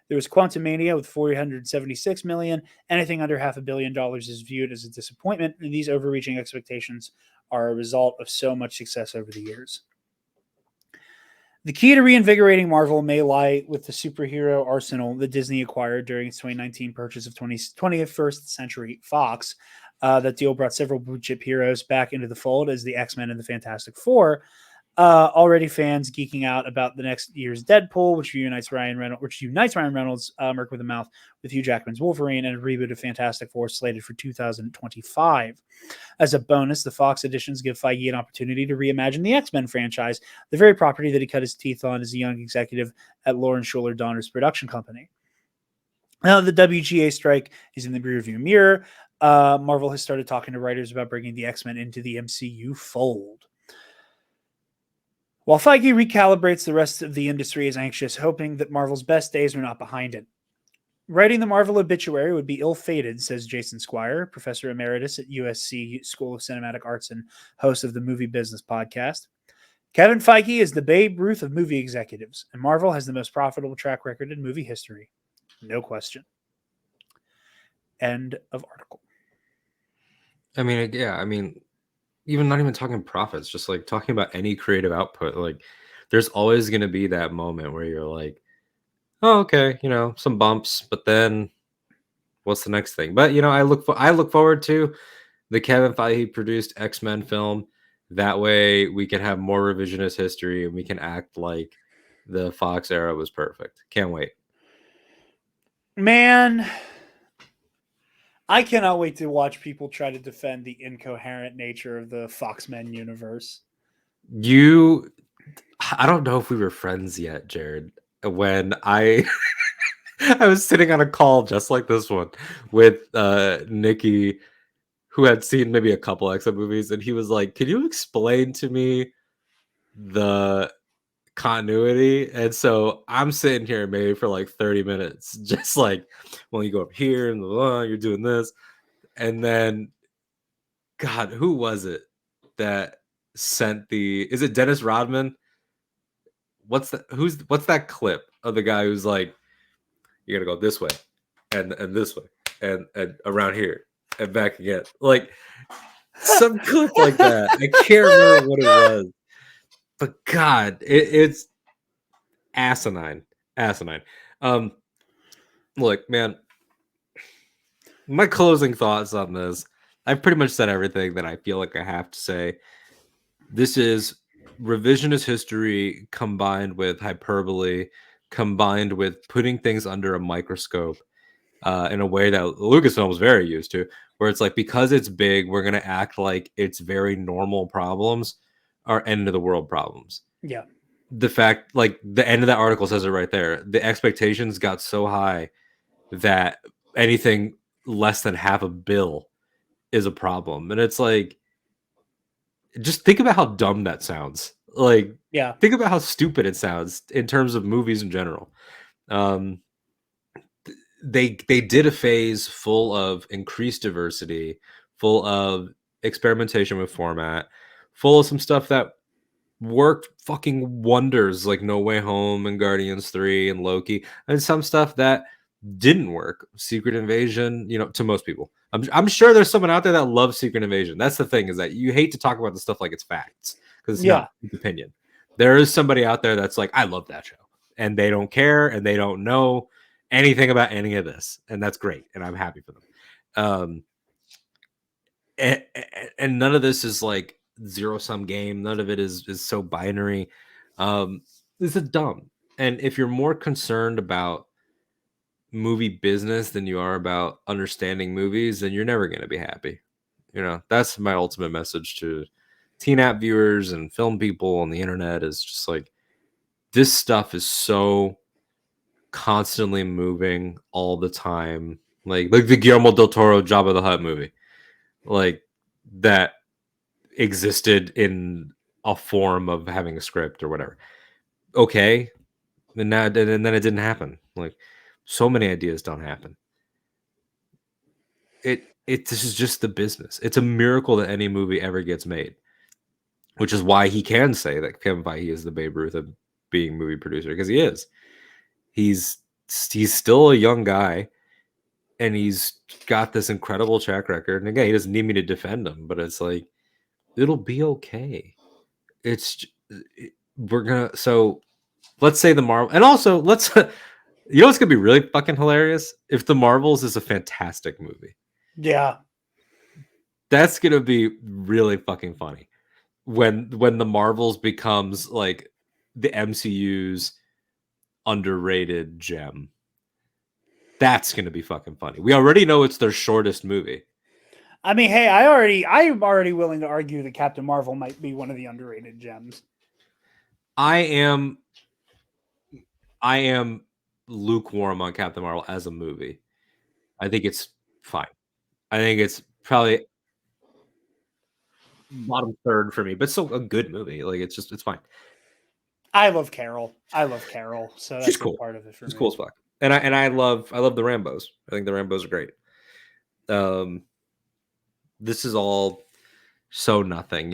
Speaker 1: There was Quantumania with $476 million. Anything under $500 million is viewed as a disappointment, and these overreaching expectations are a result of so much success over the years. The key to reinvigorating Marvel may lie with the superhero arsenal that Disney acquired during its 2019 purchase of 21st Century Fox. That deal brought several blue chip heroes back into the fold as the X-Men and the Fantastic Four. Already fans geeking out about the next year's Deadpool, which unites Ryan Reynolds, Merc with a Mouth, with Hugh Jackman's Wolverine, and a reboot of Fantastic Four slated for 2025. As a bonus, the Fox editions give Feige an opportunity to reimagine the X-Men franchise, the very property that he cut his teeth on as a young executive at Lauren Schuler Donner's production company. Now the WGA strike is in the rearview mirror. Marvel has started talking to writers about bringing the X-Men into the MCU fold. While Feige recalibrates, the rest of the industry is anxious, hoping that Marvel's best days are not behind it. Writing the Marvel obituary would be ill-fated, says Jason Squire, professor emeritus at USC School of Cinematic Arts and host of the Movie Business podcast. Kevin Feige is the Babe Ruth of movie executives, and Marvel has the most profitable track record in movie history. No question. End of article.
Speaker 3: Even not even talking profits, just like talking about any creative output, like there's always going to be that moment where you're like, oh, okay, some bumps, but then what's the next thing? But I look forward to the Kevin Feige produced X-Men film. That way we can have more revisionist history and we can act like the Fox era was perfect. Can't wait.
Speaker 1: Man, I cannot wait to watch people try to defend the incoherent nature of the Fox-Men universe.
Speaker 3: I don't know if we were friends yet, Jared, when I was sitting on a call just like this one with Nikki, who had seen maybe a couple X-Men movies, and he was like, "Can you explain to me the continuity?" And so I'm sitting here maybe for like 30 minutes, just like, well, you go up here and you're doing this, and then God, who was it that sent the? Is it Dennis Rodman? What's that clip of the guy who's like, "You gotta go this way, and this way, and around here, and back again," like some clip like that. I can't remember what it was, but God, it's asinine, asinine. Look, man, my closing thoughts on this. I've pretty much said everything that I feel like I have to say. This is revisionist history combined with hyperbole, combined with putting things under a microscope in a way that Lucasfilm was very used to, where it's like, because it's big, we're going to act like it's very normal problems are end of the world problems.
Speaker 1: Yeah.
Speaker 3: The fact, like the end of that article says it right there, the expectations got so high that anything less than half a bill is a problem. And it's like, just think about how dumb that sounds. Like,
Speaker 1: Yeah.
Speaker 3: think about how stupid it sounds in terms of movies in general. They did a phase full of increased diversity, full of experimentation with format, full of some stuff that worked fucking wonders, like No Way Home and Guardians 3 and Loki, and some stuff that didn't work. Secret Invasion, to most people. I'm sure there's someone out there that loves Secret Invasion. That's the thing, is that you hate to talk about the stuff like it's facts, because it's not, it's opinion. There is somebody out there that's like, I love that show, and they don't care and they don't know anything about any of this, and that's great, and I'm happy for them. And none of this is like zero-sum game. None of it is so binary. This is dumb. And if you're more concerned about movie business than you are about understanding movies, then you're never going to be happy. That's my ultimate message to teen app viewers and film people on the internet, is just like, this stuff is so constantly moving all the time. Like the Guillermo del Toro Jabba the Hutt movie, like that existed in a form of having a script or whatever. Okay. And then it didn't happen. Like, so many ideas don't happen. This is just the business. It's a miracle that any movie ever gets made, which is why he can say that Kevin Feige is the Babe Ruth of being movie producer, because he is. He's still a young guy, and he's got this incredible track record. And again, he doesn't need me to defend him, but it's like, it'll be okay. So let's say the Marvel, and also let's, what's gonna be really fucking hilarious? If the Marvels is a fantastic movie.
Speaker 1: Yeah.
Speaker 3: That's gonna be really fucking funny when the Marvels becomes like the MCU's underrated gem. That's gonna be fucking funny. We already know it's their shortest movie.
Speaker 1: I mean, hey, I'm already willing to argue that Captain Marvel might be one of the underrated gems.
Speaker 3: I am lukewarm on Captain Marvel as a movie. I think it's fine. I think it's probably bottom third for me, but still a good movie. Like, it's fine.
Speaker 1: I love Carol. So that's
Speaker 3: She's cool.
Speaker 1: Part of it for me.
Speaker 3: She's cool as fuck. And I love the Rambos. I think the Rambos are great. This is all so nothing.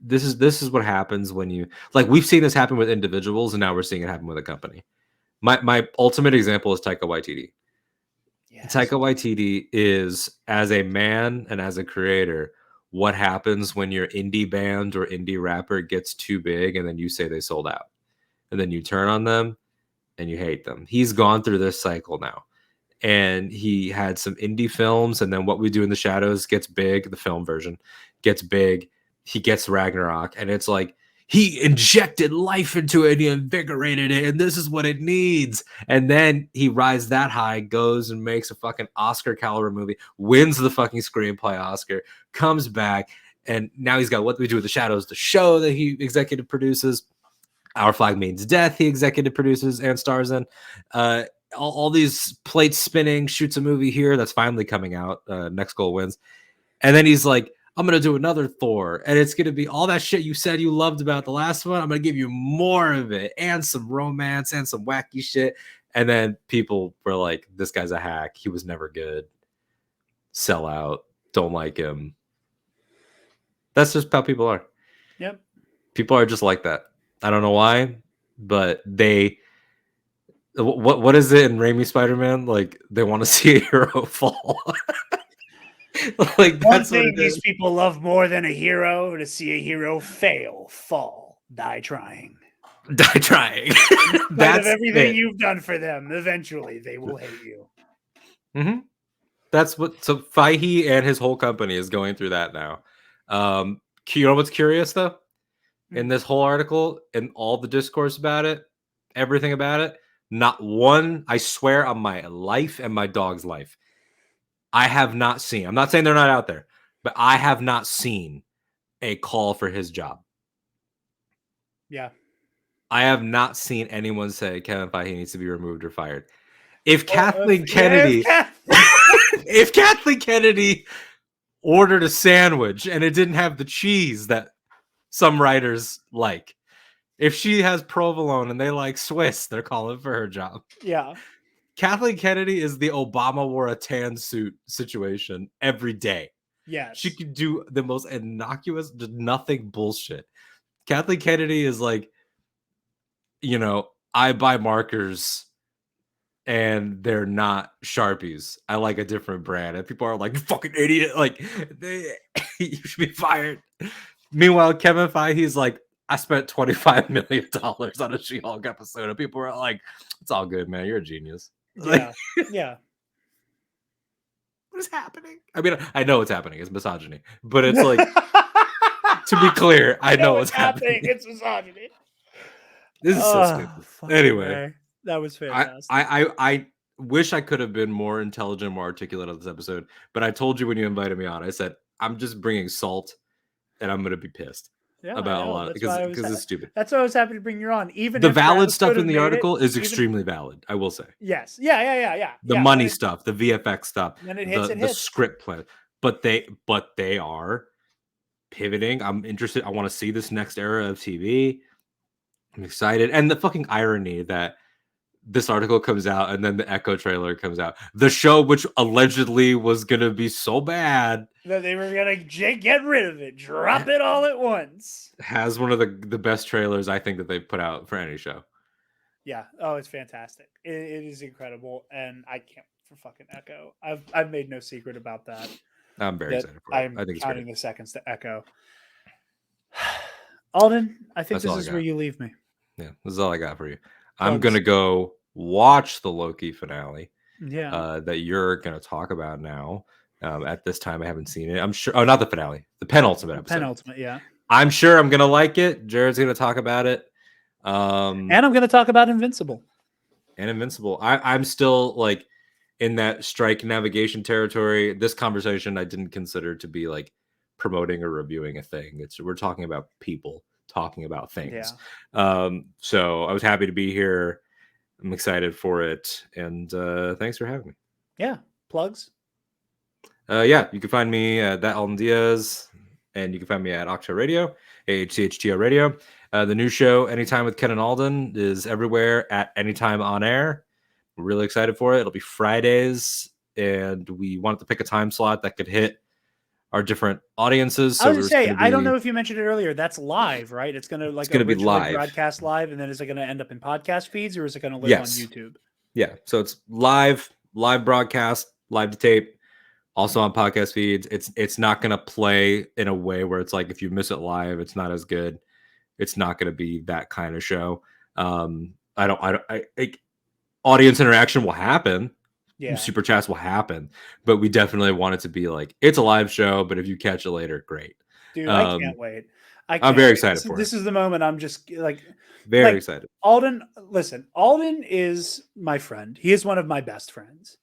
Speaker 3: This is what happens when you, like, we've seen this happen with individuals, and now we're seeing it happen with a company. My ultimate example is Taika Waititi. Yes. Taika Waititi is, as a man and as a creator, what happens when your indie band or indie rapper gets too big and then you say they sold out, and then you turn on them and you hate them. He's gone through this cycle now, and he had some indie films, and then What We Do in the Shadows gets big. The film version gets big. He gets Ragnarok, and it's like, he injected life into it, he invigorated it, and this is what it needs. And then he rides that high, goes and makes a fucking Oscar caliber movie, wins the fucking screenplay Oscar, comes back, and now he's got What We Do with the Shadows, the show that he executive produces. Our Flag Means Death, he executive produces and stars in. All these plates spinning, shoots a movie here that's finally coming out. Next Goal Wins. And then he's like, I'm going to do another Thor. And it's going to be all that shit you said you loved about the last one. I'm going to give you more of it and some romance and some wacky shit. And then people were like, this guy's a hack. He was never good. Sell out. Don't like him. That's just how people are.
Speaker 1: Yep.
Speaker 3: People are just like that. I don't know why, but what is it in Raimi Spider-Man? Like, they want to see a hero fall. Like,
Speaker 1: One
Speaker 3: that's what
Speaker 1: thing
Speaker 3: it
Speaker 1: these
Speaker 3: is.
Speaker 1: people love more than a hero to see a hero fail, fall, die trying.
Speaker 3: Die trying.
Speaker 1: In spite
Speaker 3: That's
Speaker 1: of everything
Speaker 3: it.
Speaker 1: you've done for them, eventually they will hate you.
Speaker 3: Mm-hmm. That's what. So Fahey and his whole company is going through that now. You know what's curious though? In this whole article and all the discourse about it, everything about it, not one. I swear on my life and my dog's life, I have not seen. I'm not saying they're not out there, but I have not seen a call for his job.
Speaker 1: Yeah.
Speaker 3: I have not seen anyone say Kevin Feige needs to be removed or fired. If Kathleen Kennedy, if Kathleen Kennedy ordered a sandwich and it didn't have the cheese that some writers like, if she has provolone and they like Swiss, they're calling for her job.
Speaker 1: Yeah.
Speaker 3: Kathleen Kennedy is the Obama wore a tan suit situation every day.
Speaker 1: Yes.
Speaker 3: She could do the most innocuous, just nothing bullshit. Kathleen Kennedy is like, I buy markers and they're not Sharpies. I like a different brand. And people are like, you fucking idiot. Like, you should be fired. Meanwhile, Kevin Feige's like, I spent $25 million on a She-Hulk episode. And people are like, it's all good, man. You're a genius.
Speaker 1: Yeah. Yeah.
Speaker 3: What is happening? I mean, I know what's happening. It's misogyny. But it's like, to be clear, I know what's happening.
Speaker 1: It's misogyny.
Speaker 3: This is so stupid. Anyway.
Speaker 1: Man. That was fantastic.
Speaker 3: I wish I could have been more intelligent, more articulate on this episode. But I told you when you invited me on, I said, I'm just bringing salt and I'm going to be pissed about a lot of because it's stupid.
Speaker 1: That's why I was happy to bring you on. Even
Speaker 3: the
Speaker 1: if
Speaker 3: valid
Speaker 1: Travis
Speaker 3: stuff in the
Speaker 1: made
Speaker 3: article is extremely valid, I will say.
Speaker 1: Yes. Yeah.
Speaker 3: The money stuff, the VFX stuff,
Speaker 1: When it hits,
Speaker 3: the script plan. But they are pivoting. I'm interested. I want to see this next era of TV. I'm excited. And the fucking irony that this article comes out and then the Echo trailer comes out. The show, which allegedly was going to be so bad
Speaker 1: that they were going to get rid of it, drop it all at once,
Speaker 3: has one of the best trailers I think that they've put out for any show.
Speaker 1: Yeah. Oh, it's fantastic. It is incredible. And I can't for fucking Echo. I've made no secret about that.
Speaker 3: I'm very excited for it.
Speaker 1: I'm
Speaker 3: I think it's
Speaker 1: counting
Speaker 3: great.
Speaker 1: the seconds to Echo. Alden, I think
Speaker 3: That's
Speaker 1: this is where you leave me.
Speaker 3: Yeah, this is all I got for you. I'm going to go watch the Loki finale that you're going to talk about now. At this time, I haven't seen it. I'm sure. Oh, not the finale. The penultimate episode.
Speaker 1: Penultimate, yeah.
Speaker 3: I'm sure I'm going to like it. Jared's going to talk about it.
Speaker 1: And I'm going to talk about Invincible.
Speaker 3: I'm still like in that strike navigation territory. This conversation I didn't consider to be like promoting or reviewing a thing. We're talking about people talking about things.
Speaker 1: Yeah.
Speaker 3: So I was happy to be here. I'm excited for it. And thanks for having me.
Speaker 1: Yeah. Plugs?
Speaker 3: Yeah, you can find me at that Alden Diaz, and you can find me at Octo Radio, AHCHTO Radio. The new show, Anytime with Ken and Alden, is everywhere at Anytime on Air. We're really excited for it. It'll be Fridays, and we wanted to pick a time slot that could hit our different audiences. So
Speaker 1: I was going to say, I don't know if you mentioned it earlier. That's live, right? It's going to be
Speaker 3: live,
Speaker 1: broadcast live, and then is it going to end up in podcast feeds, or is it going to live on YouTube?
Speaker 3: Yeah, so it's live broadcast, live to tape. Also on podcast feeds. It's not going to play in a way where it's like if you miss it live, it's not as good. It's not going to be that kind of show. Audience interaction will happen.
Speaker 1: Yeah.
Speaker 3: Super chats will happen, but we definitely want it to be like it's a live show. But if you catch it later, great.
Speaker 1: Dude, I can't wait.
Speaker 3: I'm very excited for it.
Speaker 1: This is the moment. I'm just
Speaker 3: very excited.
Speaker 1: Alden, listen. Alden is my friend. He is one of my best friends,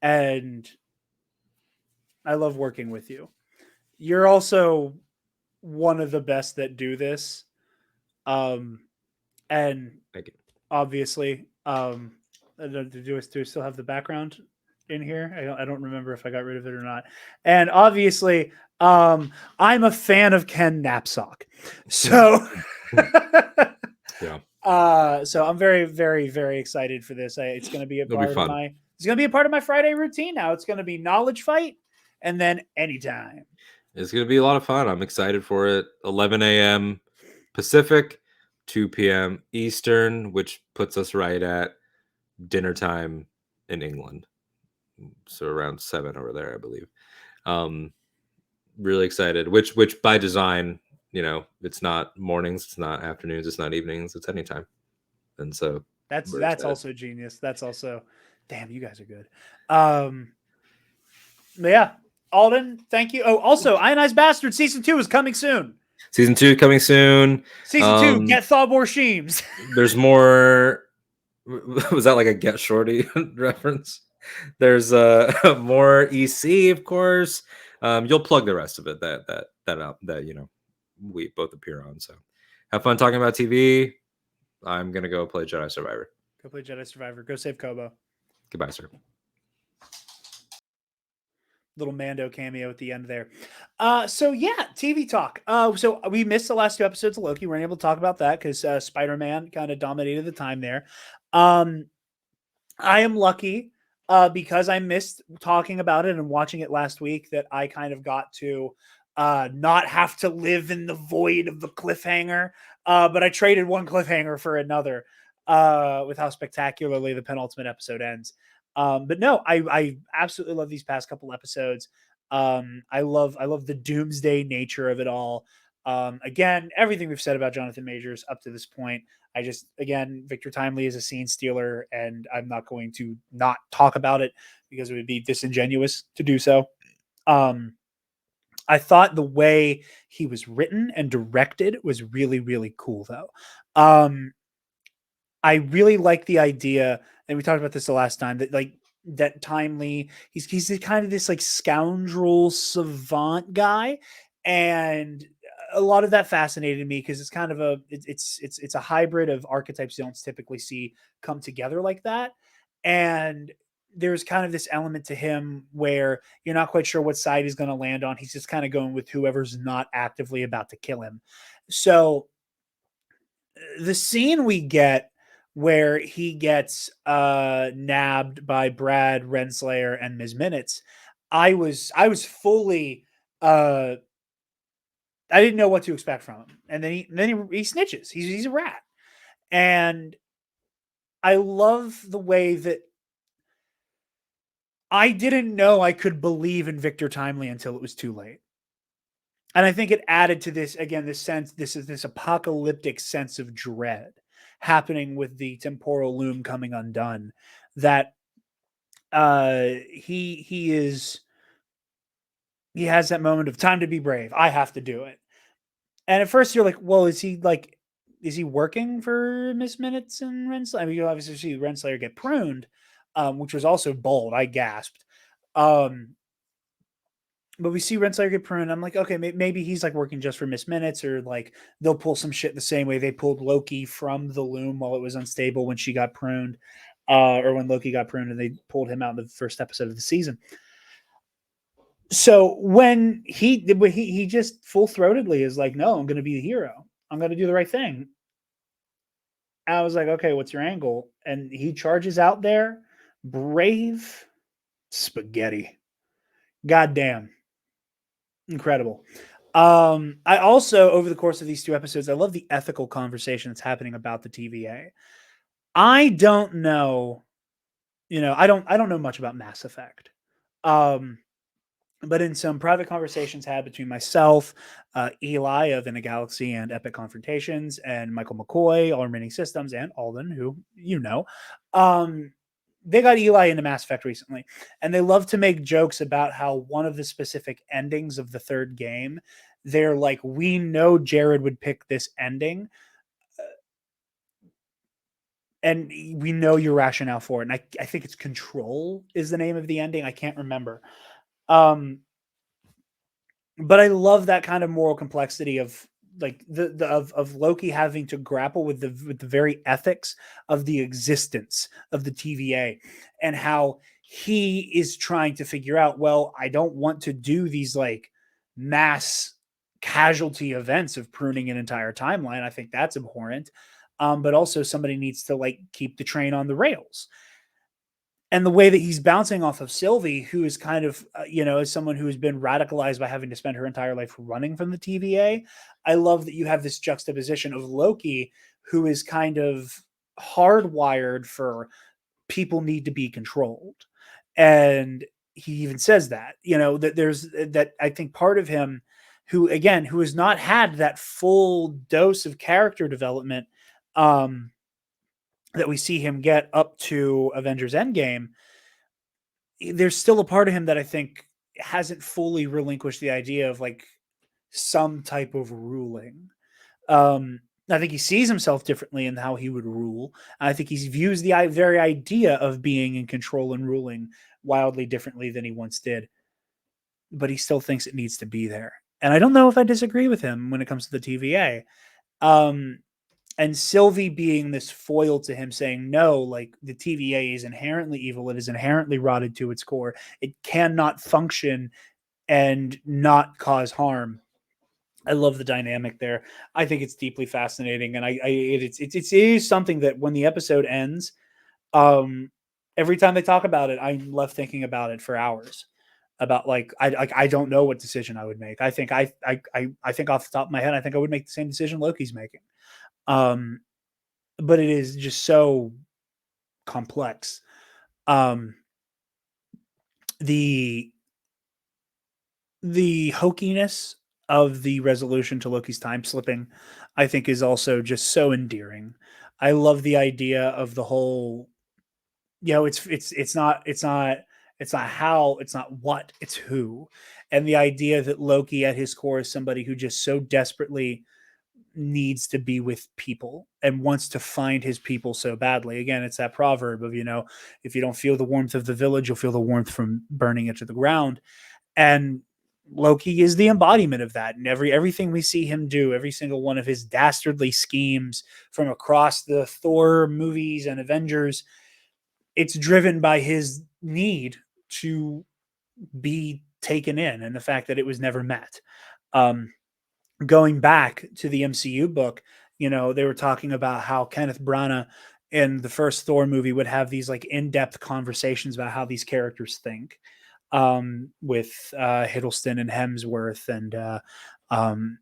Speaker 1: and I love working with you. You're also one of the best that do this. And
Speaker 3: thank you.
Speaker 1: Obviously, do I still have the background in here. I don't remember if I got rid of it or not. And obviously, I'm a fan of Ken Knapsack. So
Speaker 3: Yeah.
Speaker 1: so I'm very, very, very excited for this. It's going to be a
Speaker 3: It'll be
Speaker 1: part of
Speaker 3: fun.
Speaker 1: it's going to be a part of my Friday routine now. It's going to be knowledge fight and then anytime.
Speaker 3: It's going to be a lot of fun. I'm excited for it. 11 a.m. Pacific, 2 p.m. Eastern, which puts us right at dinner time in England. So around 7 over there, I believe. Really excited. Which by design, it's not mornings, it's not afternoons, it's not evenings, it's anytime. And so
Speaker 1: That's also genius. That's also, damn, you guys are good. But yeah, Alden, thank you. Oh, also, Ionized Bastard season 2 is coming soon.
Speaker 3: Season 2 coming soon.
Speaker 1: Season 2, get Thaw more Sheems.
Speaker 3: There's more. Was that like a Get Shorty reference? There's more EC, of course. You'll plug the rest of it that we both appear on. So have fun talking about TV. I'm gonna go play Jedi Survivor.
Speaker 1: Go play Jedi Survivor. Go save Kobo.
Speaker 3: Goodbye, sir.
Speaker 1: Little Mando cameo at the end there. So yeah, TV talk. So we missed the last 2 episodes of Loki. We weren't able to talk about that because Spider-Man kind of dominated the time there. I am lucky because I missed talking about it and watching it last week that I kind of got to not have to live in the void of the cliffhanger. But I traded one cliffhanger for another with how spectacularly the penultimate episode ends. But no, I absolutely love these past couple episodes. I love the doomsday nature of it all. Again, everything we've said about Jonathan Majors up to this point. Victor Timely is a scene stealer, and I'm not going to not talk about it because it would be disingenuous to do so. I thought the way he was written and directed was really, really cool, though. I really like the idea, and we talked about this the last time, that Timely, he's kind of this like scoundrel savant guy, and a lot of that fascinated me because it's kind of it's a hybrid of archetypes you don't typically see come together like that. And there's kind of this element to him where you're not quite sure what side he's going to land on. He's just kind of going with whoever's not actively about to kill him. So the scene we get where he gets nabbed by Brad Renslayer and Ms. Minutes, I was fully I didn't know what to expect from him. And then he snitches. He's a rat. And I love the way that I didn't know I could believe in Victor Timely until it was too late. And I think it added to this, again, this apocalyptic sense of dread happening with the temporal loom coming undone, that he has that moment of time to be brave. I have to do it. And at first you're like, well, is he working for Miss Minutes and Renslayer? I mean, you obviously see Renslayer get pruned, which was also bold. I gasped. But we see Renslayer get pruned. I'm like, okay, maybe he's like working just for Miss Minutes, or like they'll pull some shit the same way they pulled Loki from the loom while it was unstable when she got pruned, or when Loki got pruned and they pulled him out in the first episode of the season. So when he just full-throatedly is like, no, I'm going to be the hero. I'm going to do the right thing. I was like, okay, what's your angle? And he charges out there, brave spaghetti. Goddamn. Incredible. I also, over the course of these 2 episodes, I love the ethical conversation that's happening about the TVA. I don't know, I don't know much about Mass Effect. But in some private conversations had between myself, Eli of In a Galaxy and Epic Confrontations, and Michael McCoy, All Remaining Systems, and Alden, who they got Eli into Mass Effect recently, and they love to make jokes about how one of the specific endings of the 3rd game, they're like, we know Jarod would pick this ending, and we know your rationale for it. And I think it's Control is the name of the ending. I can't remember. But I love that kind of moral complexity of like of Loki having to grapple with the very ethics of the existence of the TVA, and how he is trying to figure out, well, I don't want to do these like mass casualty events of pruning an entire timeline. I think that's abhorrent. But also somebody needs to like keep the train on the rails. And the way that he's bouncing off of Sylvie, who is kind of, as someone who has been radicalized by having to spend her entire life running from the TVA, I love that you have this juxtaposition of Loki, who is kind of hardwired for people need to be controlled. And he even says that, that there's that I think part of him who has not had that full dose of character development that we see him get up to Avengers Endgame, there's still a part of him that I think hasn't fully relinquished the idea of like some type of ruling. I think he sees himself differently in how he would rule. I think he views the very idea of being in control and ruling wildly differently than he once did. But he still thinks it needs to be there. And I don't know if I disagree with him when it comes to the TVA. And Sylvie being this foil to him saying, no, like the TVA is inherently evil. It is inherently rotted to its core. It cannot function and not cause harm. I love the dynamic there. I think it's deeply fascinating. And it is something that when the episode ends, every time they talk about it, I'm left thinking about it for hours. About like I don't know what decision I would make. I think I think off the top of my head, I think I would make the same decision Loki's making. But it is just so complex. The hokiness of the resolution to Loki's time slipping, I think, is also just so endearing. I love the idea of the whole, it's not how, it's not what, it's who. And the idea that Loki at his core is somebody who just so desperately needs to be with people and wants to find his people so badly. Again, it's that proverb of, if you don't feel the warmth of the village, you'll feel the warmth from burning it to the ground. And Loki is the embodiment of that. And everything we see him do, every single one of his dastardly schemes from across the Thor movies and Avengers, it's driven by his need to be taken in and the fact that it was never met. Going back to the MCU book, they were talking about how Kenneth Branagh in the first Thor movie would have these like in-depth conversations about how these characters think, with Hiddleston and Hemsworth and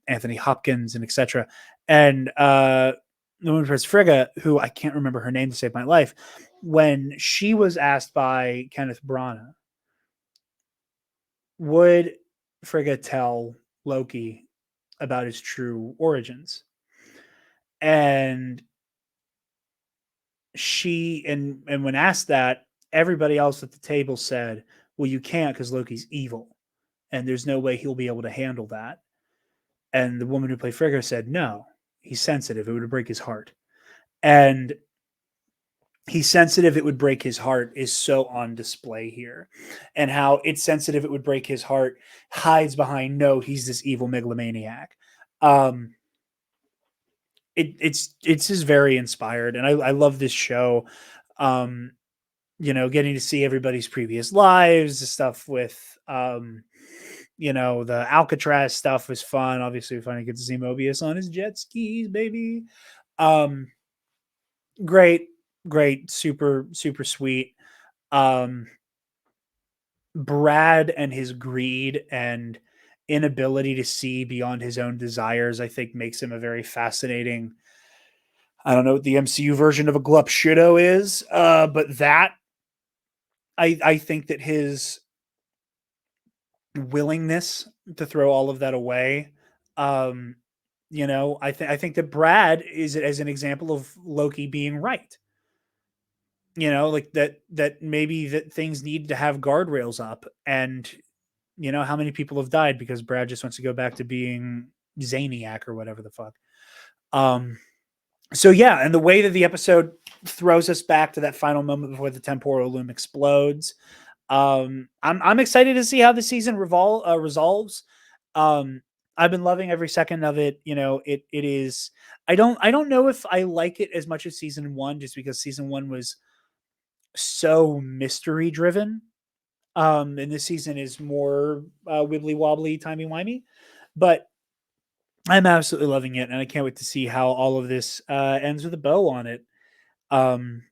Speaker 1: Anthony Hopkins and etc. And the woman Prince Frigga, who I can't remember her name to save my life, when she was asked by Kenneth Branagh, would Frigga tell Loki about his true origins? And she and when asked that, everybody else at the table said, well, you can't because Loki's evil and there's no way he'll be able to handle that. And the woman who played Frigga said, no, he's sensitive, it would break his heart. And he's sensitive, it would break his heart is so on display here. And how it's sensitive, it would break his heart hides behind, no, he's this evil megalomaniac. It's just very inspired, and I love this show. Getting to see everybody's previous lives, the stuff with the Alcatraz stuff was fun. Obviously, we finally get to see Mobius on his jet skis, baby. Great, super, super sweet. Brad and his greed and inability to see beyond his own desires, I think, makes him a very fascinating. I don't know what the MCU version of a glup shido is, but that I think that his willingness to throw all of that away, I think that Brad is as an example of Loki being right. Like that maybe that things need to have guardrails up, and how many people have died because Brad just wants to go back to being Zaniac or whatever the fuck. So yeah, and the way that the episode throws us back to that final moment before the temporal loom explodes, I'm excited to see how the season resolves. I've been loving every second of it. It is. I don't know if I like it as much as season one, just because season one was so mystery driven. And this season is more wibbly wobbly, timey wimey, but I'm absolutely loving it, and I can't wait to see how all of this ends with a bow on it. Um,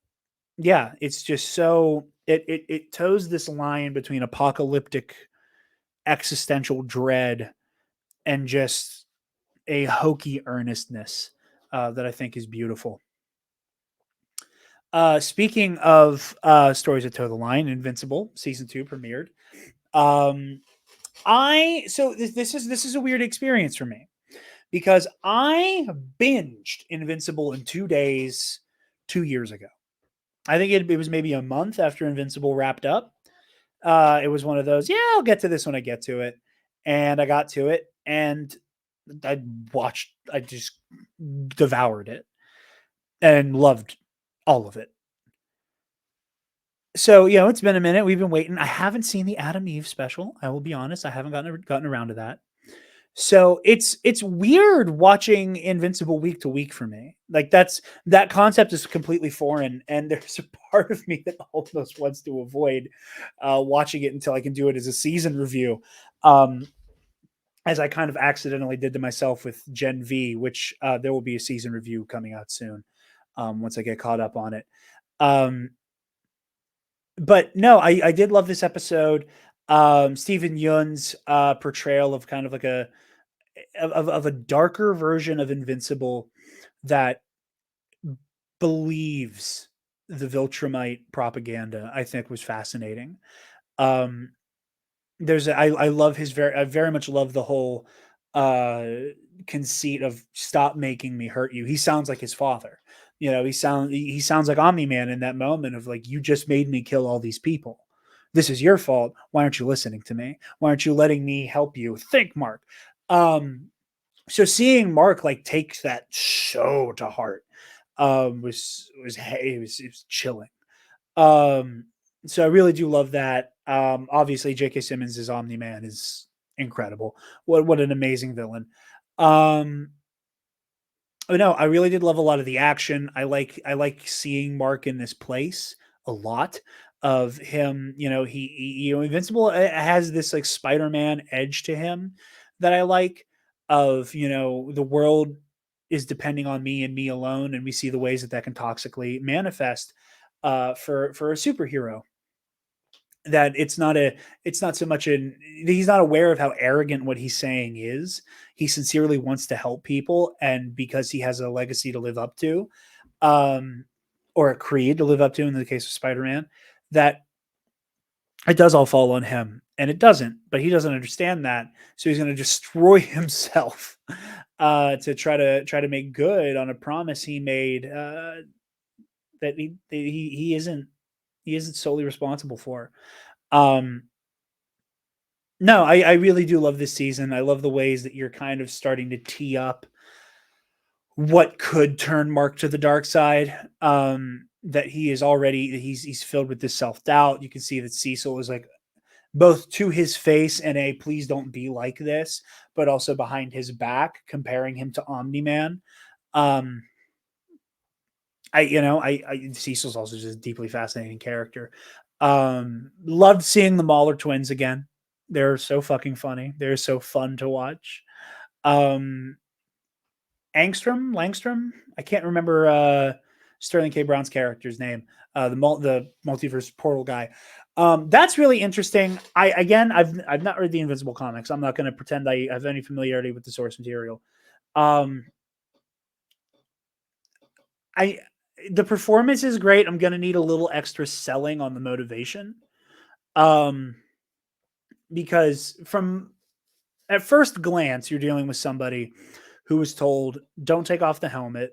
Speaker 1: yeah, it's just so it toes this line between apocalyptic existential dread and just a hokey earnestness that I think is beautiful. Speaking of stories that toe the line, Invincible season 2 premiered. This is a weird experience for me because I binged Invincible in 2 days 2 years ago. I think it was maybe a month after Invincible wrapped up. It was one of those, yeah, I'll get to this when I get to it. And I got to it and I just devoured it and loved all of it. So, it's been a minute. We've been waiting. I haven't seen the Adam Eve special. I will be honest. I haven't gotten around to that. So it's weird watching Invincible week to week for me. Like that concept is completely foreign, and there's a part of me that almost wants to avoid watching it until I can do it as a season review, as I kind of accidentally did to myself with Gen V, which there will be a season review coming out soon once I get caught up on it. But no, I did love this episode. Stephen Yeun's portrayal of kind of like of a darker version of Invincible that believes the Viltrumite propaganda, I think was fascinating. I love I very much love the whole conceit of stop making me hurt you. He sounds like his father. He sounds like Omni-Man in that moment of like, you just made me kill all these people. This is your fault. Why aren't you listening to me? Why aren't you letting me help you? Think, Mark. So seeing Mark like take that so to heart was chilling. So I really do love that. Obviously J.K. Simmons' Omni-Man is incredible. What an amazing villain. No, I really did love a lot of the action. I like seeing Mark in this place a lot of him. He Invincible has this like Spider-Man edge to him that I like. Of the world is depending on me and me alone, and we see the ways that can toxically manifest for a superhero. That it's not so much he's not aware of how arrogant what he's saying is. He sincerely wants to help people, and because he has a legacy to live up to, or a creed to live up to in the case of Spider-Man, that it does all fall on him, and it doesn't, but he doesn't understand that. So he's going to destroy himself to try to make good on a promise he made that he isn't solely responsible for. No, I really do love this season. I love the ways that you're kind of starting to tee up what could turn Mark to the dark side. That he's filled with this self-doubt. You can see that Cecil is like both to his face and a please don't be like this, but also behind his back, comparing him to Omni-Man. Cecil's also just a deeply fascinating character. Loved seeing the Mauler twins again. They're so fucking funny. They're so fun to watch. Langstrom. I can't remember Sterling K. Brown's character's name. The multiverse portal guy. That's really interesting. I've not read the Invincible comics. I'm not going to pretend I have any familiarity with the source material. The performance is great. I'm going to need a little extra selling on the motivation. Because from at first glance, you're dealing with somebody who was told, don't take off the helmet.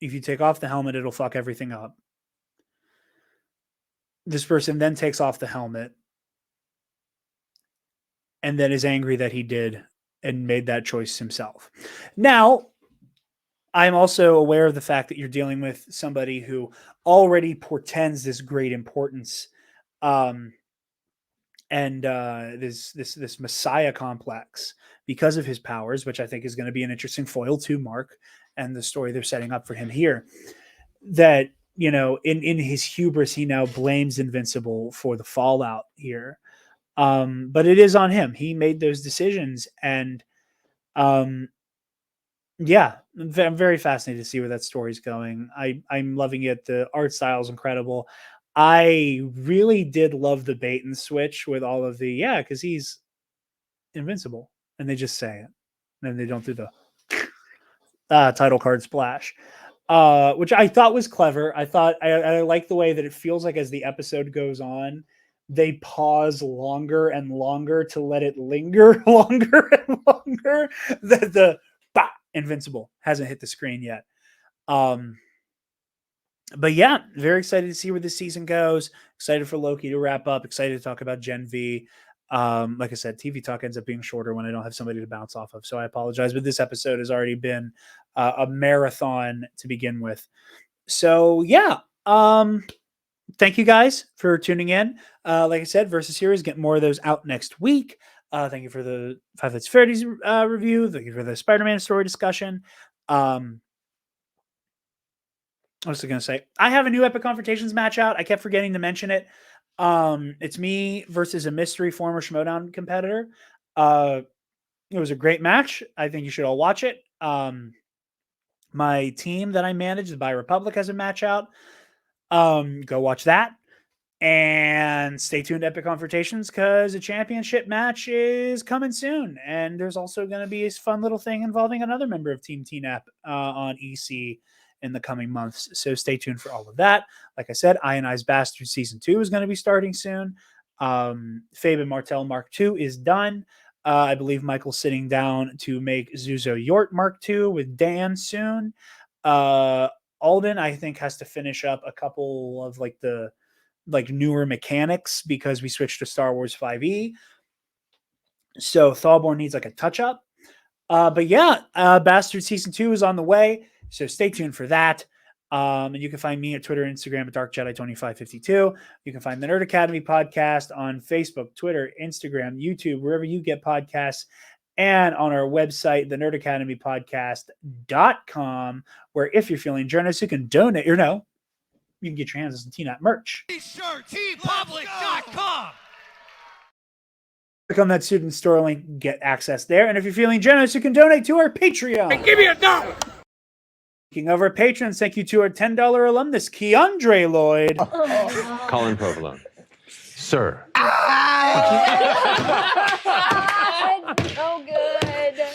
Speaker 1: If you take off the helmet, it'll fuck everything up. This person then takes off the helmet and then is angry that he did and made that choice himself. Now, I'm also aware of the fact that you're dealing with somebody who already portends this great importance, and this messiah complex because of his powers, which I think is going to be an interesting foil to Mark and the story they're setting up for him here. That in his hubris, he now blames Invincible for the fallout here. But it is on him. He made those decisions, and yeah, I'm very fascinated to see where that story's going. I'm loving it. The art style is incredible. I really did love the bait and switch with all of the because he's invincible, and they just say it, and they don't do the title card splash, which I thought was clever. I thought I like the way that it feels like as the episode goes on, they pause longer and longer to let it linger longer and longer. That the Invincible hasn't hit the screen yet. But yeah, very excited to see where this season goes. Excited for Loki to wrap up. Excited to talk about Gen V. Like I said, TV talk ends up being shorter when I don't have somebody to bounce off of. So I apologize, but this episode has already been a marathon to begin with. So yeah, thank you guys for tuning in. Like I said, Versus Heroes, get more of those out next week. Thank you for the Five Nights at Freddy's review. Thank you for the Spider-Man story discussion. What was I going to say? I have a new Epic Confrontations match out. I kept forgetting to mention it. It's me versus a mystery former Schmodown competitor. It was a great match. I think you should all watch it. My team that I manage, the By Republic, has a match out. Go watch that. And stay tuned to Epic Confrontations because a championship match is coming soon. And there's also going to be a fun little thing involving another member of Team TNAP on EC in the coming months. So stay tuned for all of that. Like I said, Ionized Bastard Season 2 is going to be starting soon. Fabe and Martel Mark II is done. I believe Michael's sitting down to make Zuzo Yort Mark II with Dan soon. Alden, I think, has to finish up a couple of the newer mechanics because we switched to Star Wars 5e. So Thalborn needs a touch up. But yeah, Bastard Season 2 is on the way. So stay tuned for that. And you can find me at Twitter and Instagram at DarkJedi2552. You can find the Nerd Academy podcast on Facebook, Twitter, Instagram, YouTube, wherever you get podcasts, and on our website, thenerdacademypodcast.com, where if you're feeling generous, you can donate, you can get your hands on some TNAT merch.
Speaker 6: T-public.com.
Speaker 1: Click on that student store link, get access there. And if you're feeling generous, you can donate to our Patreon.
Speaker 6: Hey, give me $1.
Speaker 1: Speaking of our patrons, thank you to our $10 alumnus, Keandre Lloyd.
Speaker 7: Colin Provolone. Sir.
Speaker 8: So good.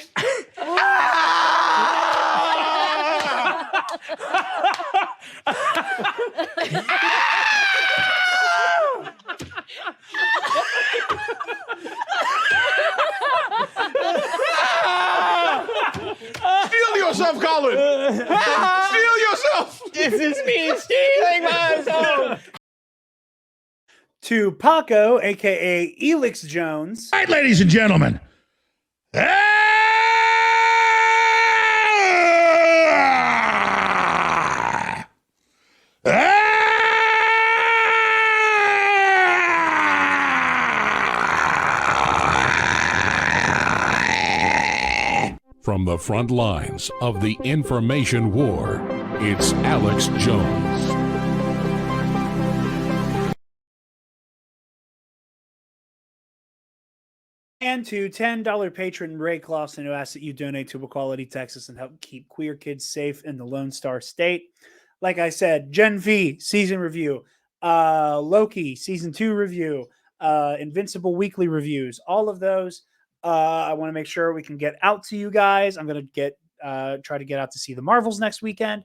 Speaker 6: Steal yourself, Colin! Steal yourself!
Speaker 7: This is me stealing myself!
Speaker 1: To Paco, a.k.a. Elix Jones.
Speaker 6: All right, ladies and gentlemen.
Speaker 9: From the front lines of the information war, it's Alex Jones.
Speaker 1: And to $10 patron Ray Clausen, who asks that you donate to Equality Texas and help keep queer kids safe in the Lone Star State. Like I said, Gen V season review, Loki season 2 review, Invincible weekly reviews, all of those. I want to make sure we can get out to you guys. I'm going to try to get out to see the Marvels next weekend.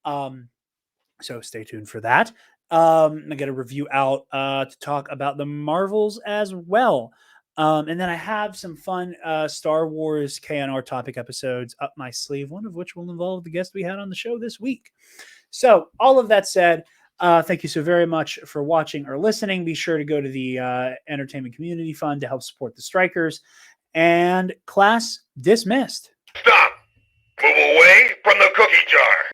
Speaker 1: So stay tuned for that. I get a review out to talk about the Marvels as well. And then I have some fun Star Wars KNR topic episodes up my sleeve, one of which will involve the guest we had on the show this week. So all of that said, thank you so very much for watching or listening. Be sure to go to the Entertainment Community Fund to help support the strikers. And class dismissed.
Speaker 10: Stop! Move away from the cookie jar.